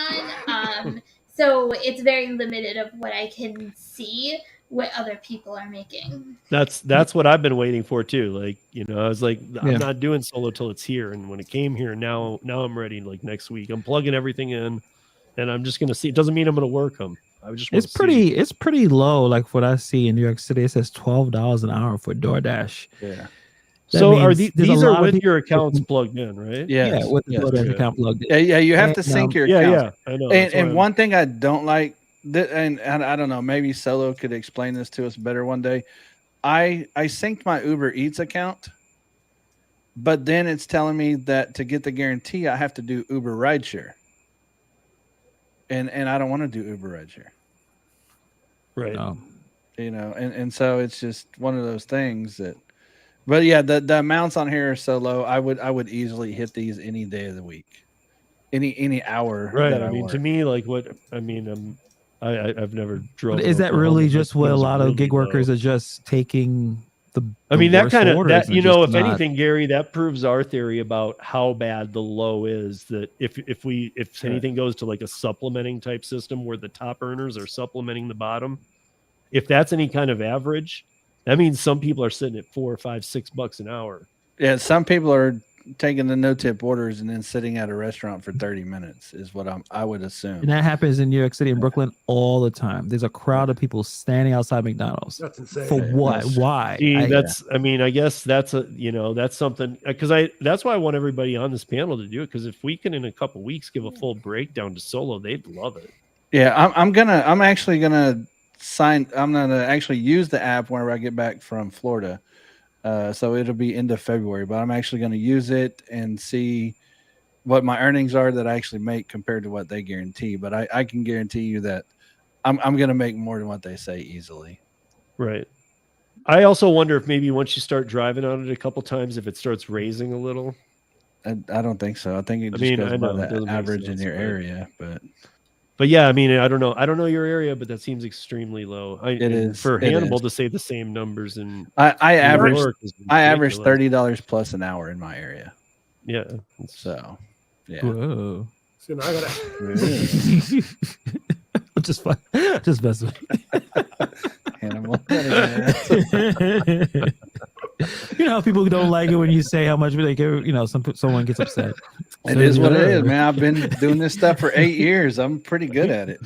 Speaker 4: on. So it's very limited of what I can see. what other people are making.
Speaker 2: That's what I've been waiting for too. Like, I was like,
Speaker 5: Yeah.
Speaker 2: I'm not doing solo till it's here. And when it came here, now I'm ready. Like next week, I'm plugging everything in, and I'm just gonna see. It doesn't mean I'm gonna work them. I just
Speaker 5: It's pretty low. Like what I see in New York City, it says $12 an hour for DoorDash.
Speaker 3: Yeah.
Speaker 2: So are
Speaker 5: means
Speaker 2: these
Speaker 5: there's a
Speaker 2: are
Speaker 5: lot of
Speaker 2: with
Speaker 5: people
Speaker 2: your accounts plugged in, right?
Speaker 3: Yes.
Speaker 5: Yeah, with the
Speaker 3: yes.
Speaker 5: DoorDash
Speaker 2: Okay.
Speaker 5: account plugged in.
Speaker 3: Yeah, you have to
Speaker 5: And,
Speaker 3: sync your
Speaker 2: Yeah,
Speaker 3: accounts.
Speaker 2: yeah, I know. That's why
Speaker 3: And
Speaker 2: I'm-
Speaker 3: one thing I don't like, and I don't know, maybe Solo could explain this to us better one day. I synced my Uber Eats account, but then it's telling me that to get the guarantee, I have to do Uber Rideshare. And I don't want to do Uber Rideshare.
Speaker 2: right.
Speaker 5: Oh.
Speaker 3: And so it's just one of those things that. But yeah, the amounts on here are so low. I would easily hit these any day of the week, any hour.
Speaker 2: Right.
Speaker 3: That
Speaker 2: I mean,
Speaker 3: work.
Speaker 2: to me, like I've never drove.
Speaker 5: But
Speaker 2: in
Speaker 5: is that
Speaker 2: Oklahoma,
Speaker 5: really
Speaker 2: but
Speaker 5: just
Speaker 2: it
Speaker 5: what a
Speaker 2: seems
Speaker 5: lot of
Speaker 2: really
Speaker 5: gig workers
Speaker 2: low.
Speaker 5: are just taking the
Speaker 2: I mean, that
Speaker 5: worst
Speaker 2: kind of
Speaker 5: orders
Speaker 2: that
Speaker 5: and
Speaker 2: if
Speaker 5: just not-
Speaker 2: anything, Gary, that proves our theory about how bad the low is. That if anything goes to like a supplementing type system where the top earners are supplementing the bottom, if that's any kind of average, that means some people are sitting at $4, $5, $6 an hour.
Speaker 3: Yeah, some people are taking the no tip orders and then sitting at a restaurant for 30 minutes is what I would assume.
Speaker 5: And that happens in New York City and Brooklyn all the time. There's a crowd of people standing outside McDonald's.
Speaker 6: That's insane.
Speaker 5: For what?
Speaker 3: That's-
Speaker 5: Why?
Speaker 2: See,
Speaker 5: I
Speaker 2: mean, I guess that's that's something because that's why I want everybody on this panel to do it. Because if we can in a couple weeks give a full breakdown to Solo, they'd love it.
Speaker 3: Yeah, I'm actually gonna actually use the app whenever I get back from Florida. So it'll be end of February, but I'm actually going to use it and see what my earnings are that I actually make compared to what they guarantee. But I can guarantee you that I'm going to make more than what they say easily.
Speaker 2: Right. I also wonder if maybe once you start driving on it a couple times, if it starts raising a little.
Speaker 3: I don't think so. I think it just goes
Speaker 2: I
Speaker 3: by
Speaker 2: know, it doesn't
Speaker 3: the
Speaker 2: make
Speaker 3: average in
Speaker 2: sense,
Speaker 3: your
Speaker 2: but-
Speaker 3: area.
Speaker 2: But yeah, I mean, I don't know your area, but that seems extremely low.
Speaker 3: It is
Speaker 2: for
Speaker 3: it
Speaker 2: Hannibal
Speaker 3: is.
Speaker 2: to say the same numbers in
Speaker 3: I
Speaker 2: New
Speaker 3: average
Speaker 2: York is
Speaker 3: $30
Speaker 2: ridiculous.
Speaker 3: plus an hour in my area.
Speaker 2: Yeah.
Speaker 3: So yeah.
Speaker 5: Whoa.
Speaker 6: So now I gotta.
Speaker 5: just mess with
Speaker 3: Hannibal.
Speaker 5: you know how people don't like it when you say how much they give, someone gets upset.
Speaker 3: It is what it is, man. I've been doing this stuff for 8 years. I'm pretty good at it.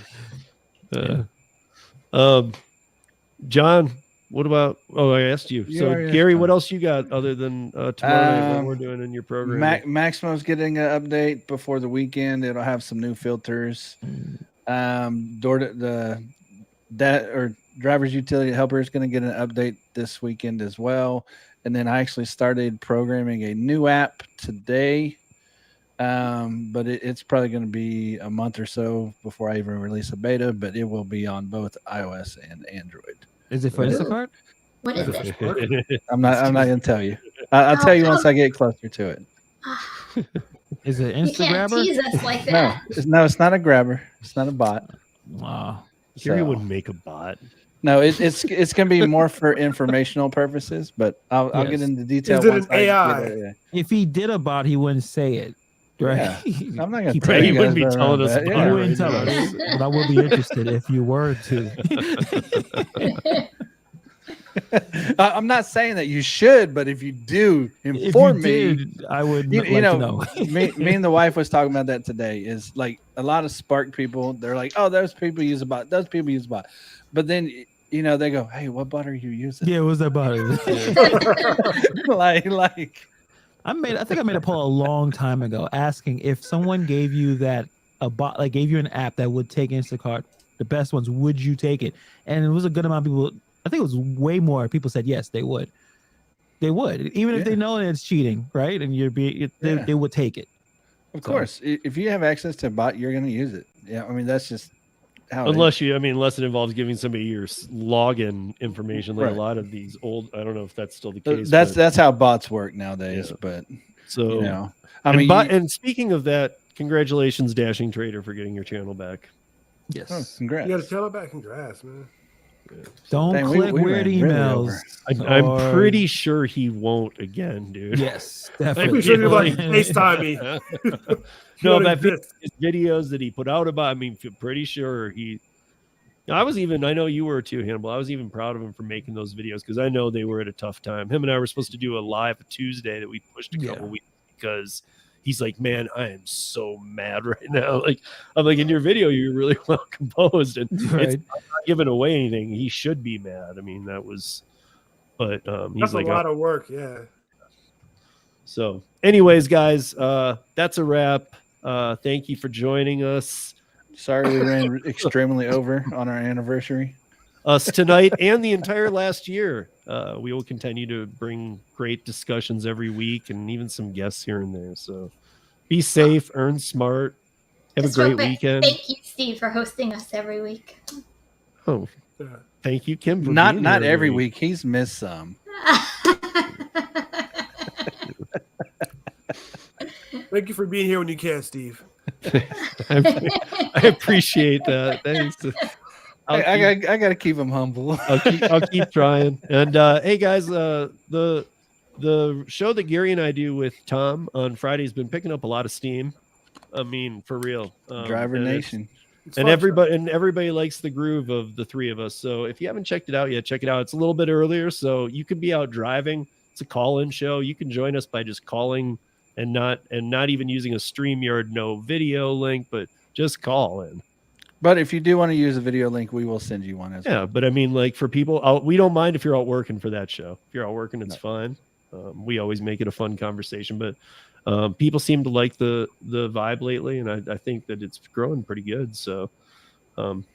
Speaker 2: John, what about? Oh, I asked you.
Speaker 3: You
Speaker 2: So
Speaker 3: already asked
Speaker 2: Gary,
Speaker 3: John.
Speaker 2: what else you got other than tomorrow night? What we're doing in your program?
Speaker 3: Maximo's getting an update before the weekend. It'll have some new filters. Driver's utility helper is going to get an update this weekend as well. And then I actually started programming a new app today. But it's probably going to be a month or so before I even release a beta, but it will be on both iOS and Android.
Speaker 5: Is it for Instacart?
Speaker 4: What is it?
Speaker 3: I'm not going to tell you. I'll tell you once I get closer to it.
Speaker 5: Is it
Speaker 4: You can't
Speaker 5: Instagrammer?
Speaker 4: tease us like
Speaker 3: No,
Speaker 4: that.
Speaker 3: it's not a grabber. It's not a bot.
Speaker 5: Wow.
Speaker 2: Gary
Speaker 3: So-
Speaker 2: wouldn't make a bot.
Speaker 3: No, it's going to be more for informational purposes, but I'll get
Speaker 5: Yes.
Speaker 3: into detail.
Speaker 6: Is it
Speaker 3: once
Speaker 6: an
Speaker 3: I get
Speaker 6: AI?
Speaker 3: it.
Speaker 5: If he did a bot, he wouldn't say it. Right?
Speaker 3: I'm not going to
Speaker 5: Keep
Speaker 3: tell
Speaker 2: Right,
Speaker 3: you
Speaker 2: he
Speaker 3: guys
Speaker 2: wouldn't be
Speaker 3: about
Speaker 2: telling us
Speaker 3: that.
Speaker 2: about
Speaker 5: You
Speaker 2: it.
Speaker 3: Yeah.
Speaker 5: wouldn't tell us, but I would be interested if you were to.
Speaker 3: I'm not saying that you should, but if you do,
Speaker 5: If you
Speaker 3: inform me.
Speaker 5: did, I would
Speaker 3: You
Speaker 5: like to
Speaker 3: know,
Speaker 5: know.
Speaker 3: me and the wife was talking about that today. Is like a lot of Spark people. They're like, oh, those people use a bot. Those people use a bot. But then they go, hey, what bot are you using?
Speaker 5: Yeah, what's that about?
Speaker 3: like.
Speaker 5: I think I made a poll a long time ago asking if someone gave you a bot, like gave you an app that would take Instacart, the best ones, would you take it? And it was a good amount of people. I think it was way more people said yes, they would. They would, even if they know that it's cheating, right? And they would take it.
Speaker 3: Of course, if you have access to a bot, you're going to use it. Yeah, I mean that's just how.
Speaker 2: Unless it involves giving somebody your login information, like
Speaker 3: Right.
Speaker 2: a lot of these old. I don't know if that's still the case.
Speaker 3: That's how bots work nowadays.
Speaker 2: Yeah.
Speaker 3: But
Speaker 2: so.
Speaker 3: I
Speaker 2: And speaking of that, congratulations, Dashing Trader, for getting your channel back.
Speaker 5: Yes.
Speaker 3: oh, congrats.
Speaker 6: You got to tell it back. Congrats, man.
Speaker 5: Don't
Speaker 3: Dang, we
Speaker 5: click weird
Speaker 3: ran really
Speaker 5: emails.
Speaker 3: over.
Speaker 2: I'm
Speaker 5: or-
Speaker 2: pretty sure he won't again, dude.
Speaker 5: Yes,
Speaker 6: I'm
Speaker 5: definitely.
Speaker 6: pretty sure you're like FaceTime me.
Speaker 2: No,
Speaker 6: You
Speaker 2: but
Speaker 6: know,
Speaker 2: his videos that he put out about, I'm pretty sure I know you were too, Hannibal. I was even proud of him for making those videos because I know they were at a tough time. Him and I were supposed to do a live Tuesday that we pushed a couple weeks because he's like, man, I am so mad right now. Like, I'm like, in your video, you're really well composed, and it's not giving away anything. He should be mad. I mean, that was, but he's
Speaker 6: That's
Speaker 2: like,
Speaker 6: a lot of work. Yeah.
Speaker 2: So, anyways, guys, that's a wrap. Thank you for joining us.
Speaker 3: Sorry we ran extremely over on our anniversary.
Speaker 2: Us tonight and the entire last year. We will continue to bring great discussions every week and even some guests here and there. So be safe, earn smart, have
Speaker 4: Just
Speaker 2: a
Speaker 4: real
Speaker 2: great
Speaker 4: quick,
Speaker 2: weekend.
Speaker 4: Thank you, Steve, for hosting us every week.
Speaker 2: Oh, thank you, Kim. For
Speaker 3: Not
Speaker 2: being
Speaker 3: not
Speaker 2: here
Speaker 3: every week. He's missed some.
Speaker 6: Thank you for being here when you can, Steve.
Speaker 2: I appreciate that. Thanks.
Speaker 3: I got to keep him humble.
Speaker 2: I'll keep trying. And hey, guys, the show that Gary and I do with Tom on Friday has been picking up a lot of steam. I mean, for real.
Speaker 3: Driver Nation.
Speaker 6: It's
Speaker 2: Everybody likes the groove of the three of us. So if you haven't checked it out yet, check it out. It's a little bit earlier, so you could be out driving. It's a call-in show. You can join us by just calling and not even using a StreamYard no video link, but just call in.
Speaker 3: But if you do want to use a video link, we will send you one as well.
Speaker 2: Yeah, but I mean, like, for people, we don't mind if you're out working for that show. If you're out working, it's fine. We always make it a fun conversation, but people seem to like the vibe lately, and I think that it's growing pretty good. So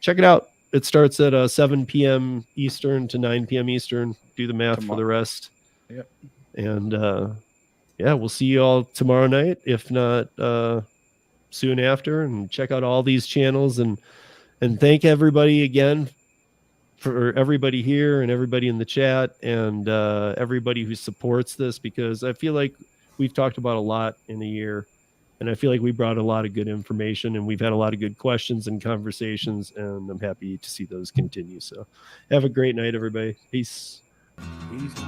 Speaker 2: check it out. It starts at 7 p.m. Eastern to 9 p.m. Eastern. Do the math for the rest.
Speaker 3: Yep.
Speaker 2: And yeah, we'll see you all tomorrow night, if not soon after. And check out all these channels, and thank everybody again for everybody here and everybody in the chat and everybody who supports this, because I feel like we've talked about a lot in a year, and I feel like we brought a lot of good information, and we've had a lot of good questions and conversations, and I'm happy to see those continue. So have a great night, everybody. Peace.
Speaker 6: Easy.